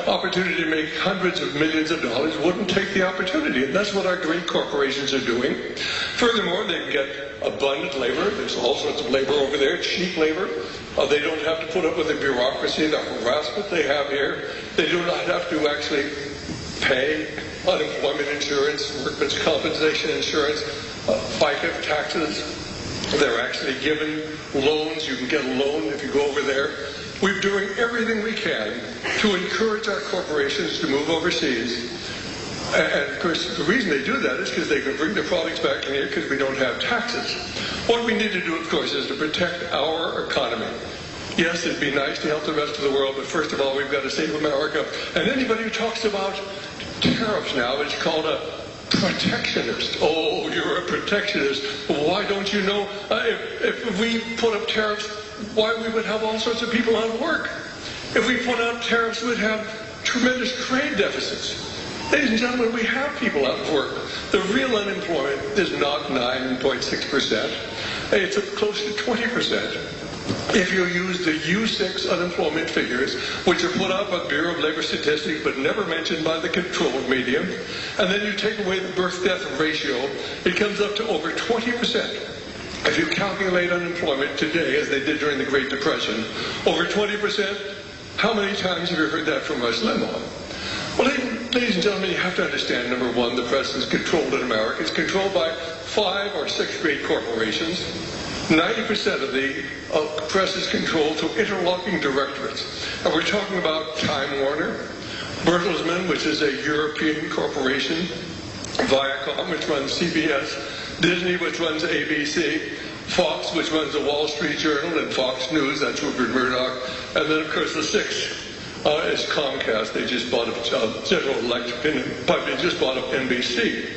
opportunity to make hundreds of millions of dollars, wouldn't take the opportunity? And that's what our great corporations are doing. Furthermore, they can get abundant labor. There's all sorts of labor over there, cheap labor. They don't have to put up with the bureaucracy, the harassment they have here. They do not have to actually pay unemployment insurance, workman's compensation insurance, FICA taxes. They're actually given loans. You can get a loan if you go over there. We're doing everything we can to encourage our corporations to move overseas. And of course, the reason they do that is because they can bring their products back in here because we don't have taxes. What we need to do, of course, is to protect our economy. Yes, it'd be nice to help the rest of the world, but first of all, we've got to save America. And anybody who talks about tariffs now is called a protectionist. Oh, you're a protectionist. Why don't you know if we put up tariffs, why we would have all sorts of people out of work? If we put up tariffs, we'd have tremendous trade deficits. Ladies and gentlemen, we have people out of work. The real unemployment is not 9.6%. It's close to 20%. If you use the U6 unemployment figures, which are put out by the Bureau of Labor Statistics but never mentioned by the controlled media, and then you take away the birth-death ratio, it comes up to over 20%. If you calculate unemployment today, as they did during the Great Depression, over 20%, how many times have you heard that from Rush Limbaugh? Well, ladies and gentlemen, you have to understand, number one, the press is controlled in America. It's controlled by 5 or 6 great corporations. 90% of the press is controlled through interlocking directorates. And we're talking about Time Warner, Bertelsmann, which is a European corporation, Viacom, which runs CBS, Disney, which runs ABC, Fox, which runs the Wall Street Journal, and Fox News, that's Rupert Murdoch. And then, of course, the 6th is Comcast. They just bought up General Electric, they just bought up NBC.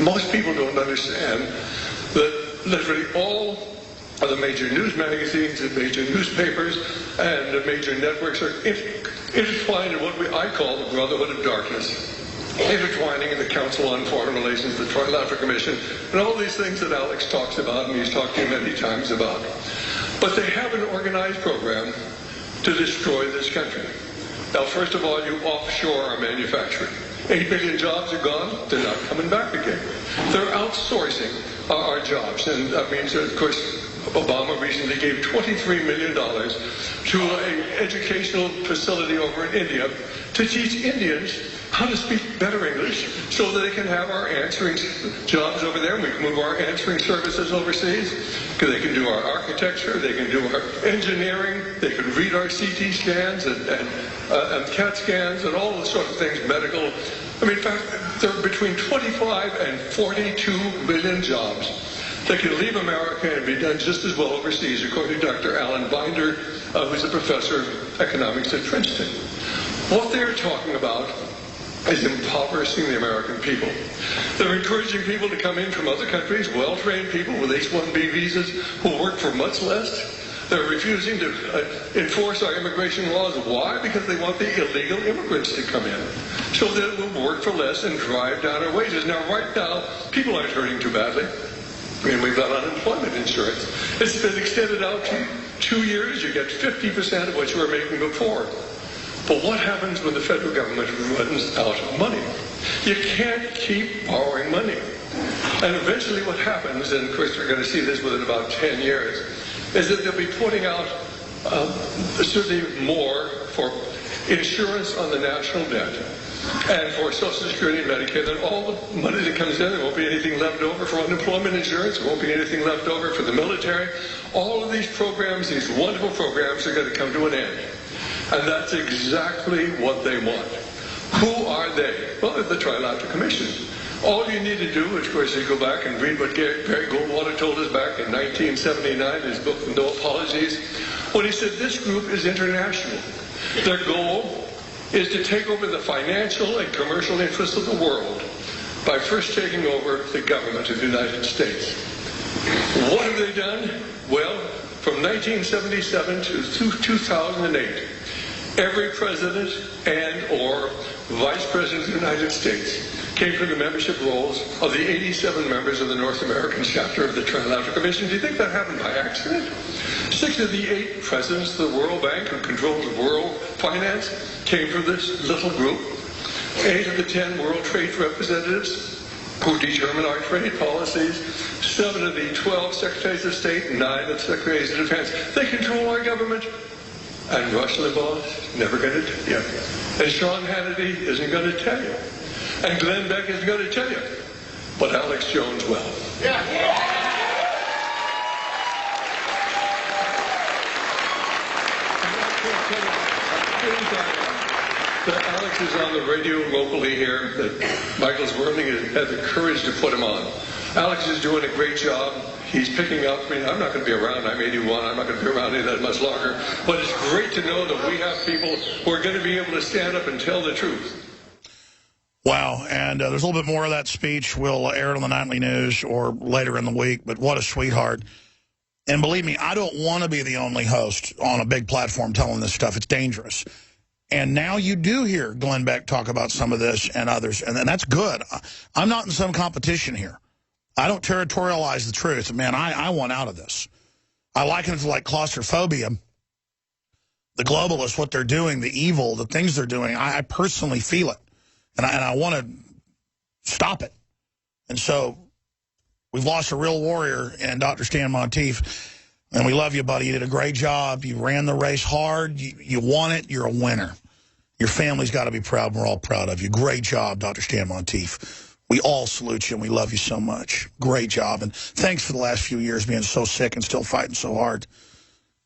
Most people don't understand that literally all of the major news magazines and major newspapers and the major networks are intertwined in what I call the Brotherhood of Darkness. Intertwining in the Council on Foreign Relations, the Trilateral Commission, and all these things that Alex talks about and he's talked to you many times about. But they have an organized program to destroy this country. Now, first of all, you offshore our manufacturing. 8 million jobs are gone. They're not coming back again. They're outsourcing our jobs. And that means, of course, Obama recently gave $23 million to an educational facility over in India to teach Indians how to speak better English so that they can have our answering jobs over there, and we can move our answering services overseas, because they can do our architecture, they can do our engineering, they can read our CT scans and CAT scans and all the sort of things, medical. I mean, in fact, there are between 25 and 42 million jobs that can leave America and be done just as well overseas, according to Dr. Alan Binder, who's a professor of economics at Princeton. What they're talking about is impoverishing the American people. They're encouraging people to come in from other countries, well-trained people with H-1B visas who work for much less. They're refusing to enforce our immigration laws. Why? Because they want the illegal immigrants to come in so that we'll work for less and drive down our wages. Now, right now, people aren't hurting too badly. I mean, we've got unemployment insurance. It's been extended out to 2 years. You get 50% of what you were making before. But what happens when the federal government runs out of money? You can't keep borrowing money. And eventually what happens, and of course we're going to see this within about 10 years, is that they'll be putting out certainly more for insurance on the national debt and for Social Security and Medicaid, and all the money that comes in, there won't be anything left over for unemployment insurance, there won't be anything left over for the military. All of these programs, these wonderful programs, are going to come to an end. And that's exactly what they want. Who are they? Well, they're the Trilateral Commission. All you need to do, of course, is go back and read what Barry Goldwater told us back in 1979, his book, No Apologies, when he said this group is international. Their goal is to take over the financial and commercial interests of the world by first taking over the government of the United States. What have they done? Well, from 1977 to 2008, every president and or vice president of the United States came from the membership rolls of the 87 members of the North American chapter of the Trilateral Commission. Do you think that happened by accident? 6 of the 8 presidents of the World Bank, who controls world finance, came from this little group. 8 of the 10 World Trade representatives who determine our trade policies, 7 of the 12 secretaries of state, 9 of the secretaries of defense, they control our government. And Rush Limbaugh's never going to tell you. And Sean Hannity isn't going to tell you. And Glenn Beck isn't going to tell you. But Alex Jones will. That Alex is on the radio locally here, that Michael Zwerling had the courage to put him on. Alex is doing a great job. He's picking up. I mean, I'm not going to be around. I'm 81. I'm not going to be around any that much longer. But it's great to know that we have people who are going to be able to stand up and tell the truth. Wow, and there's a little bit more of that speech. We'll air it on the nightly news or later in the week, but what a sweetheart. And believe me, I don't want to be the only host on a big platform telling this stuff. It's dangerous. And now you do hear Glenn Beck talk about some of this and others, and that's good. I'm not in some competition here. I don't territorialize the truth. Man, I want out of this. I liken it to like claustrophobia. The globalists, what they're doing, the evil, the things they're doing, I personally feel it. And I want to stop it. And so we've lost a real warrior in Dr. Stan Monteith. And we love you, buddy. You did a great job. You ran the race hard. You won it. You're a winner. Your family's got to be proud. We're all proud of you. Great job, Dr. Stan Monteith. We all salute you, and we love you so much. Great job. And thanks for the last few years being so sick and still fighting so hard.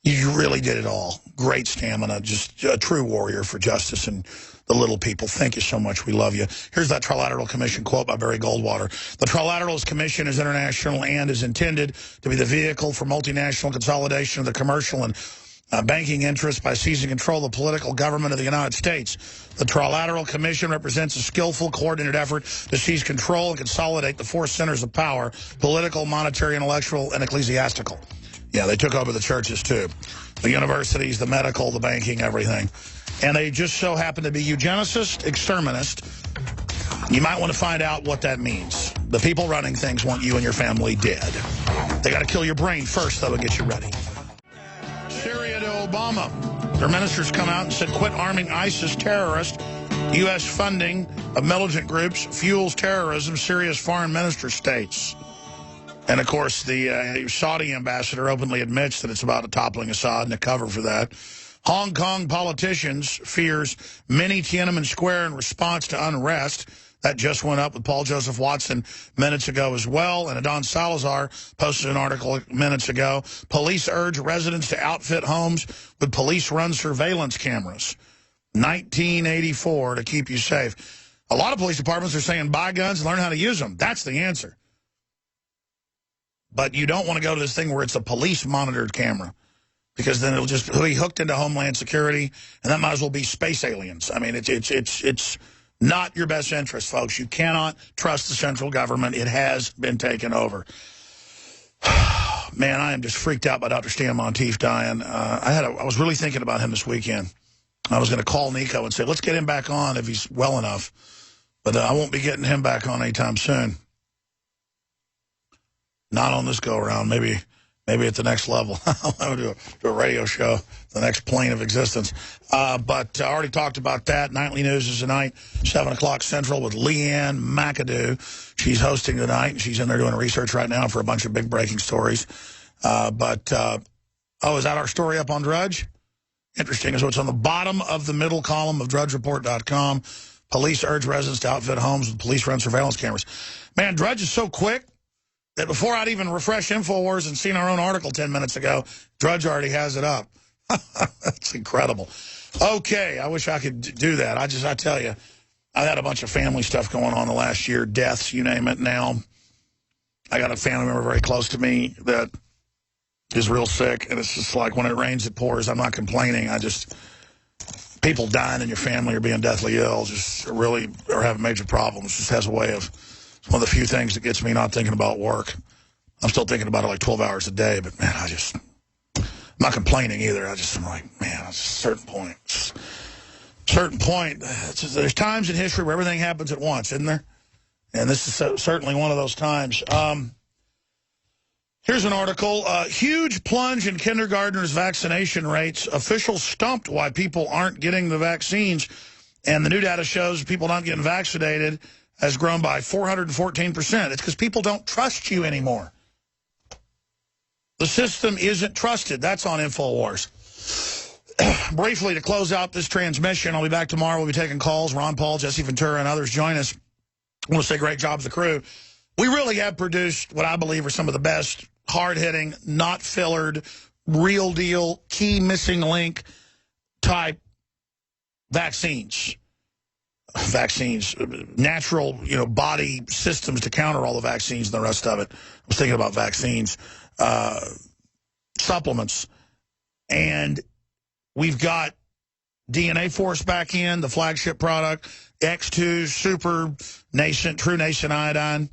You really did it all. Great stamina. Just a true warrior for justice and the little people. Thank you so much. We love you. Here's that Trilateral Commission quote by Barry Goldwater. The Trilateral Commission is international and is intended to be the vehicle for multinational consolidation of the commercial and banking interests by seizing control of the political government of the United States. The Trilateral Commission represents a skillful, coordinated effort to seize control and consolidate the 4 centers of power: political, monetary, intellectual, and ecclesiastical. Yeah, they took over the churches, too. The universities, the medical, the banking, everything. And they just so happen to be eugenicist, exterminist. You might want to find out what that means. The people running things want you and your family dead. They got to kill your brain first, though, to get you ready. Syria to Obama. Their ministers come out and said, quit arming ISIS terrorists. U.S. funding of militant groups fuels terrorism, Syria's foreign minister states. And, of course, the Saudi ambassador openly admits that it's about toppling Assad and a cover for that. Hong Kong politicians fears many Tiananmen Square in response to unrest. That just went up with Paul Joseph Watson minutes ago as well. And Adon Salazar posted an article minutes ago. Police urge residents to outfit homes with police-run surveillance cameras. 1984 to keep you safe. A lot of police departments are saying buy guns and learn how to use them. That's the answer. But you don't want to go to this thing where it's a police-monitored camera, because then it'll just be hooked into Homeland Security, and that might as well be space aliens. I mean, it's not your best interest, folks. You cannot trust the central government. It has been taken over. Man, I am just freaked out by Dr. Stan Monteith dying. I was really thinking about him this weekend. I was going to call Nico and say, let's get him back on if he's well enough. But I won't be getting him back on anytime soon. Not on this go-around. Maybe at the next level. I'll do a radio show, the next plane of existence. But I already talked about that. Nightly News is tonight, 7 o'clock Central with Leanne McAdoo. She's hosting tonight, and she's in there doing research right now for a bunch of big breaking stories. Oh, is that our story up on Drudge? Interesting. So it's on the bottom of the middle column of DrudgeReport.com. Police urge residents to outfit homes with police-run surveillance cameras. Man, Drudge is so quick that before I'd even refresh InfoWars and seen our own article 10 minutes ago, Drudge already has it up. That's incredible. Okay, I wish I could do that. I tell you, I had a bunch of family stuff going on the last year, deaths, you name it. Now, I got a family member very close to me that is real sick, and it's just like when it rains, it pours. I'm not complaining. People dying in your family or being deathly ill just really are having major problems. Just has a way of, it's one of the few things that gets me not thinking about work. I'm still thinking about it like 12 hours a day, but man, I'm not complaining either. I'm like, man, at a certain point, there's times in history where everything happens at once, isn't there? And this is certainly one of those times. Here's an article. Huge plunge in kindergartners' vaccination rates. Officials stumped why people aren't getting the vaccines. And the new data shows people not getting vaccinated has grown by 414%. It's because people don't trust you anymore. The system isn't trusted. That's on InfoWars. Briefly, to close out this transmission, I'll be back tomorrow. We'll be taking calls. Ron Paul, Jesse Ventura, and others join us. I want to say great job to the crew. We really have produced what I believe are some of the best, hard-hitting, not fillered, real deal, key missing link type vaccines. Natural, body systems to counter all the vaccines and the rest of it. I was thinking about vaccines, supplements, and we've got DNA Force back in, the flagship product, X2, super nascent, true nascent iodine.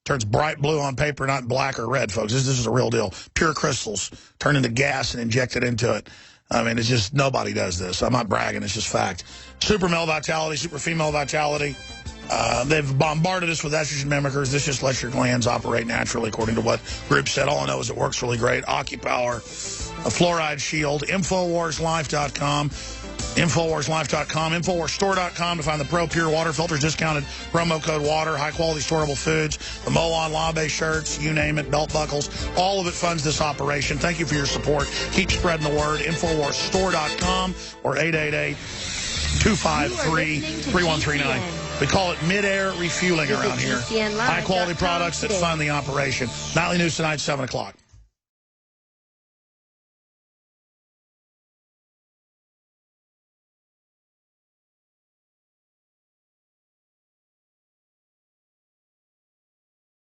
Turns bright blue on paper, not black or red, folks. This is a real deal. Pure crystals turn into gas and injected into it. I mean, it's just, nobody does this. I'm not bragging, it's just fact. Super male vitality, super female vitality. They've bombarded us with estrogen mimickers. This just lets your glands operate naturally, according to what group said. All I know is it works really great. AccuPower, a fluoride shield, InfoWarsLife.com. InfoWarsLife.com, InfoWarsStore.com to find the Pro Pure water filters, discounted promo code WATER, high-quality storable foods, the Molon Labe shirts, you name it, belt buckles. All of it funds this operation. Thank you for your support. Keep spreading the word. InfoWarsStore.com or 888-253-3139. We call it mid-air refueling around here. High-quality products that fund the operation. Nightly News tonight, 7 o'clock.